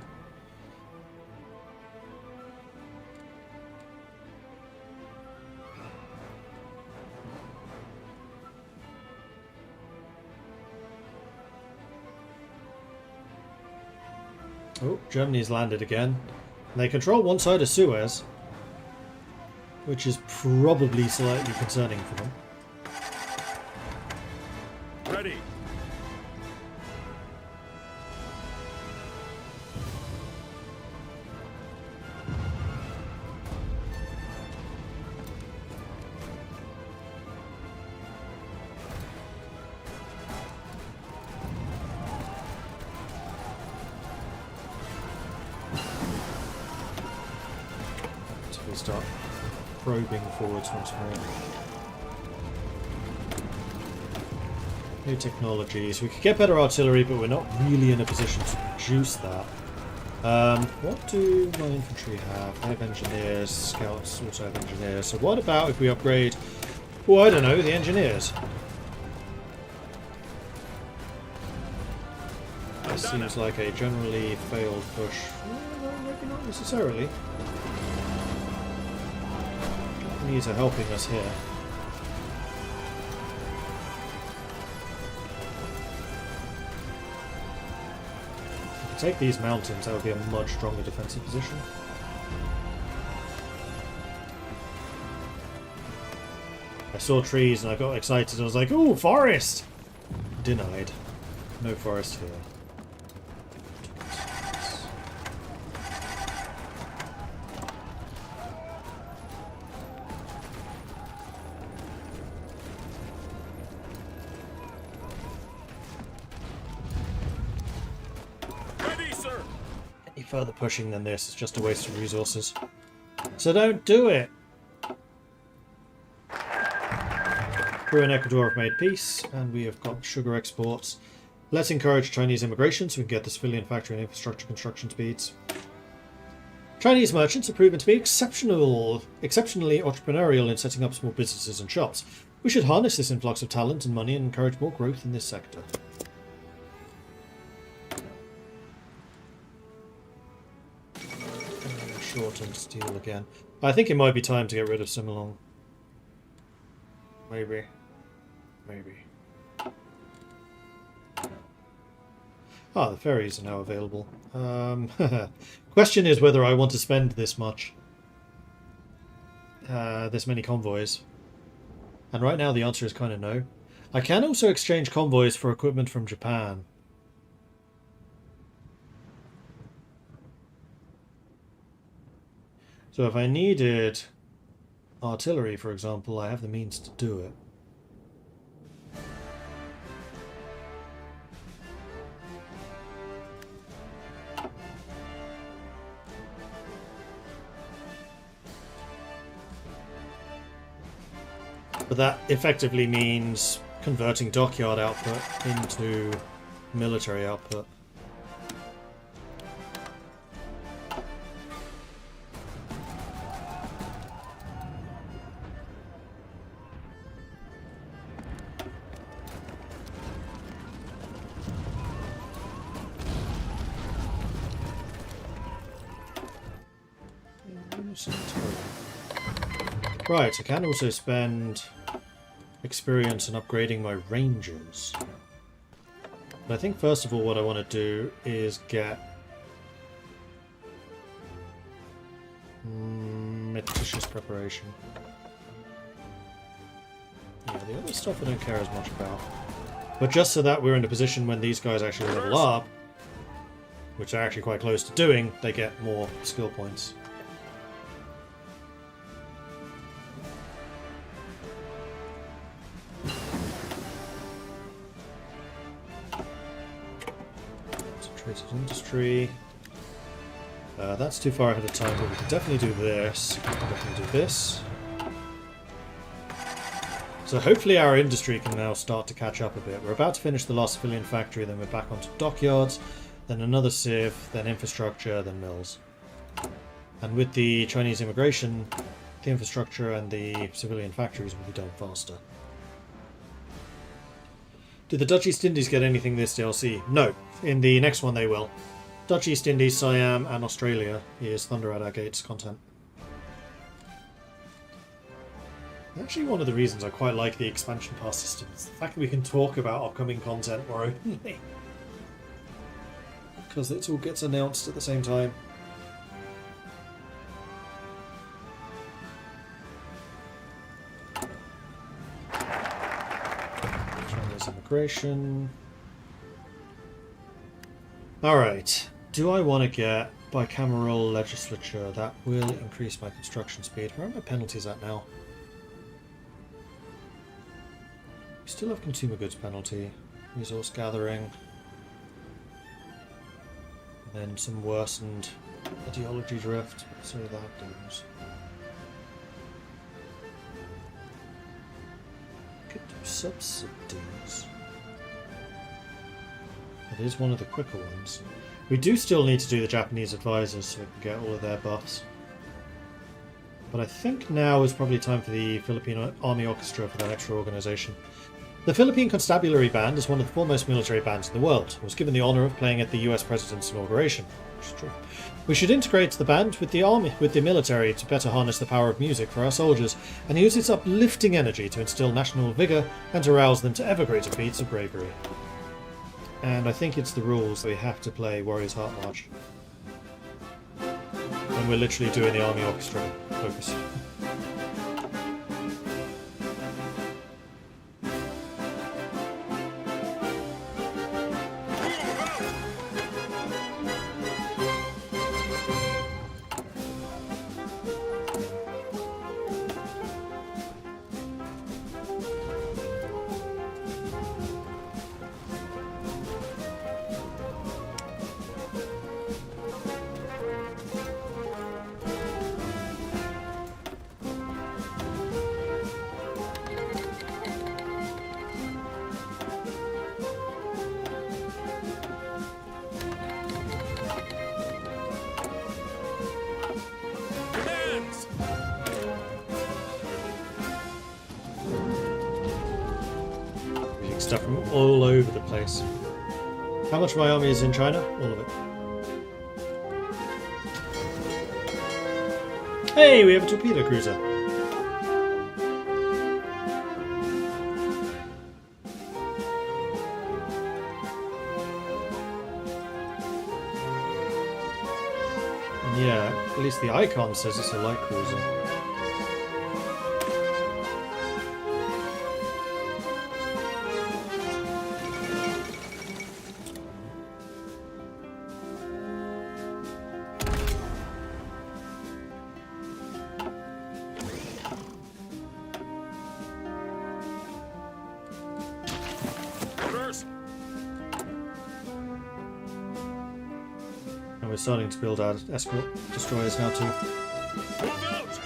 Oh, Germany's landed again. And they control one side of Suez, which is probably slightly concerning for them. Ready. So we start probing forwards once more. New technologies. We could get better artillery, but we're not really in a position to produce that. What do my infantry have? They have engineers, scouts also have engineers. So what about if we upgrade, well, I don't know, the engineers? This seems like a generally failed push. Well, maybe not necessarily. Japanese are helping us here. If we take these mountains, that would be a much stronger defensive position. I saw trees and I got excited. I was like, ooh, forest! Denied. No forest here. Ready, sir. Any further pushing than this is just a waste of resources. So don't do it! Peru and Ecuador have made peace, and we have got sugar exports. Let's encourage Chinese immigration so we can get the civilian factory and infrastructure construction speeds. Chinese merchants have proven to be exceptionally entrepreneurial in setting up small businesses and shops. We should harness this influx of talent and money and encourage more growth in this sector. Short on steel again. I think it might be time to get rid of Similong. Maybe. Ah, the ferries are now available. Question is whether I want to spend this much. This many convoys. And right now the answer is kind of no. I can also exchange convoys for equipment from Japan. So if I needed artillery, for example, I have the means to do it. But that effectively means converting dockyard output into military output. Right, I can also spend experience in upgrading my rangers. But I think first of all what I want to do is get meticulous preparation. Yeah, the other stuff I don't care as much about. But just so that we're in a position when these guys actually level up, which they're actually quite close to doing, they get more skill points. Industry. That's too far ahead of time, but we can definitely do this. We can definitely do this. So hopefully our industry can now start to catch up a bit. We're about to finish the last civilian factory, then we're back onto dockyards, then another civ, then infrastructure, then mills. And with the Chinese immigration, the infrastructure and the civilian factories will be done faster. Did the Dutch East Indies get anything this DLC? No. In the next one they will. Dutch East Indies, Siam and Australia is Thunder at Our Gates content. Actually, one of the reasons I quite like the expansion pass system is the fact that we can talk about upcoming content more openly. Because it all gets announced at the same time. China's immigration. Alright. Do I want to get bicameral legislature? That will increase my construction speed. Where are my penalties at now? We still have consumer goods penalty, resource gathering, and then some worsened ideology drift, so that goes. Could do subsidies. That is one of the quicker ones. We do still need to do the Japanese advisors so we can get all of their buffs. But I think now is probably time for the Philippine Army Orchestra for that extra organisation. The Philippine Constabulary Band is one of the foremost military bands in the world. It was given the honour of playing at the US President's inauguration, which is true. We should integrate the band with the army, with the military, to better harness the power of music for our soldiers, and use its uplifting energy to instill national vigour and to rouse them to ever greater feats of bravery. And I think it's the rules that we have to play Warrior's Heart March. And we're literally doing the Army Orchestra focus. Stuff from all over the place. How much of my army is in China? All of it. Hey, we have a torpedo cruiser. And yeah, at least the icon says it's a light cruiser. And we're starting to build our escort destroyers now too. Move out!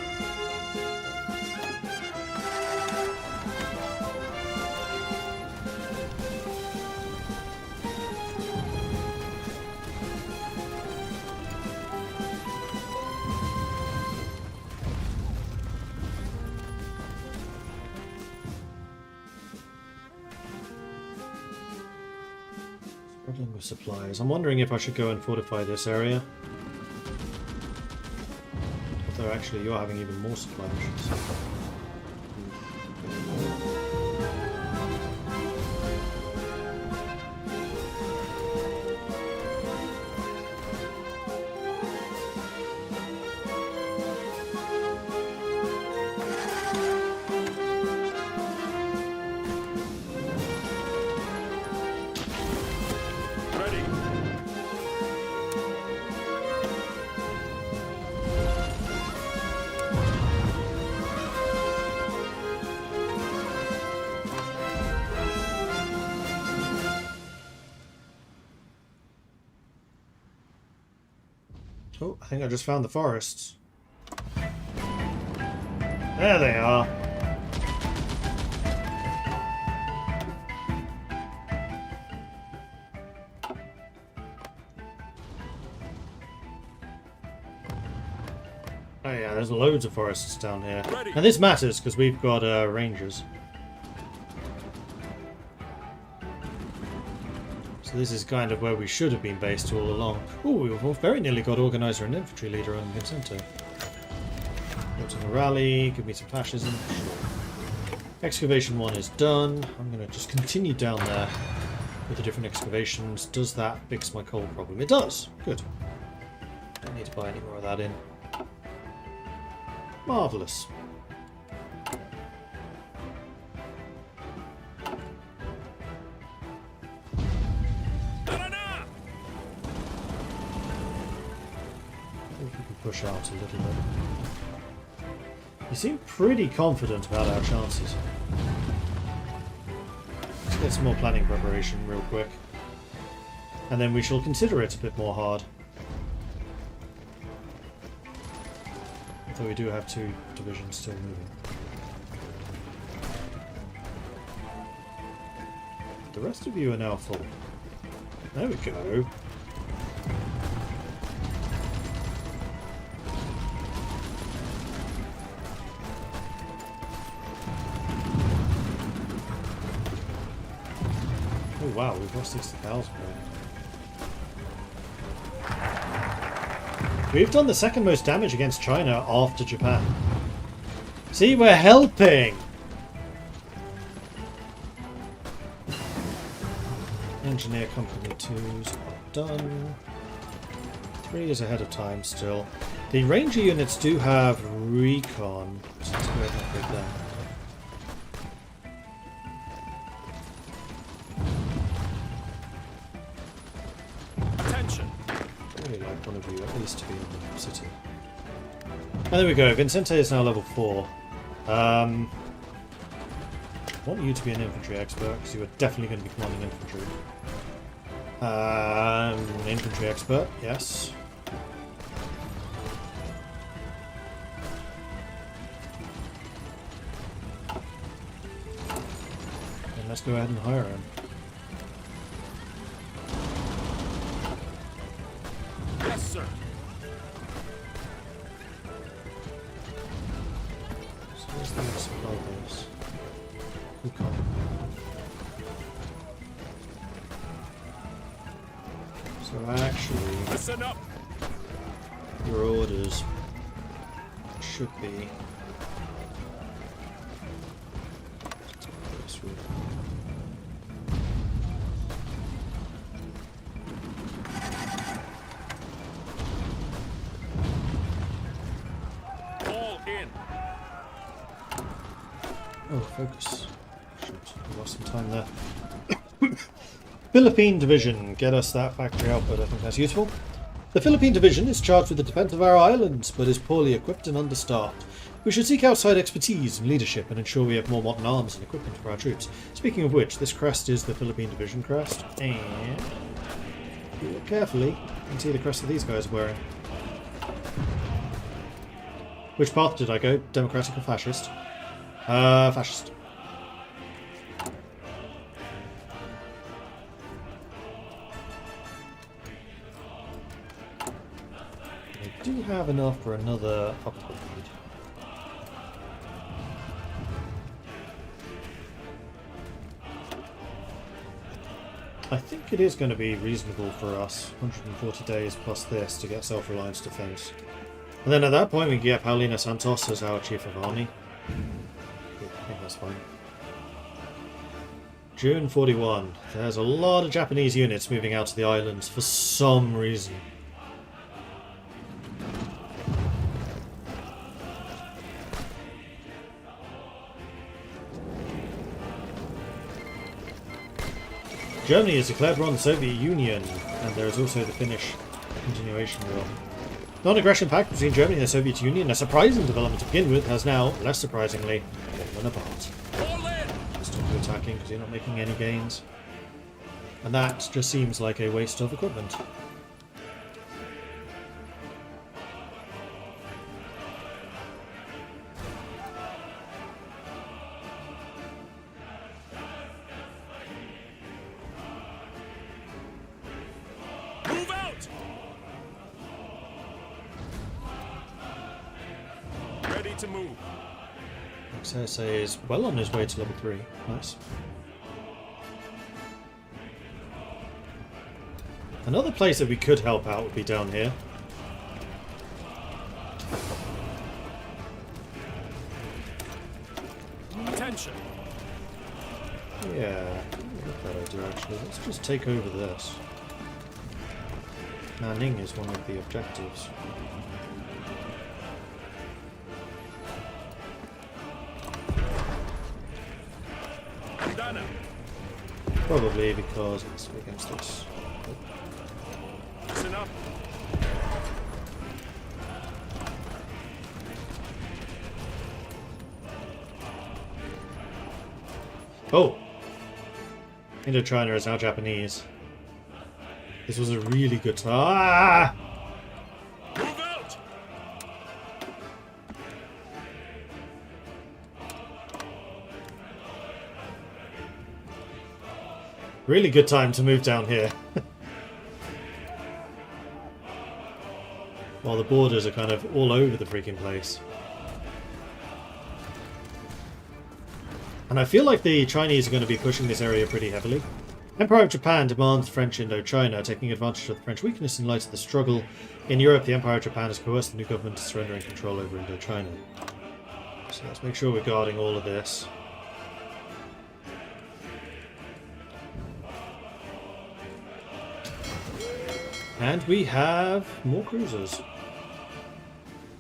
Struggling with supplies. I'm wondering if I should go and fortify this area. Although actually you're having even more supply issues. Ready! Oh, I think I just found the forests. There they are. there's loads of forests down here. Ready. And this matters because we've got rangers. So this is kind of where we should have been based all along. Oh, we've very nearly got organizer and infantry leader on Vincento. Go to the rally, give me some fascism. Excavation 1 is done. I'm going to just continue down there with the different excavations. Does that fix my coal problem? It does. Good. Don't need to buy any more of that in. Marvellous. If we can push out a little bit. You seem pretty confident about our chances. Let's get some more planning preparation real quick. And then we shall consider it a bit more hard. Although we do have 2 divisions still moving. The rest of you are now full. There we go. Oh wow, we've lost 60,000. We've done the second most damage against China after Japan. See, we're helping! Engineer Company 2's done. 3 is ahead of time still. The Ranger units do have recon, so let's go ahead and upgrade them. One of you at least to be in the city. And there we go. Vincente is now level 4. I want you to be an infantry expert because you are definitely going to be commanding infantry. Infantry expert, yes. And let's go ahead and hire him. Sir. So where's the next supply base? Who can't? So actually, Listen up. your orders should be this route. Oh, focus. Shoot, we lost some time there. Philippine Division. Get us that factory output. I think that's useful. The Philippine Division is charged with the defense of our islands, but is poorly equipped and understaffed. We should seek outside expertise and leadership and ensure we have more modern arms and equipment for our troops. Speaking of which, this crest is the Philippine Division crest. And if you look carefully, you can see the crest that these guys are wearing. Which path did I go? Democratic or fascist? Fascist. I do have enough for another upgrade. I think it is going to be reasonable for us, 140 days plus this, to get self-reliance defense. And then at that point we can get Paulina Santos as our Chief of Army. I think that's fine. June 41. There's a lot of Japanese units moving out to the islands for some reason. Germany has declared war on the Soviet Union, and there is also the Finnish continuation war. Non-aggression pact between Germany and the Soviet Union, a surprising development to begin with, has now, less surprisingly, fallen apart. Stop you attacking because you're not making any gains. And that just seems like a waste of equipment. to move. XSA is well on his way to level 3. Nice. Another place that we could help out would be down here. Attention. Yeah, I like that idea actually. Let's just take over this. Nanning is one of the objectives. Dana. Probably because it's against this. Listen up. Oh! Indochina is now Japanese. This was a really good time. Ah! Move out. Really good time to move down here. While the borders are kind of all over the freaking place. And I feel like the Chinese are going to be pushing this area pretty heavily. Empire of Japan demands French Indochina, taking advantage of the French weakness in light of the struggle in Europe. The Empire of Japan has coerced the new government to surrendering control over Indochina. So let's make sure we're guarding all of this. And we have more cruisers.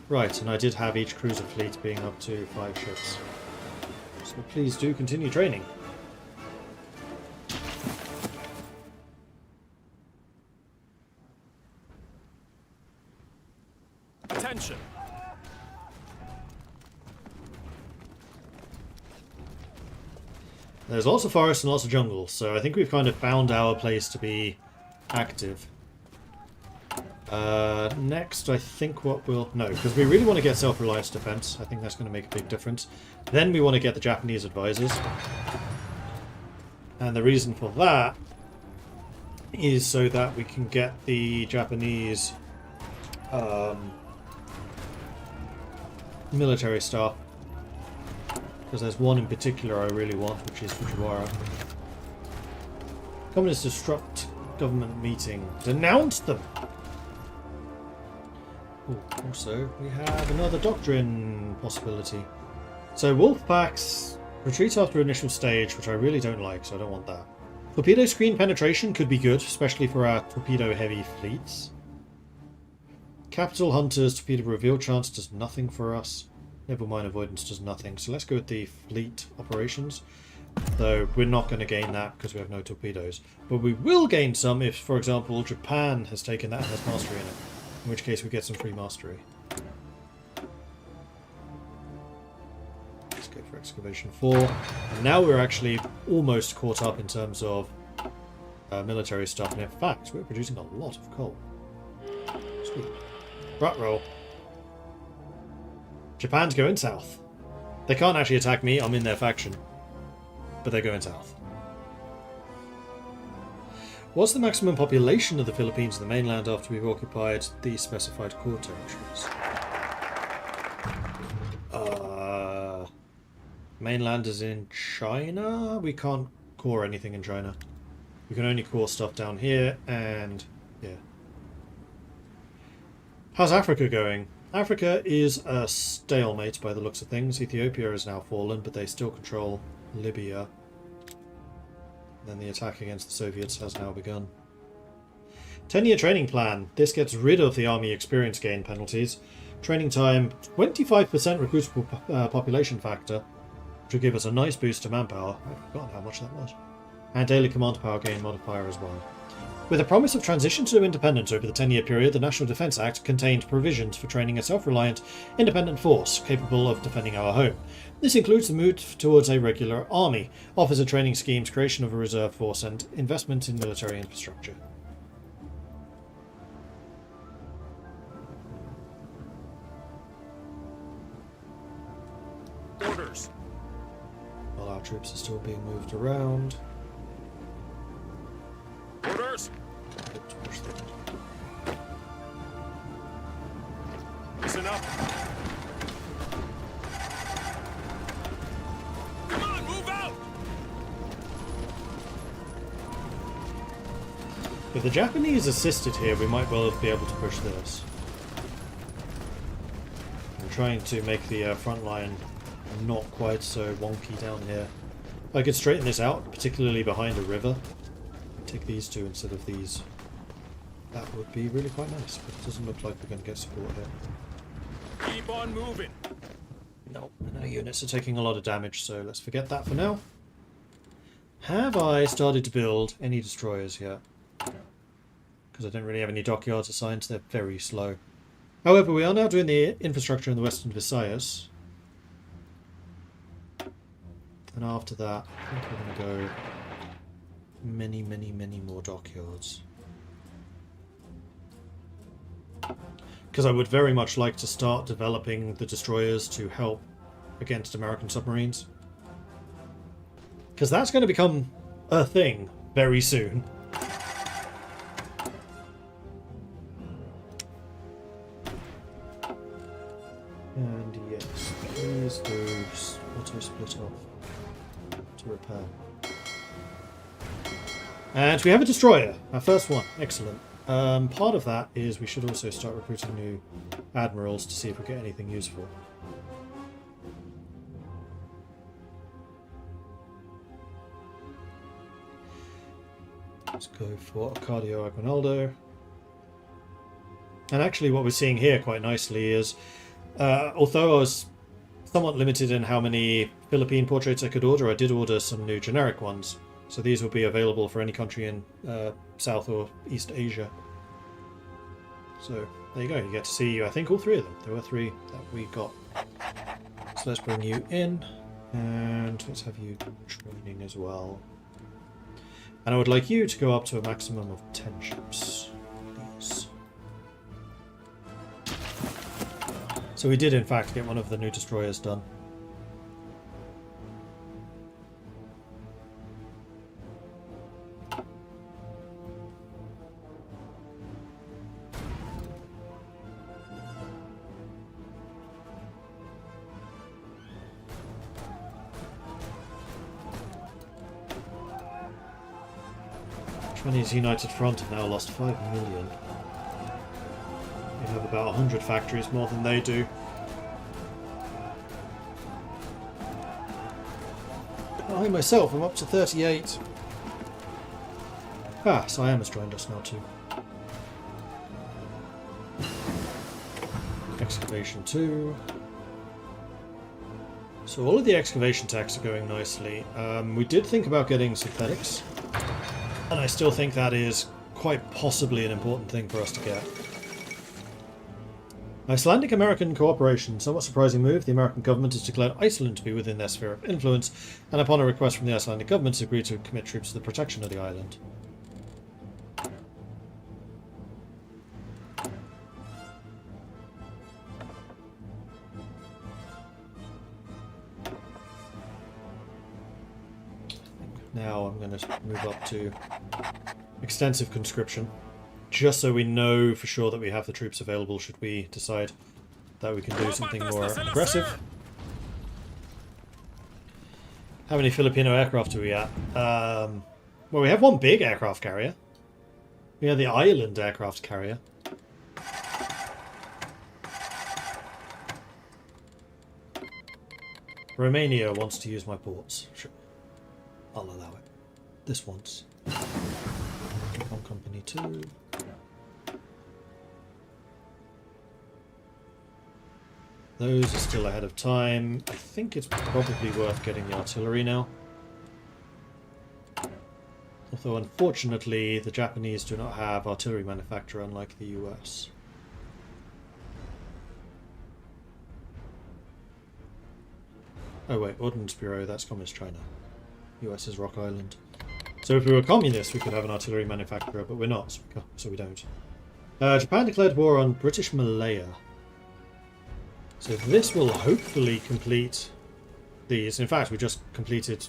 Right, and I did have each cruiser fleet being up to 5 ships. So please do continue training. Attention. There's lots of forest and lots of jungle, so I think we've kind of found our place to be active. Next, I think what we'll... No, because we really want to get self-reliance defense. I think that's going to make a big difference. Then we want to get the Japanese advisors. And the reason for that is so that we can get the Japanese military staff. Because there's one in particular I really want, which is Fujiwara. Communists disrupt government meeting. Denounce them! Ooh, also, we have another doctrine possibility. So Wolfpacks retreat after initial stage, which I really don't like, so I don't want that. Torpedo screen penetration could be good, especially for our torpedo-heavy fleets. Capital Hunters torpedo reveal chance does nothing for us. Naval mine avoidance does nothing, so let's go with the fleet operations. Though we're not going to gain that because we have no torpedoes. But we will gain some if, for example, Japan has taken that and has mastery in it. In which case we get some free mastery. Let's go for excavation 4. And now we're actually almost caught up in terms of military stuff. And in fact, we're producing a lot of coal. Sweet. Rut roll. Japan's going south. They can't actually attack me, I'm in their faction. But they're going south. What's the maximum population of the Philippines and the mainland after we've occupied the specified core territories? Mainland is in China? We can't core anything in China. We can only core stuff down here, and yeah. How's Africa going? Africa is a stalemate by the looks of things. Ethiopia has now fallen, but they still control Libya. Then the attack against the Soviets has now begun. 10-year training plan. This gets rid of the army experience gain penalties. Training time, 25% recruitable population factor, which will give us a nice boost to manpower. I've forgotten how much that was. And daily command power gain modifier as well. With a promise of transition to independence over the 10-year period, the National Defence Act contained provisions for training a self-reliant, independent force capable of defending our home. This includes the move towards a regular army, officer training schemes, creation of a reserve force, and investment in military infrastructure. Orders. While our troops are still being moved around. Orders. Listen up. If the Japanese assisted here, we might well be able to push this. I'm trying to make the front line not quite so wonky down here. If I could straighten this out, particularly behind a river, take these two instead of these, that would be really quite nice, but it doesn't look like we're going to get support here. Keep on moving. No, and our units are taking a lot of damage, so let's forget that for now. Have I started to build any destroyers yet? Because I don't really have any dockyards assigned, so they're very slow. However, we are now doing the infrastructure in the Western Visayas. And after that, I think we're going to go many, many, many more dockyards. Because I would very much like to start developing the destroyers to help against American submarines. Because that's going to become a thing very soon. And yes, please do auto-split off to repair. And we have a destroyer, our first one. Excellent. Part of that is we should also start recruiting new admirals to see if we get anything useful. Let's go for Arcadio Aguinaldo. And actually what we're seeing here quite nicely is, although I was somewhat limited in how many Philippine portraits I could order, I did order some new generic ones. So these will be available for any country in South or East Asia. So there you go, you get to see, I think, all three of them. There were three that we got. So let's bring you in, and let's have you training as well. And I would like you to go up to a maximum of 10 ships, please. So we did in fact get one of the new destroyers done. Chinese United Front have now lost 5 million. We have about 100 factories more than they do. I myself am up to 38. Ah, Siam has joined us now too. Excavation 2. So all of the excavation techs are going nicely. We did think about getting synthetics. And I still think that is quite possibly an important thing for us to get. Icelandic-American cooperation. Somewhat surprising move. The American government has declared Iceland to be within their sphere of influence, and upon a request from the Icelandic government has agreed to commit troops to the protection of the island. Now I'm going to move up to extensive conscription, just so we know for sure that we have the troops available should we decide that we can do something more aggressive. How many Filipino aircraft are we at? Well, we have one big aircraft carrier. We have the island aircraft carrier. Romania wants to use my ports. Sure. I'll allow it. This once. On Company 2. Those are still ahead of time. I think it's probably worth getting the artillery now. Although unfortunately the Japanese do not have artillery manufacture unlike the US. Oh wait, Ordnance Bureau, that's Communist China. US is Rock Island. So if we were communist, we could have an artillery manufacturer, but we're not, so we don't. Japan declared war on British Malaya. So this will hopefully complete these. In fact, we just completed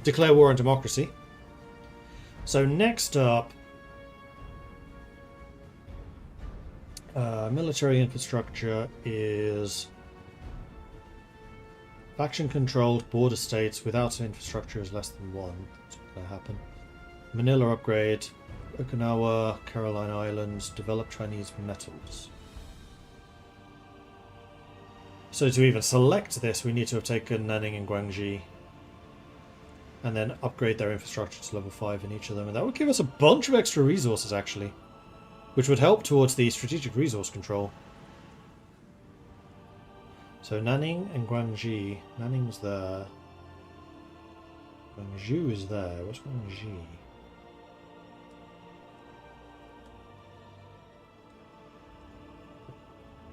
declare war on democracy. So next up, military infrastructure is faction-controlled border states without infrastructure is less than 1. That's what's going to happen. Manila upgrade. Okinawa, Caroline Islands, develop Chinese metals. So to even select this, we need to have taken Nanning and Guangxi. And then upgrade their infrastructure to level 5 in each of them. And that would give us a bunch of extra resources, actually. Which would help towards the strategic resource control. So Nanning and Guangxi. Nanning's there. Guangzhou is there. What's Guangxi?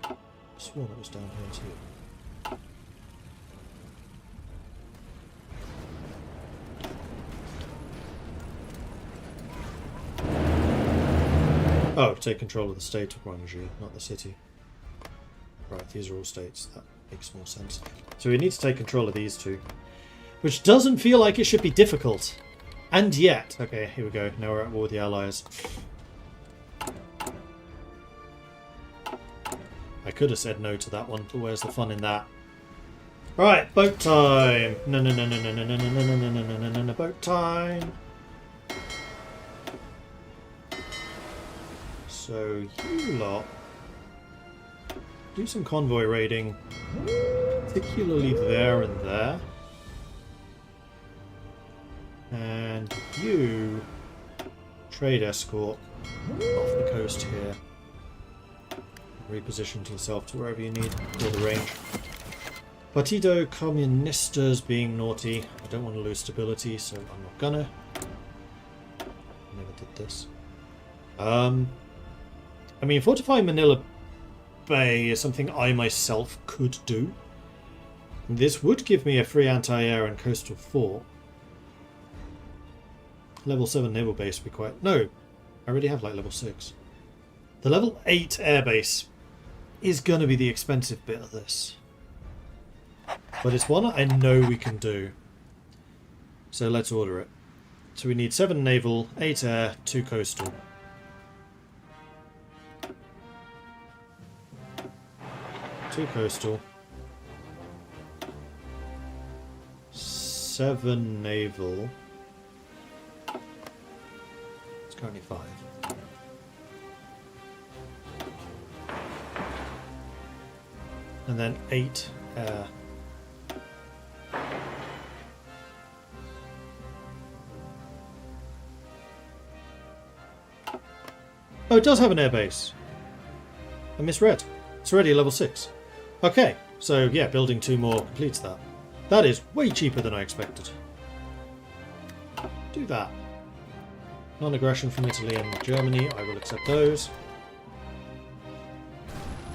I swore that was down here too. Oh, take control of the state of Guangzhou, not the city. Right, these are all states. That makes more sense. So we need to take control of these two. Which doesn't feel like it should be difficult. And yet... Okay, here we go. Now we're at war with the Allies. I could have said no to that one, but where's the fun in that? Right, boat time! No, no, no, no, no, no, no, no, no, no, no, no, no, no, no, boat time! So, you lot... do some convoy raiding, particularly there and there. And you... trade escort off the coast here. Reposition yourself to wherever you need for the range. Partido Comunistas being naughty. I don't want to lose stability, so I'm not gonna. Never did this. I mean, fortifying Manila Bay is something I myself could do. This would give me a free anti-air and coastal fort. Level 7 naval base would be quite... No, I already have like level 6. The level 8 airbase is going to be the expensive bit of this. But it's one I know we can do. So let's order it. So we need 7 naval, 8 air, 2 coastal. 2 coastal. 7 naval. It's currently 5. And then 8 air. Oh, it does have an airbase. I misread. It's already level 6. Okay, so yeah, building 2 more completes that. That is way cheaper than I expected. Do that. Non-aggression from Italy and Germany, I will accept those.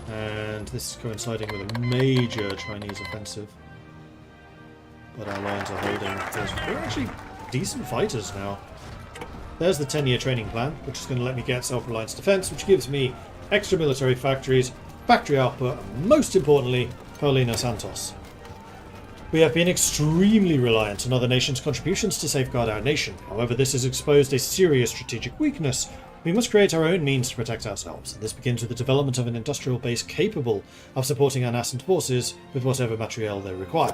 And this is coinciding with a major Chinese offensive. But our lines are holding. We're actually decent fighters now. There's the 10-year training plan, which is going to let me get self-reliance defense, which gives me extra military factories, factory output, and most importantly, Paulina Santos. We have been extremely reliant on other nations' contributions to safeguard our nation. However, this has exposed a serious strategic weakness. We must create our own means to protect ourselves, and this begins with the development of an industrial base capable of supporting our nascent forces with whatever materiel they require.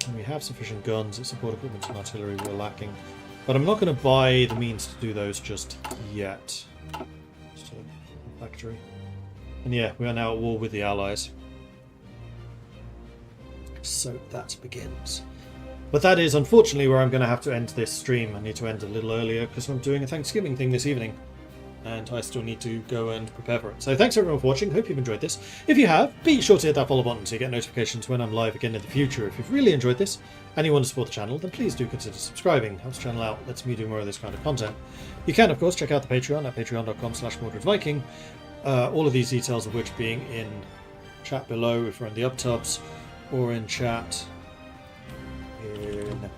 And we have sufficient guns, its support equipment and artillery we're lacking. But I'm not going to buy the means to do those just yet. Just a factory. And yeah, we are now at war with the Allies. So that begins. But that is unfortunately where I'm going to have to end this stream. I need to end a little earlier because I'm doing a Thanksgiving thing this evening. And I still need to go and prepare for it. So thanks everyone for watching. Hope you've enjoyed this. If you have, be sure to hit that follow button so you get notifications when I'm live again in the future. If you've really enjoyed this and you want to support the channel, then please do consider subscribing. Helps the channel out, lets me do more of this kind of content. You can, of course, check out the Patreon at patreon.com/MordredViking. All of these details of which being in chat below if you're in the uptubs, or in chat in...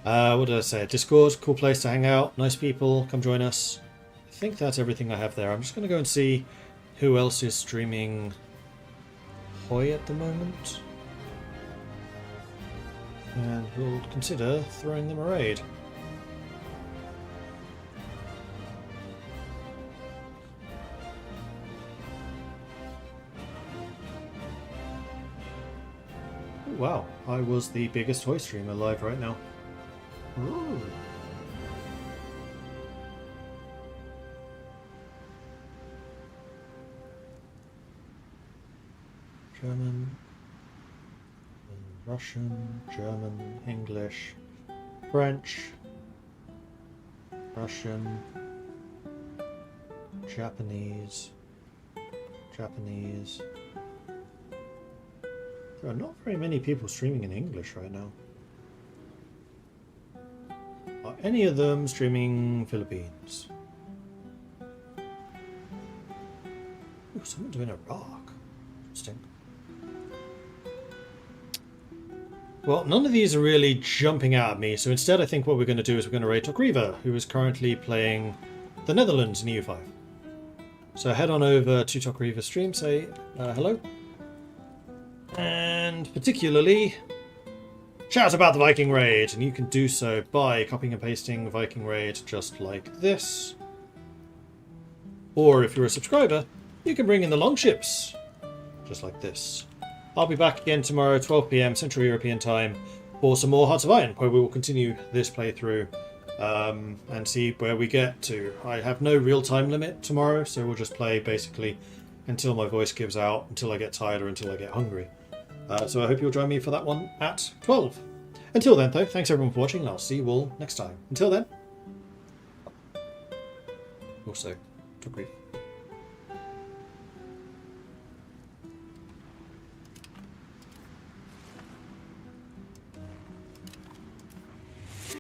what did I say? Discord, cool place to hang out, nice people, come join us. I think that's everything I have there. I'm just going to go and see who else is streaming Hoi at the moment. And we'll consider throwing them a raid. wow. I was the biggest toy streamer live right now. Ooh. German, Russian, German, English, French, Russian, Japanese. There are not very many people streaming in English right now. Are any of them streaming Philippines? Ooh, someone doing Iraq. Interesting. Well, none of these are really jumping out at me, so instead I think what we're going to do is we're going to raid Tokriva, who is currently playing the Netherlands in EU5. So head on over to Tokriva's stream, say hello. And particularly, shout about the Viking Raid, and you can do so by copying and pasting Viking Raid just like this. Or if you're a subscriber, you can bring in the Longships, just like this. I'll be back again tomorrow, 12 PM Central European Time, for some more Hearts of Iron, where we will continue this playthrough and see where we get to. I have no real time limit tomorrow, so we'll just play basically until my voice gives out, until I get tired, or until I get hungry. So I hope you'll join me for that one at 12. Until then, though, thanks everyone for watching, and I'll see you all next time. Until then, also, talk brief.